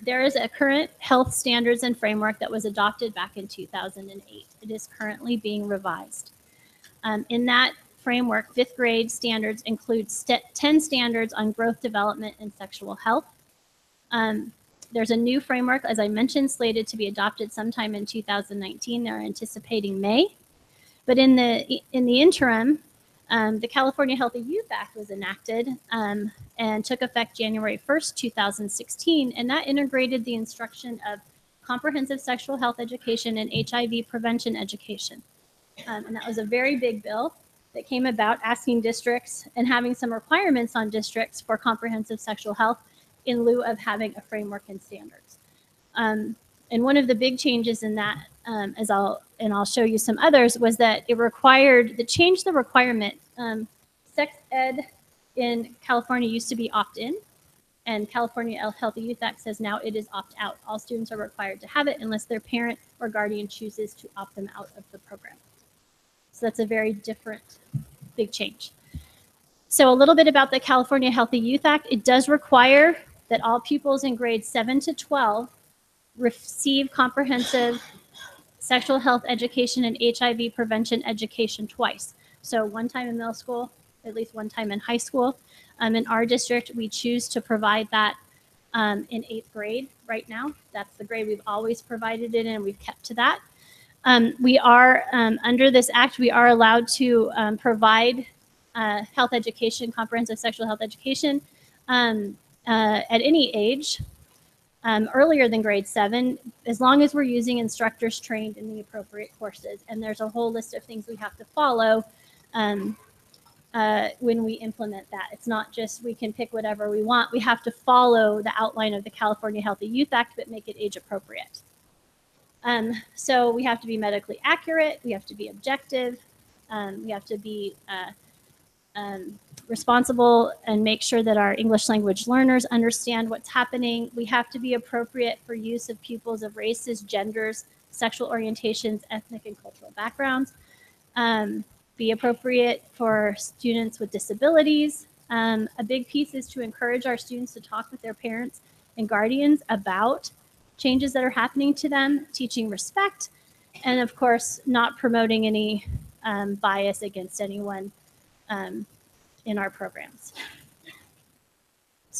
there is a current health standards and framework that was adopted back in 2008. It is currently being revised. In that framework, 5th grade standards include 10 standards on growth, development, and sexual health. There's a new framework, as I mentioned, slated to be adopted sometime in 2019. They're anticipating May. But in the interim, the California Healthy Youth Act was enacted and took effect January 1st, 2016, and that integrated the instruction of comprehensive sexual health education and HIV prevention education. And that was a very big bill that came about asking districts and having some requirements on districts for comprehensive sexual health in lieu of having a framework and standards. And one of the big changes in that, I'll show you some others, was that it changed the requirement. Sex ed in California used to be opt-in, and California Healthy Youth Act says now it is opt-out. All students are required to have it unless their parent or guardian chooses to opt them out of the program. So that's a very different, big change. So a little bit about the California Healthy Youth Act. It does require that all pupils in grades 7 to 12 receive comprehensive sexual health education and HIV prevention education twice. So one time in middle school, at least one time in high school. In our district, we choose to provide that in 8th grade right now. That's the grade we've always provided it in, and we've kept to that. We are, under this act, we are allowed to provide health education, comprehensive sexual health education at any age, earlier than grade 7, as long as we're using instructors trained in the appropriate courses. And there's a whole list of things we have to follow when we implement that. It's not just we can pick whatever we want. We have to follow the outline of the California Healthy Youth Act, but make it age appropriate. So we have to be medically accurate. We have to be objective. We have to be responsible and make sure that our English language learners understand what's happening. We have to be appropriate for use of pupils of races, genders, sexual orientations, ethnic and cultural backgrounds. Be appropriate for students with disabilities. A big piece is to encourage our students to talk with their parents and guardians about changes that are happening to them, teaching respect, and of course, not promoting any bias against anyone in our programs.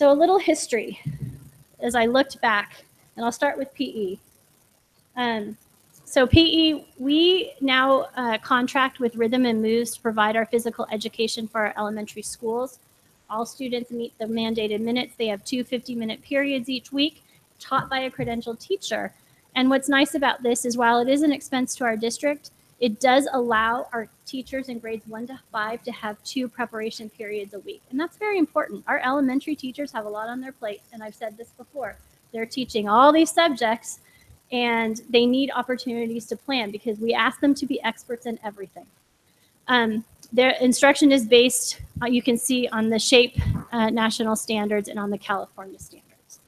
So a little history as I looked back, and I'll start with PE. So PE, we now contract with Rhythm and Moves to provide our physical education for our elementary schools. All students meet the mandated minutes. They have 2 50-minute periods each week, taught by a credentialed teacher. And what's nice about this is while it is an expense to our district, it does allow our teachers in grades 1 to 5 to have 2 preparation periods a week. And that's very important. Our elementary teachers have a lot on their plate, and I've said this before. They're teaching all these subjects, and they need opportunities to plan because we ask them to be experts in everything. Their instruction is based, you can see, on the SHAPE national standards and on the California standards.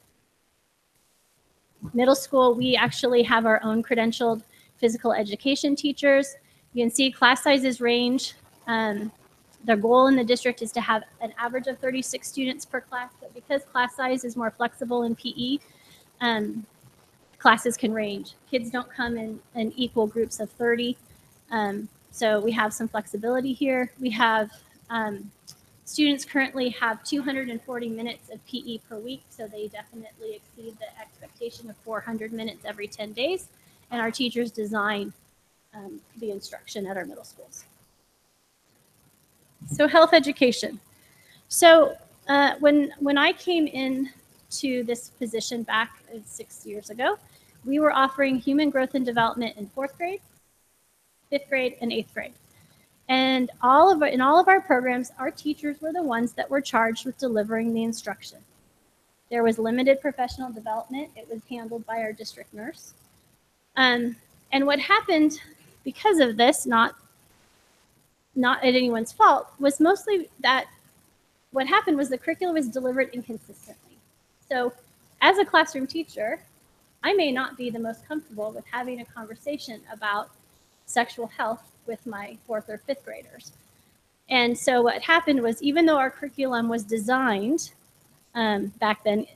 Middle school, we actually have our own credentialed physical education teachers. You can see class sizes range. Their goal in the district is to have an average of 36 students per class, but because class size is more flexible in PE, classes can range. Kids don't come in equal groups of 30. So we have some flexibility here. We have students currently have 240 minutes of PE per week, so they definitely exceed the expectation of 400 minutes every 10 days. And our teachers design the instruction at our middle schools. So health education. So when I came in to this position back 6 years ago, we were offering human growth and development in 4th grade, 5th grade, and 8th grade. And in all of our programs, our teachers were the ones that were charged with delivering the instruction. There was limited professional development. It was handled by our district nurse. And what happened because of this, not at anyone's fault, was mostly that what happened was the curriculum was delivered inconsistently. So as a classroom teacher, I may not be the most comfortable with having a conversation about sexual health with my 4th or 5th graders. And so what happened was, even though our curriculum was designed back then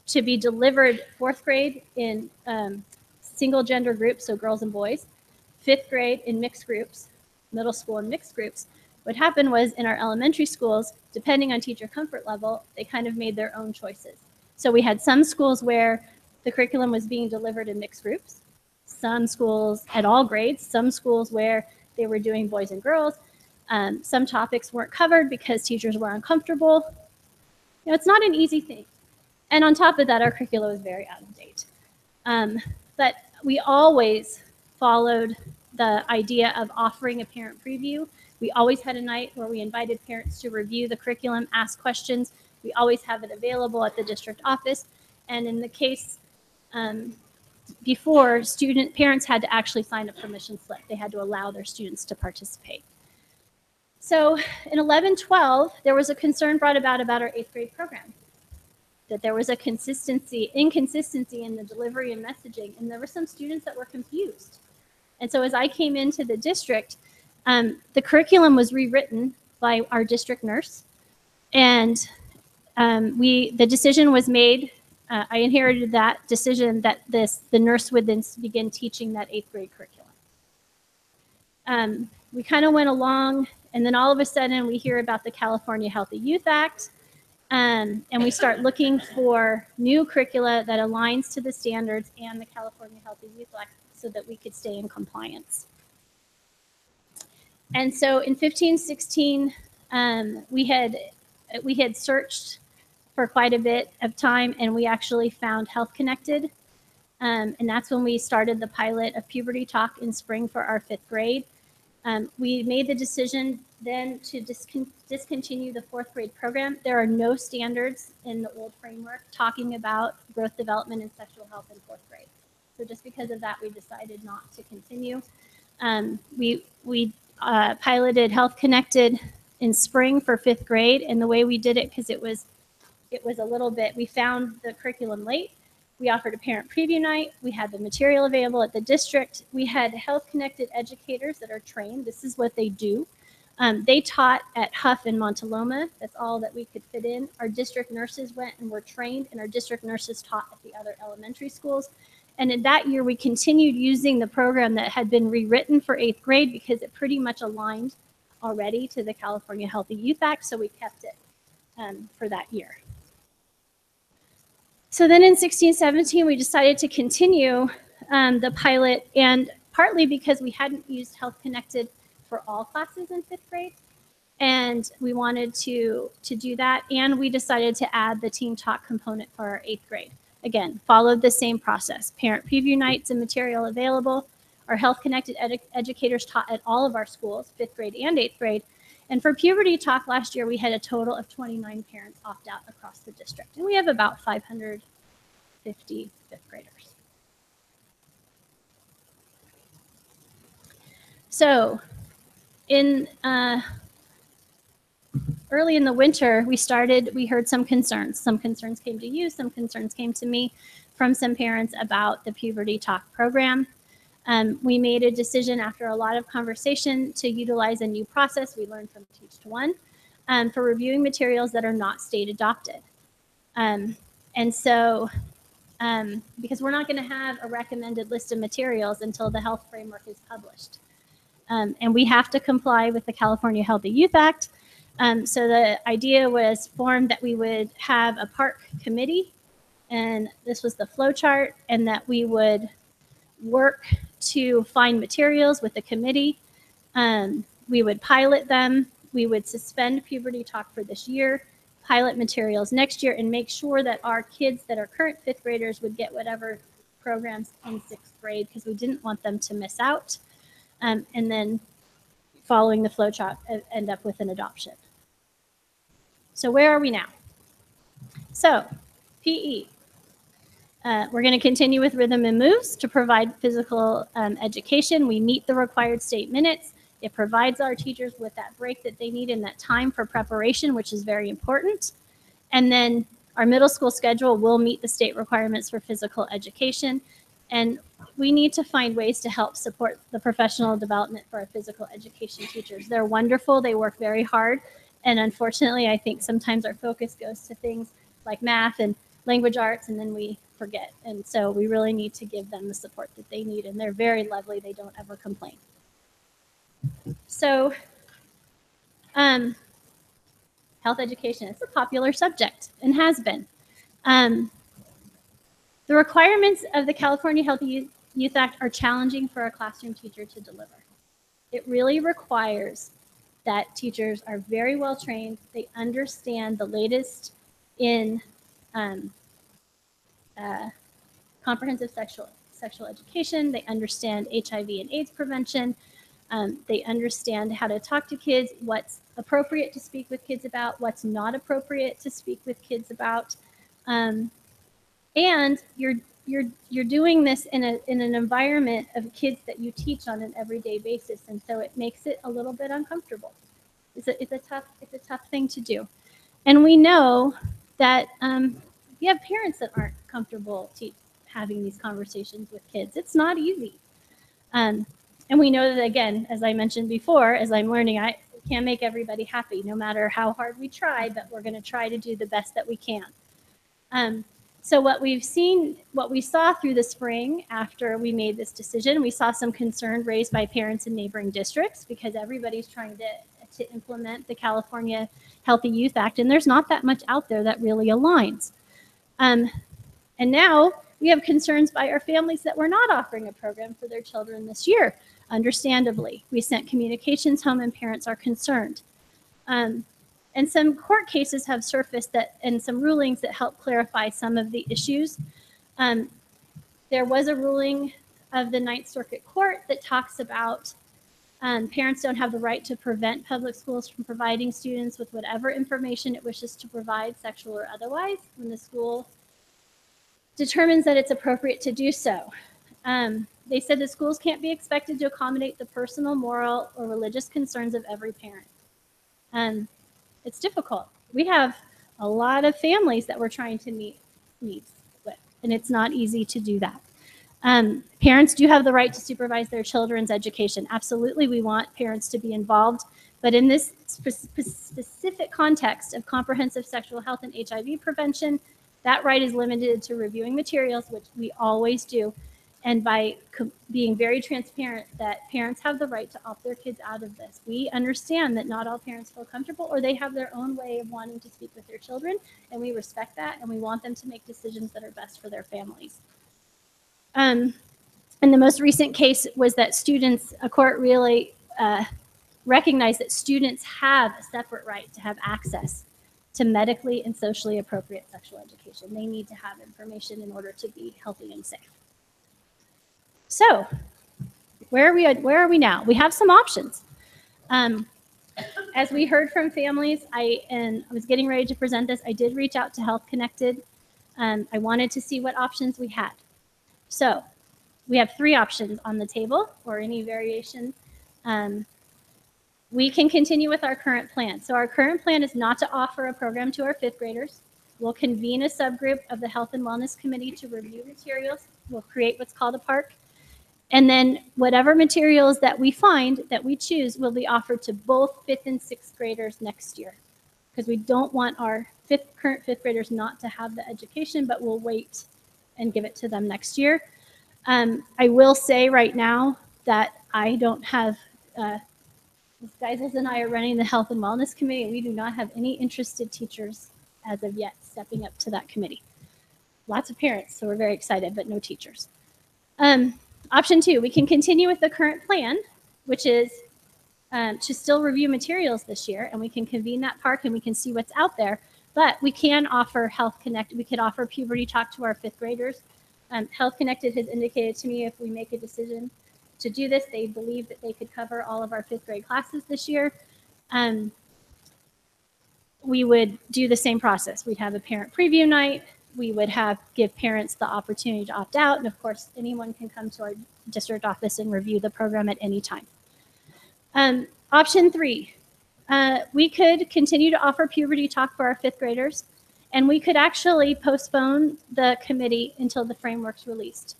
to be delivered 4th grade in single gender groups, so girls and boys, 5th grade in mixed groups, middle school in mixed groups, what happened was in our elementary schools, depending on teacher comfort level, they kind of made their own choices. So we had some schools where the curriculum was being delivered in mixed groups, some schools at all grades, some schools where they were doing boys and girls. Some topics weren't covered because teachers were uncomfortable. You know, it's not an easy thing. And on top of that, our curriculum was very out of date. But we always followed the idea of offering a parent preview. We always had a night where we invited parents to review the curriculum, ask questions. We always have it available at the district office. And in the case before, parents had to actually sign a permission slip. They had to allow their students to participate. So in 11-12, there was a concern brought about our 8th grade program, that there was a inconsistency in the delivery and messaging, and there were some students that were confused. And so as I came into the district, the curriculum was rewritten by our district nurse, and the decision was made. I inherited that decision that the nurse would then begin teaching that 8th grade curriculum. We kind of went along, and then all of a sudden we hear about the California Healthy Youth Act, and we start looking for new curricula that aligns to the standards and the California Healthy Youth Act so that we could stay in compliance. And so in 15-16, we had searched for quite a bit of time, and we actually found Health Connected. And that's when we started the pilot of Puberty Talk in spring for our 5th grade. We made the decision then to discontinue the 4th grade program. There are no standards in the old framework talking about growth, development, and sexual health in 4th grade. So just because of that, we decided not to continue. We piloted Health Connected in spring for 5th grade, and the way we did it, because it was a little bit, we found the curriculum late. We offered a parent preview night. We had the material available at the district. We had Health Connected educators that are trained. This is what they do. They taught at Huff and Montaloma. That's all that we could fit in. Our district nurses went and were trained, and our district nurses taught at the other elementary schools. And in that year, we continued using the program that had been rewritten for 8th grade because it pretty much aligned already to the California Healthy Youth Act, so we kept it for that year. So then in 16-17, we decided to continue the pilot, and partly because we hadn't used Health Connected for all classes in 5th grade, and we wanted to do that, and we decided to add the Team Talk component for our 8th grade. Again, followed the same process. Parent preview nights and material available. Our Health Connected educators taught at all of our schools, 5th grade and 8th grade. And for Puberty Talk last year, we had a total of 29 parents opt out across the district. And we have about 550 5th graders. So early in the winter, we heard some concerns. Some concerns came to you, some concerns came to me from some parents about the Puberty Talk program. We made a decision after a lot of conversation to utilize a new process we learned from Teach to One for reviewing materials that are not state adopted. And so, because we're not going to have a recommended list of materials until the health framework is published. And we have to comply with the California Healthy Youth Act. So the idea was formed that we would have a park committee, and this was the flow chart, and that we would work to find materials with the committee. We would pilot them. We would suspend Puberty Talk for this year, pilot materials next year, and make sure that our kids that are current 5th graders would get whatever programs in 6th grade, because we didn't want them to miss out. And then following the flow chart, end up with an adoption. So where are we now? So PE. We're going to continue with Rhythm and Moves to provide physical education. We meet the required state minutes. It provides our teachers with that break that they need and that time for preparation, which is very important. And then our middle school schedule will meet the state requirements for physical education. And we need to find ways to help support the professional development for our physical education teachers. They're wonderful. They work very hard. And unfortunately, I think sometimes our focus goes to things like math and language arts, and then we forget. And so we really need to give them the support that they need. And they're very lovely. They don't ever complain. So health education is a popular subject and has been. The requirements of the California Healthy Youth Act are challenging for a classroom teacher to deliver. It really requires that teachers are very well trained. They understand the latest in comprehensive sexual education. They understand HIV and AIDS prevention. They understand how to talk to kids, what's appropriate to speak with kids about, what's not appropriate to speak with kids about. And you're doing this in an environment of kids that you teach on an everyday basis, and so it makes it a little bit uncomfortable. It's a tough thing to do, and we know that you have parents that aren't comfortable having these conversations with kids. It's not easy, and we know that, again, as I mentioned before, as I'm learning, I can't make everybody happy, no matter how hard we try. But we're going to try to do the best that we can. So what we saw through the spring after we made this decision, we saw some concern raised by parents in neighboring districts, because everybody's trying to implement the California Healthy Youth Act, and there's not that much out there that really aligns. And now we have concerns by our families that we're not offering a program for their children this year. Understandably, we sent communications home and parents are concerned. And some court cases have surfaced and some rulings that help clarify some of the issues. There was a ruling of the Ninth Circuit Court that talks about parents don't have the right to prevent public schools from providing students with whatever information it wishes to provide, sexual or otherwise, when the school determines that it's appropriate to do so. They said the schools can't be expected to accommodate the personal, moral, or religious concerns of every parent. It's difficult. We have a lot of families that we're trying to meet needs with, and it's not easy to do that. Parents do have the right to supervise their children's education. Absolutely, we want parents to be involved, but in this specific context of comprehensive sexual health and HIV prevention, that right is limited to reviewing materials, which we always do, and by being very transparent that parents have the right to opt their kids out of this. We understand that not all parents feel comfortable or they have their own way of wanting to speak with their children, and we respect that, and we want them to make decisions that are best for their families. And the most recent case was that students, a court really recognized that students have a separate right to have access to medically and socially appropriate sexual education. They need to have information in order to be healthy and safe. So, where are we now? We have some options. As we heard from families, I was getting ready to present this. I did reach out to Health Connected. I wanted to see what options we had. So, we have 3 options on the table, or any variation. We can continue with our current plan. So our current plan is not to offer a program to our 5th graders. We'll convene a subgroup of the Health and Wellness Committee to review materials. We'll create what's called a PARC. And then whatever materials that we find, that we choose, will be offered to both 5th and 6th graders next year. Because we don't want our current 5th graders not to have the education, but we'll wait and give it to them next year. I will say right now that I don't have, Ms. Geisels and I are running the Health and Wellness Committee, and we do not have any interested teachers as of yet stepping up to that committee. Lots of parents, so we're very excited, but no teachers. Option 2, we can continue with the current plan, which is to still review materials this year, and we can convene that PARC and we can see what's out there. But we can offer Health Connected. We could offer Puberty Talk to our 5th graders. Health Connected has indicated to me if we make a decision to do this, they believe that they could cover all of our 5th grade classes this year. We would do the same process. We'd have a parent preview night. We would give parents the opportunity to opt out. And of course, anyone can come to our district office and review the program at any time. Option 3, we could continue to offer Puberty Talk for our 5th graders, and we could actually postpone the committee until the framework's released.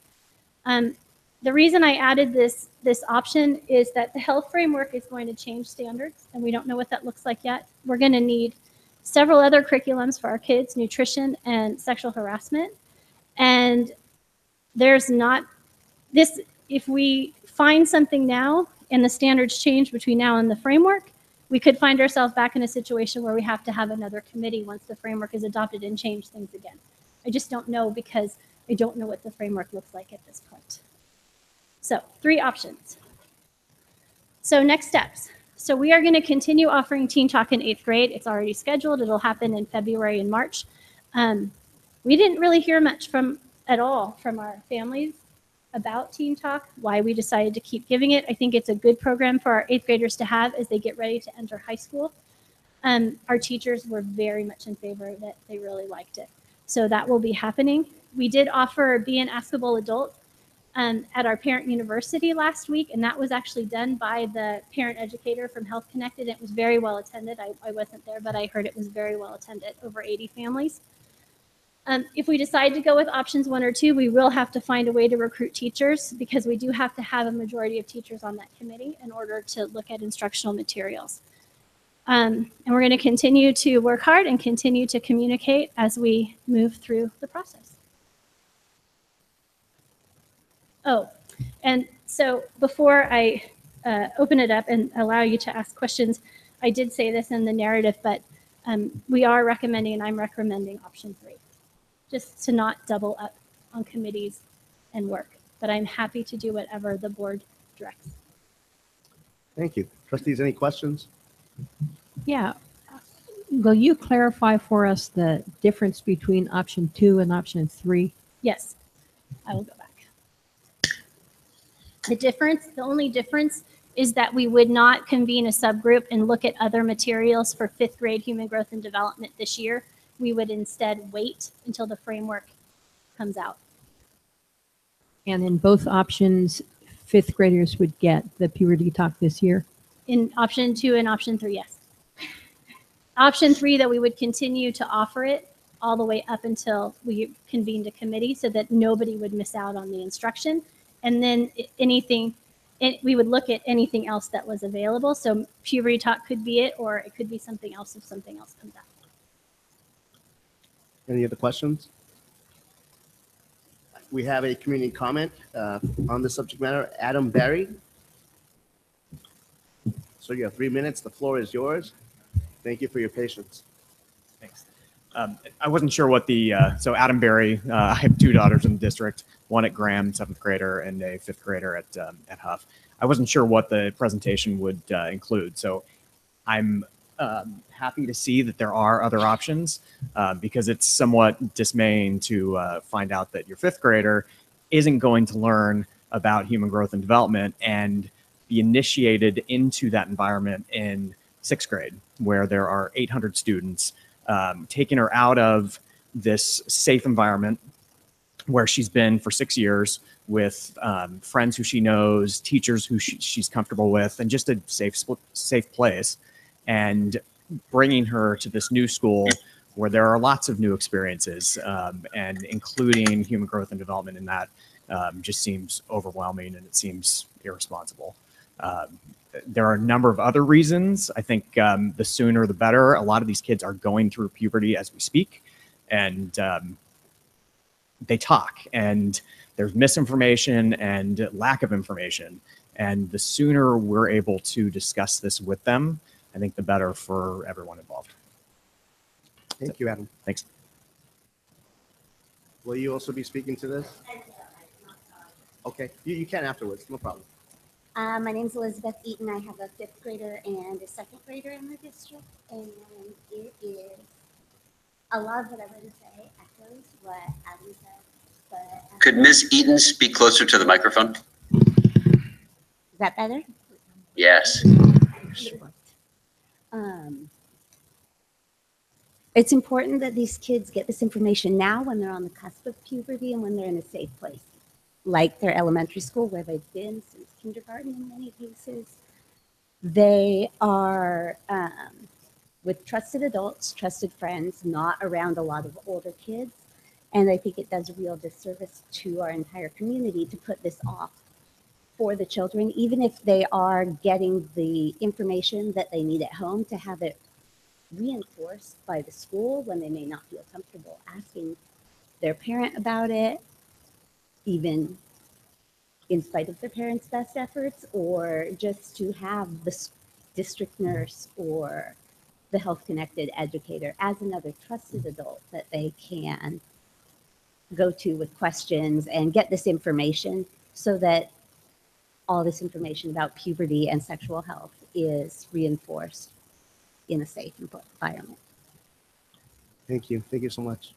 The reason I added this option is that the health framework is going to change standards, and we don't know what that looks like yet. We're going to need several other curriculums for our kids, nutrition and sexual harassment. And there's not this, if we find something now and the standards change between now and the framework, we could find ourselves back in a situation where we have to have another committee once the framework is adopted and change things again. I just don't know, because I don't know what the framework looks like at this point. So 3 options. So next steps. So we are going to continue offering Teen Talk in 8th grade. It's already scheduled. It'll happen in February and March. We didn't really hear much at all from our families about Teen Talk, why we decided to keep giving it. I think it's a good program for our 8th graders to have as they get ready to enter high school. Our teachers were very much in favor of it. They really liked it. So that will be happening. We did offer Be an Askable Adult at our parent university last week, and that was actually done by the parent educator from Health Connected. It was very well attended. I wasn't there, but I heard it was very well attended, over 80 families. If we decide to go with options 1 or 2, we will have to find a way to recruit teachers, because we do have to have a majority of teachers on that committee in order to look at instructional materials. And we're going to continue to work hard and continue to communicate as we move through the process. Oh, and so before I open it up and allow you to ask questions, I did say this in the narrative, but we are recommending, and I'm recommending option 3, just to not double up on committees and work. But I'm happy to do whatever the board directs. Thank you. Trustees, any questions? Yeah. Will you clarify for us the difference between option 2 and option 3? Yes, I will go back. The only difference is that we would not convene a subgroup and look at other materials for 5th grade human growth and development this year. We would instead wait until the framework comes out. And in both options, 5th graders would get the Puberty Talk this year? In option 2 and option 3, yes. Option 3, that we would continue to offer it all the way up until we convened a committee so that nobody would miss out on the instruction. And then we would look at anything else that was available. So Puberty Talk could be it, or it could be something else if something else comes out. Any other questions? We have a community comment on the subject matter. Adam Barry. So you have 3 minutes. The floor is yours. Thank you for your patience. Thanks. I wasn't sure what the, so Adam Berry, I have 2 daughters in the district, one at Graham, 7th grader, and a 5th grader at Huff. I wasn't sure what the presentation would include. So I'm happy to see that there are other options because it's somewhat dismaying to find out that your 5th grader isn't going to learn about human growth and development and be initiated into that environment in 6th grade, where there are 800 students, taking her out of this safe environment where she's been for 6 years with friends who she knows, teachers who she's comfortable with, and just a safe place, and bringing her to this new school where there are lots of new experiences, and including human growth and development in that just seems overwhelming, and it seems irresponsible. There are a number of other reasons. I think the sooner the better. A lot of these kids are going through puberty as we speak, and they talk, and there's misinformation and lack of information. And the sooner we're able to discuss this with them, I think the better for everyone involved. Thank you, Adam. Thanks. Will you also be speaking to this? Okay, you can afterwards, no problem. My name is Elizabeth Eaton. I have a 5th grader and a 2nd grader in the district, and it is a lot of what I'm going to say echoes what Adam said. But Could Ms. Eaton speak closer to the microphone? is that better? Yes. It's important that these kids get this information now when they're on the cusp of puberty and when they're in a safe place, like their elementary school where they've been since kindergarten in many cases. They are with trusted adults, trusted friends, not around a lot of older kids. And I think it does a real disservice to our entire community to put this off for the children, even if they are getting the information that they need at home, to have it reinforced by the school when they may not feel comfortable asking their parent about it, even in spite of their parents' best efforts, or just to have the district nurse or the health connected educator as another trusted adult that they can go to with questions and get this information, so that all this information about puberty and sexual health is reinforced in a safe environment. Thank you. Thank you so much.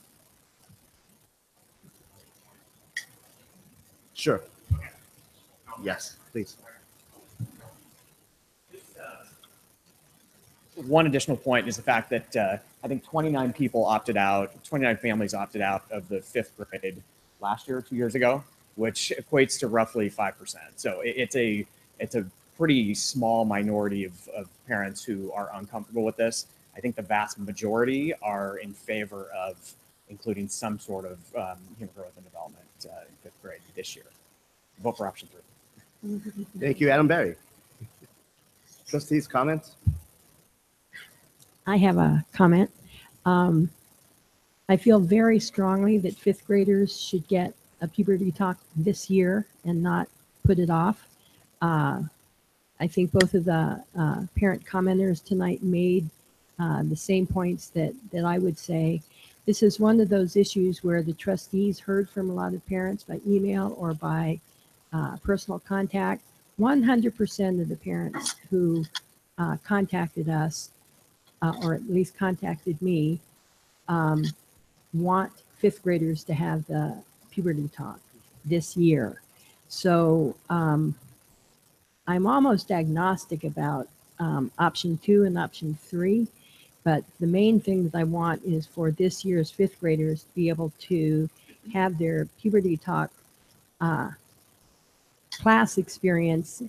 Sure. Yes, please. One additional point is the fact that I think 29 people opted out, 29 families opted out of the 5th grade last year, 2 years ago, which equates to roughly 5%. So it's a pretty small minority of parents who are uncomfortable with this. I think the vast majority are in favor of including some sort of human growth and development in 5th grade this year. Vote for option 3. Thank you, Adam Berry. Trustees, comments? I have a comment. I feel very strongly that 5th graders should get a puberty talk this year and not put it off. I think both of the parent commenters tonight made the same points that I would say. This is one of those issues where the trustees heard from a lot of parents by email or by personal contact. 100% of the parents who contacted us, or at least contacted me, want 5th graders to have the puberty talk this year. So I'm almost agnostic about option 2 and option 3, but the main thing that I want is for this year's 5th graders to be able to have their puberty talk class experience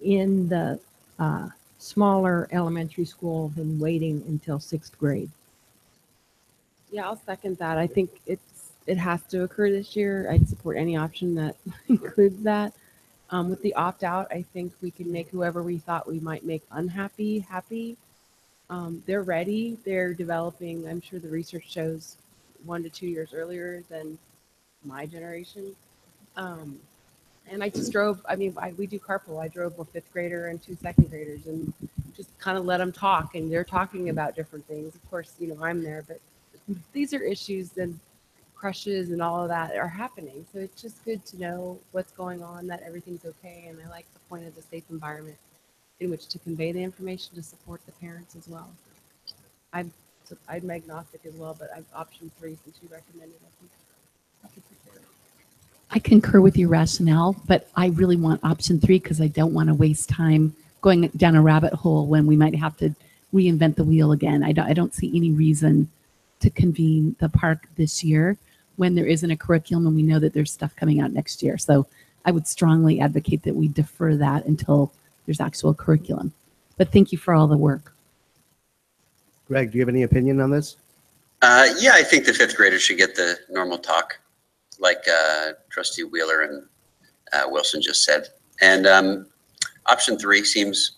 in the smaller elementary school than waiting until 6th grade. Yeah, I'll second that. I think it has to occur this year. I'd support any option that includes that. With the opt-out, I think we can make whoever we thought we might make unhappy, happy. They're ready. They're developing. I'm sure the research shows 1 to 2 years earlier than my generation. And I just drove, I mean, we do carpool. I drove a 5th grader and 2 second graders and just kind of let them talk, and they're talking about different things. Of course, you know, I'm there, but these are issues and crushes and all of that are happening. So it's just good to know what's going on, that everything's okay. And I like the point of the safe environment in which to convey the information to support the parents as well. I'm agnostic as well, but I've option 3 since you recommended it. I could consider it. I concur with your rationale, but I really want option 3 because I don't want to waste time going down a rabbit hole when we might have to reinvent the wheel again. I don't see any reason to convene the park this year when there isn't a curriculum and we know that there's stuff coming out next year. So I would strongly advocate that we defer that until there's actual curriculum. But thank you for all the work. Greg, do you have any opinion on this? Yeah, I think the 5th graders should get the normal talk, like Trustee Wheeler and Wilson just said. And option 3 seems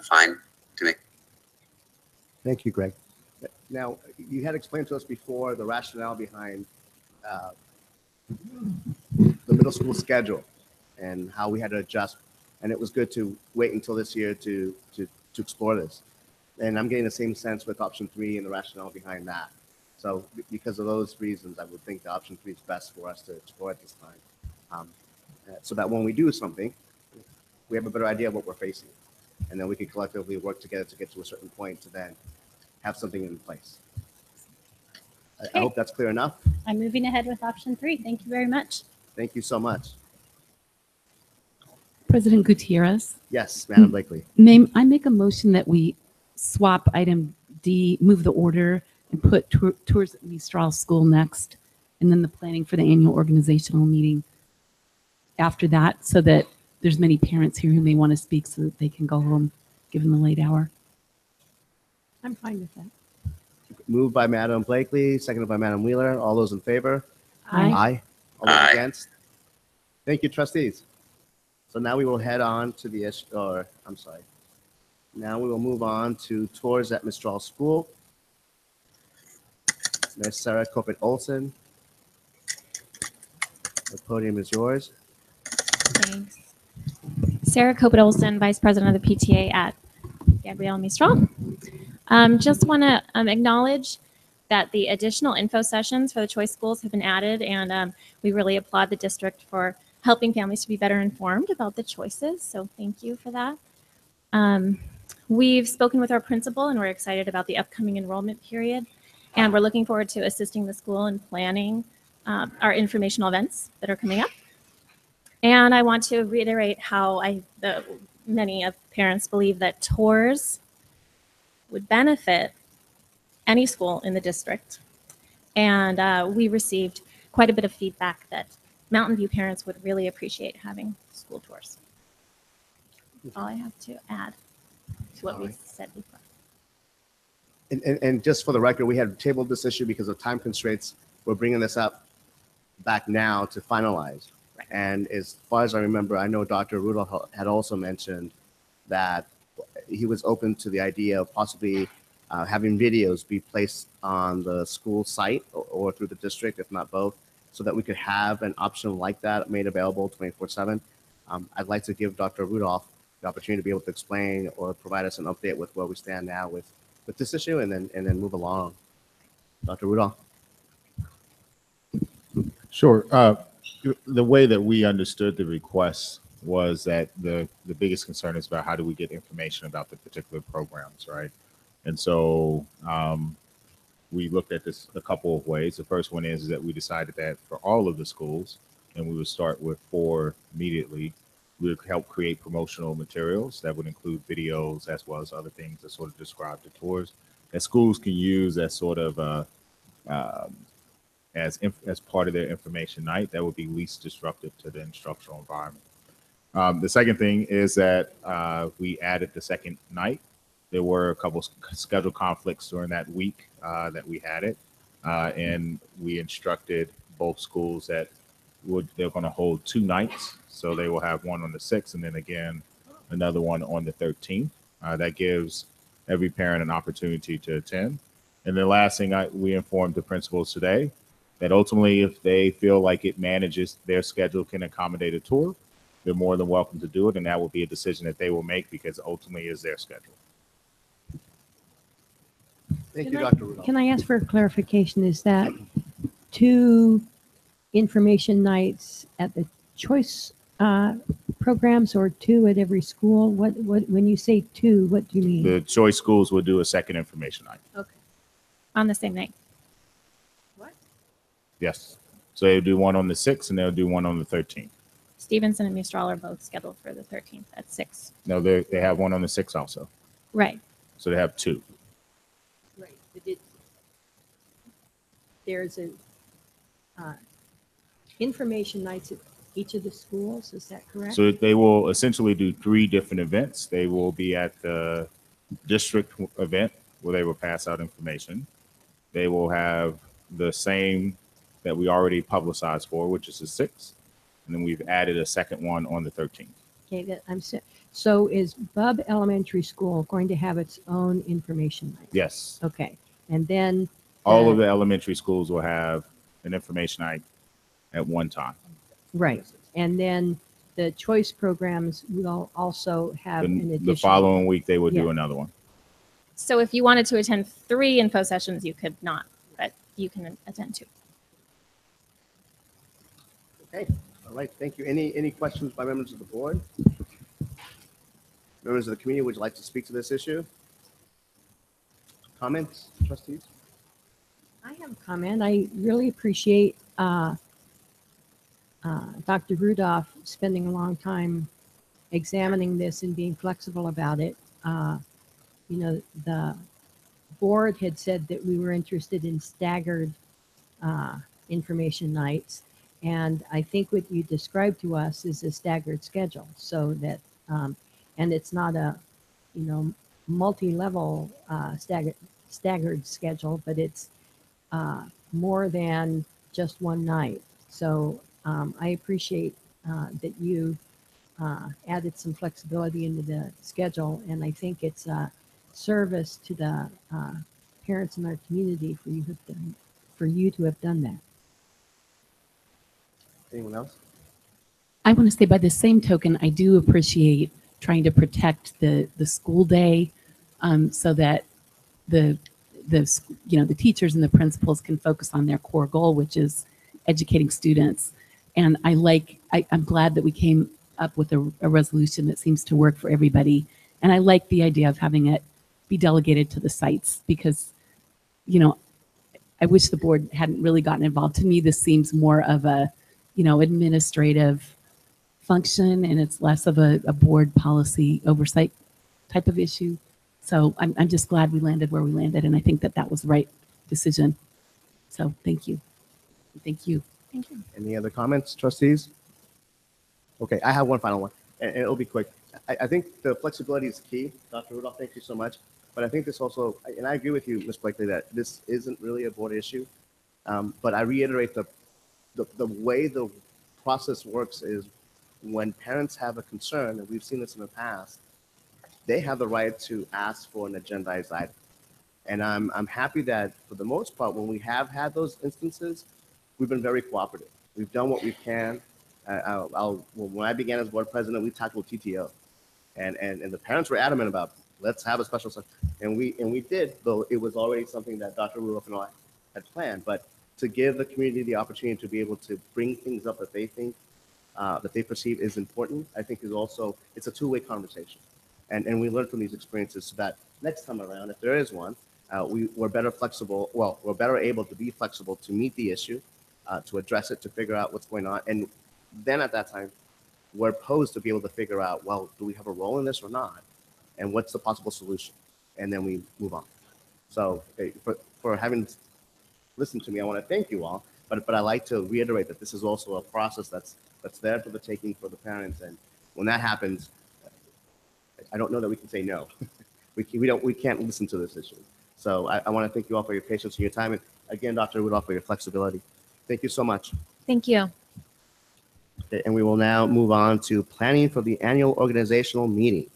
fine to me. Thank you, Greg. Now, you had explained to us before the rationale behind the middle school schedule and how we had to adjust. And it was good to wait until this year to explore this. And I'm getting the same sense with option 3 and the rationale behind that. So because of those reasons, I would think the option 3 is best for us to explore at this time. So that when we do something, we have a better idea of what we're facing. And then we can collectively work together to get to a certain point to then have something in place. I hope that's clear enough. I'm moving ahead with option 3. Thank you very much. Thank you so much. President Gutierrez. Yes, Madam Blakely. I make a motion that we swap item D, move the order, and put tours at Mistral School next, and then the planning for the annual organizational meeting after that, so that there's many parents here who may want to speak so that they can go home given the late hour. I'm fine with that. Moved by Madam Blakely, seconded by Madam Wheeler. All those in favor? Aye. Aye. All those against? Thank you, trustees. So now we will head on to the now we will move on to tours at Mistral School. Ms. Sarah Kopit Olson. The podium is yours. Thanks. Sarah Kopit Olson, Vice President of the PTA at Gabrielle Mistral. Just want to acknowledge that the additional info sessions for the choice schools have been added, and we really applaud the district for helping families to be better informed about the choices. So thank you for that. We've spoken with our principal, and we're excited about the upcoming enrollment period. And we're looking forward to assisting the school in planning our informational events that are coming up. And I want to reiterate how many of parents believe that tours would benefit any school in the district. And we received quite a bit of feedback that Mountain View parents would really appreciate having school tours. That's all I have to add to what we said before. And just for the record, we had tabled this issue because of time constraints. We're bringing this up back now to finalize. Right. And as far as I remember, I know Dr. Rudolph had also mentioned that he was open to the idea of possibly having videos be placed on the school site or through the district, if not both, so that we could have an option like that made available 24/7. I'd like to give Dr. Rudolph the opportunity to be able to explain or provide us an update with where we stand now with this issue, and then move along. Dr. Rudolph. Sure. The way that we understood the request was that the biggest concern is about how do we get information about the particular programs, right? And so we looked at this a couple of ways. The first one is that we decided that for all of the schools, and we would start with 4 immediately, we would help create promotional materials that would include videos as well as other things that sort of describe the tours that schools can use as sort of as part of their information night that would be least disruptive to the instructional environment. The second thing is that we added the second night. There were a couple schedule conflicts during that week that we had it, and we instructed both schools that they're going to hold 2 nights. So they will have one on the 6th and then again another one on the 13th. That gives every parent an opportunity to attend. And the last thing we informed the principals today that ultimately, if they feel like it manages their schedule, can accommodate a tour, they're more than welcome to do it. And that will be a decision that they will make because ultimately is their schedule. Thank Can you, I- Dr. Rudolph. Can I ask for a clarification? Is that 2 information nights at the choice programs or 2 at every school? What, when you say 2, what do you mean? The choice schools will do a second information night. Okay. On the same night. Yes. So they'll do one on the 6th and they'll do one on the 13th. Stevenson and Mistral are both scheduled for the 13th at 6. No, they have one on the 6th also. Right. So they have 2. Right. There's a information nights at each of the schools. Is that correct? So they will essentially do 3 different events. They will be at the district event where they will pass out information. They will have the same that we already publicized for, which is the 6th. And then we've added a second one on the 13th. Okay, so is Bub Elementary School going to have its own information night? Yes. Okay, and then All of the elementary schools will have an information night at one time. right, and then the choice programs will also have an The additional. following week, they will do Yeah. another one. So if you wanted to attend 3 info sessions, you could not, but you can attend 2. Okay, all right, thank you. Any questions by members of the board? Members of the community, would you like to speak to this issue? Comments, trustees? I have a comment. I really appreciate Dr. Rudolph spending a long time examining this and being flexible about it. You know, the board had said that we were interested in staggered information nights. And I think what you described to us is a staggered schedule so that, and it's not a, you know, multi-level staggered schedule, but it's more than just one night. So I appreciate that you added some flexibility into the schedule, and I think it's a service to the parents in our community for you to have done that. Anyone else? I want to say by the same token, I do appreciate trying to protect the school day so that the teachers and the principals can focus on their core goal, which is educating students. And I'm glad that we came up with a resolution that seems to work for everybody. And I like the idea of having it be delegated to the sites because, you know, I wish the board hadn't really gotten involved. To me, this seems more of a, you know, administrative function, and it's less of a board policy oversight type of issue. So I'm just glad we landed where we landed, and I think that was the right decision. So thank you. Thank you. Thank you. Any other comments, trustees? Okay, I have one final one, and it'll be quick. I think the flexibility is key. Dr. Rudolph, thank you so much. But I think this also, and I agree with you, Ms. Blakely, that this isn't really a board issue. But I reiterate the way the process works is when parents have a concern, and we've seen this in the past, they have the right to ask for an agendized item. And I'm happy that for the most part, when we have had those instances, we've been very cooperative. We've done what we can. When I began as board president, we tackled TTO, and the parents were adamant about let's have a special session, and we did, though it was already something that Dr. Rudolph and I had planned. But to give the community the opportunity to be able to bring things up that they think that they perceive is important, I think is also it's a two-way conversation, and we learn from these experiences so that next time around, if there is one, we're better flexible. Well, we're better able to be flexible to meet the issue, to address it, to figure out what's going on, and then at that time, we're posed to be able to figure out, well, do we have a role in this or not? And what's the possible solution? And then we move on. So for having listened to me, I want to thank you all, but I like to reiterate that this is also a process that's there for the taking for the parents. And when that happens, I don't know that we can say no. we can't listen to this issue. So I want to thank you all for your patience and your time. And again, Dr. Rudolph, for your flexibility. Thank you so much. Thank you. Okay, and we will now move on to planning for the annual organizational meeting.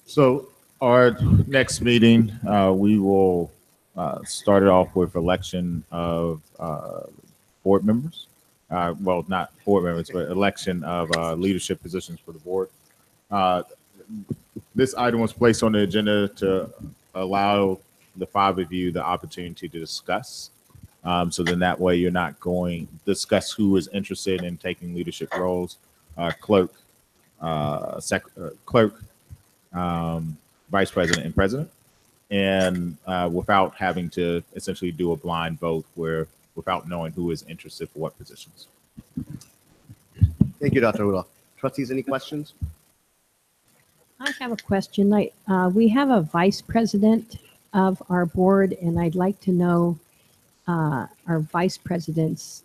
So Our next meeting, we will start it off with election of board members. Well, not board members, but election of leadership positions for the board. This item was placed on the agenda to allow the five of you the opportunity to discuss. So then that way you're not going discuss who is interested in taking leadership roles, clerk, vice president, and president, and without having to essentially do a blind vote without knowing who is interested for what positions. Thank you, Dr. Rudolph. Trustees, any questions? I have a question. We have a vice president of our board, and I'd like to know our vice president's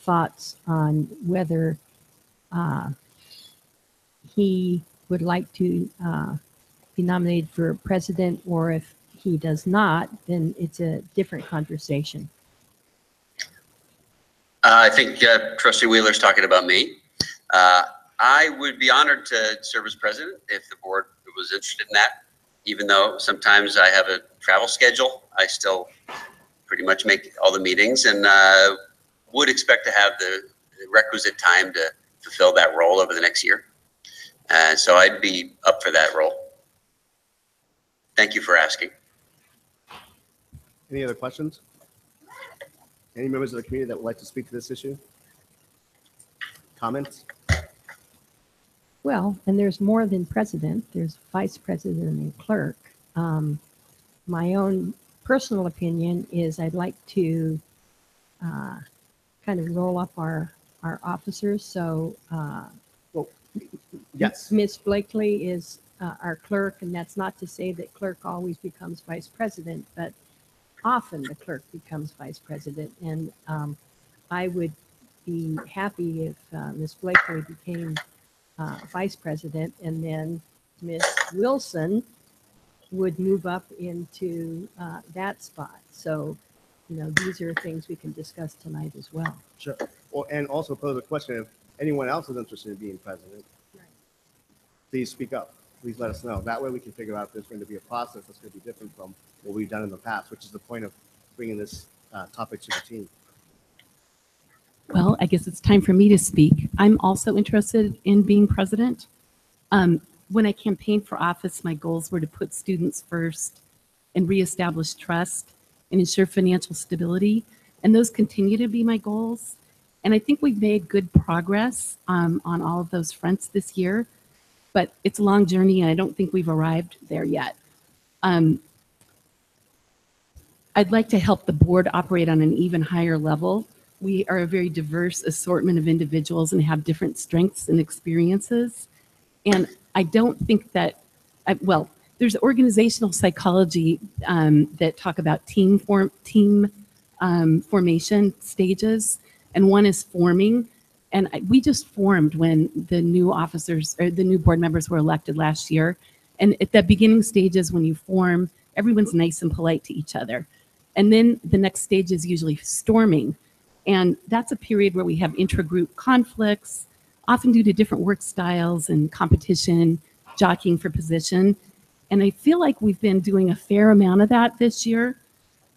thoughts on whether he would like to be nominated for president, or if he does not, then it's a different conversation. I think Trustee Wheeler's talking about me. I would be honored to serve as president if the board was interested in that. Even though sometimes I have a travel schedule, I still pretty much make all the meetings, and would expect to have the requisite time to fulfill that role over the next year. So I'd be up for that role. Thank you for asking. Any other questions? Any members of the community that would like to speak to this issue? Comments? Well, and there's more than president. There's vice president and clerk. My own personal opinion is I'd like to kind of roll up our officers. So yes, Miss Blakely is our clerk, and that's not to say that clerk always becomes vice president, but often the clerk becomes vice president. And I would be happy if Miss Blakely became vice president, and then Miss Wilson would move up into that spot. So, you know, these are things we can discuss tonight as well. Sure. Well, and also pose a question: if anyone else is interested in being president, please speak up. Please let us know. That way we can figure out if there's going to be a process that's going to be different from what we've done in the past, which is the point of bringing this topic to the team. Well, I guess it's time for me to speak. I'm also interested in being president. When I campaigned for office, my goals were to put students first and reestablish trust and ensure financial stability. And those continue to be my goals. And I think we've made good progress on all of those fronts this year, but it's a long journey and I don't think we've arrived there yet. I'd like to help the board operate on an even higher level. We are a very diverse assortment of individuals and have different strengths and experiences. And I don't think that, well, there's organizational psychology that talk about team formation stages, and one is forming. And we just formed when the new officers or the new board members were elected last year. And at the beginning stages, when you form, everyone's nice and polite to each other. And then the next stage is usually storming. And that's a period where we have intra-group conflicts, often due to different work styles and competition, jockeying for position. And I feel like we've been doing a fair amount of that this year.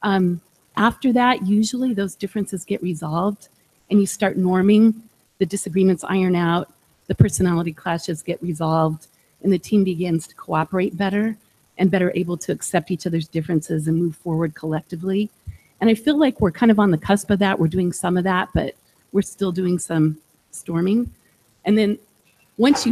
After that, usually those differences get resolved and you start norming, the disagreements iron out, the personality clashes get resolved, and the team begins to cooperate better and better able to accept each other's differences and move forward collectively. And I feel like we're kind of on the cusp of that. We're doing some of that, but we're still doing some storming. And then once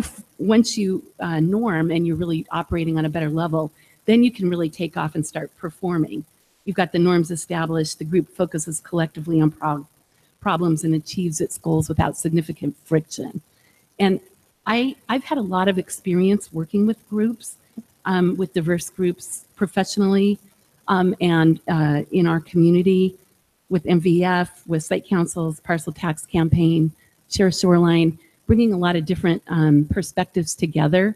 you norm and you're really operating on a better level, then you can really take off and start performing. You've got the norms established, the group focuses collectively on problems and achieves its goals without significant friction. And I've had a lot of experience working with groups, with diverse groups professionally, and in our community with MVF, with site councils, parcel tax campaign, Share Shoreline, bringing a lot of different perspectives together.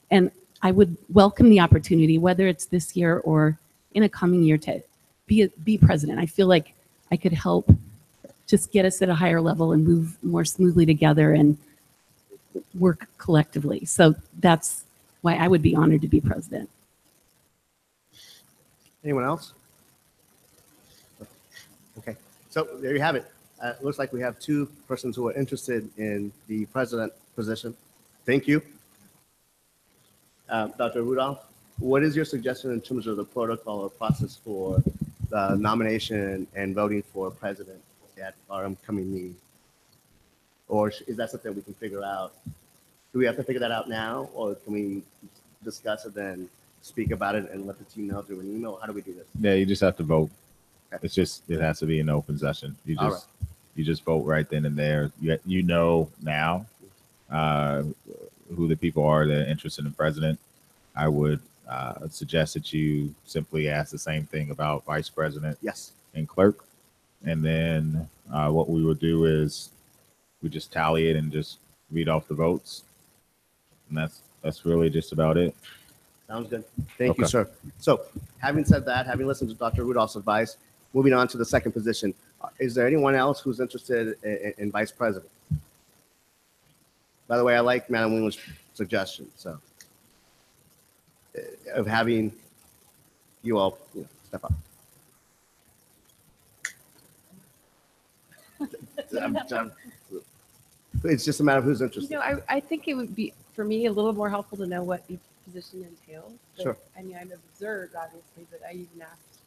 And I would welcome the opportunity, whether it's this year or in a coming year, to be president. I feel like I could help just get us at a higher level and move more smoothly together and work collectively. So that's why I would be honored to be president. Anyone else? Okay, so there you have it. It looks like we have two persons who are interested in the president position. Thank you. Dr. Rudolph, what is your suggestion in terms of the protocol or process for the nomination and voting for president at our upcoming meeting? Or is that something we can figure out? Do we have to figure that out now, or can we discuss it then speak about it and let the team know through an email? How do we do this? Yeah, you just have to vote. It's just, it has to be an open session. All right. You just vote right then and there. You know now who the people are that are interested in president. I would suggest that you simply ask the same thing about vice president. Yes. And clerk. And then what we would do is we just tally it and just read off the votes. And that's really just about it. Sounds good. Thank you, Okay. sir. So having said that, having listened to Dr. Rudolph's advice, moving on to the second position, is there anyone else who's interested in vice president? By the way, I like Madam Wheeler's suggestion, so of having you all step up. It's just a matter of who's interested. I think it would be, for me, a little more helpful to know what each position entails. But, Sure. I mean, I've observed, obviously, but I even asked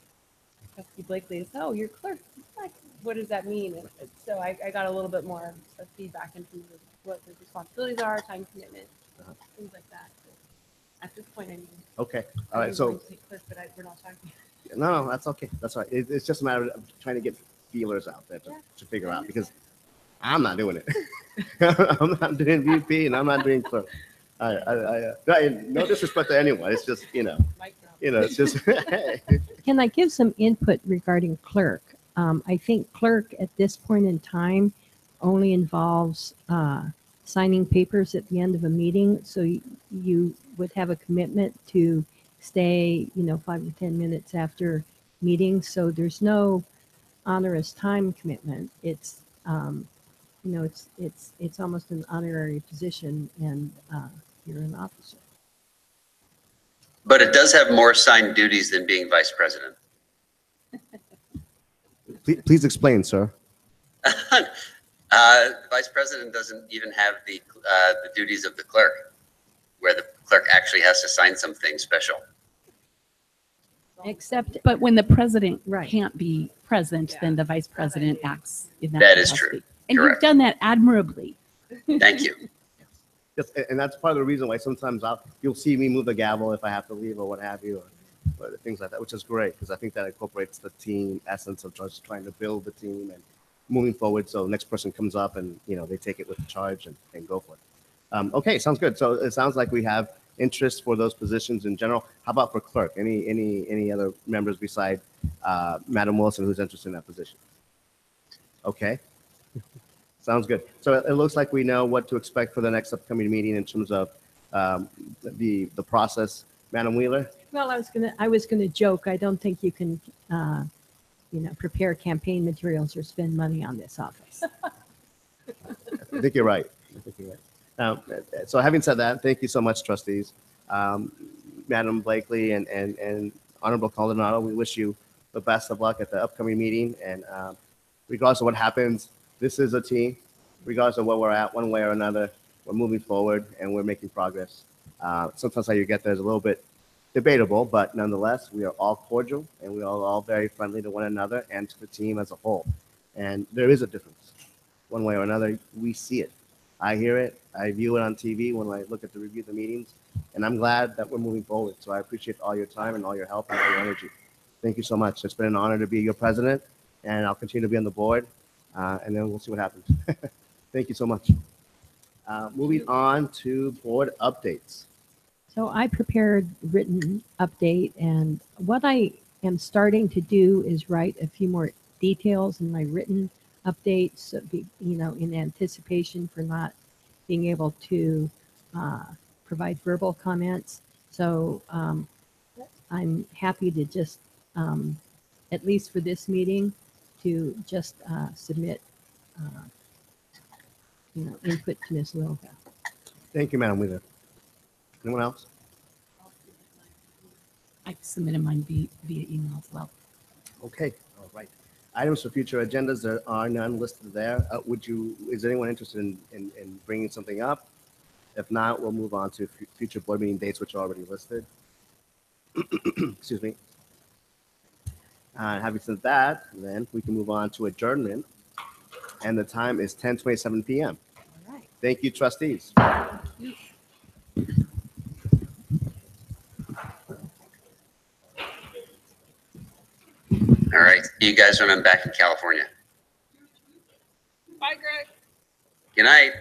Trustee Blakely, oh, you're clerk. Like, what does that mean? And so I got a little bit more of feedback in terms of what the responsibilities are, time commitment, things like that. But at this point, I mean. Okay, all I right, was so, going to take clerk, but we're not talking. no, that's okay, that's all right. It's just a matter of trying to get feelers out there to figure out, because I'm not doing it. I'm not doing VP and I'm not doing clerk. No disrespect to anyone, it's just, it's just. Can I give some input regarding clerk? I think clerk at this point in time only involves signing papers at the end of a meeting. So you would have a commitment to stay, 5 to 10 minutes after meetings. So there's no onerous time commitment. It's, it's almost an honorary position, and you're an officer. But it does have more assigned duties than being vice president. Please explain, sir. Vice president doesn't even have the duties of the clerk, where the clerk actually has to sign something special. Except, But when the president can't be present, then the vice president acts in that That is capacity. true. And Correct. you've done that admirably. Thank you. Yes, and that's part of the reason why sometimes you'll see me move the gavel if I have to leave or what have you, or things like that, which is great, because I think that incorporates the team essence of just trying to build the team and moving forward. So the next person comes up and, they take it with the charge and go for it. Okay, sounds good. So it sounds like we have interest for those positions in general. How about for clerk? Any other members beside Madam Wilson who's interested in that position? Okay. Sounds good. So it looks like we know what to expect for the next upcoming meeting in terms of the process. Madam Wheeler? well, I was gonna joke. I don't think you can, prepare campaign materials or spend money on this office. I think you're right. So having said that, thank you so much, trustees. Madam Blakely and Honorable Coronado, we wish you the best of luck at the upcoming meeting. And regardless of what happens, this is a team. Regardless of where we're at, one way or another, we're moving forward and we're making progress. Sometimes how you get there is a little bit debatable, but nonetheless, we are all cordial and we are all very friendly to one another and to the team as a whole. And there is a difference. One way or another, we see it. I hear it. I view it on TV when I look at the review of the meetings, and I'm glad that we're moving forward. So I appreciate all your time and all your help and all your energy. Thank you so much. It's been an honor to be your president, and I'll continue to be on the board, and then we'll see what happens. Thank you so much. Moving on to board updates. So I prepared written update, and what I am starting to do is write a few more details in my written updates, in anticipation for not being able to provide verbal comments. So I'm happy to just, at least for this meeting, to just submit, input to Ms. Lilga. Thank you, Madam Wheeler. Anyone else? I submitted mine via email as well. Okay, all right. Items for future agendas, there are none listed there. Is anyone interested in bringing something up? If not, we'll move on to future board meeting dates, which are already listed. Excuse me. Having said that, then we can move on to adjournment. And the time is 10:27 p.m. All right. Thank you, trustees. All right. See you guys when I'm back in California. Bye, Greg. Good night.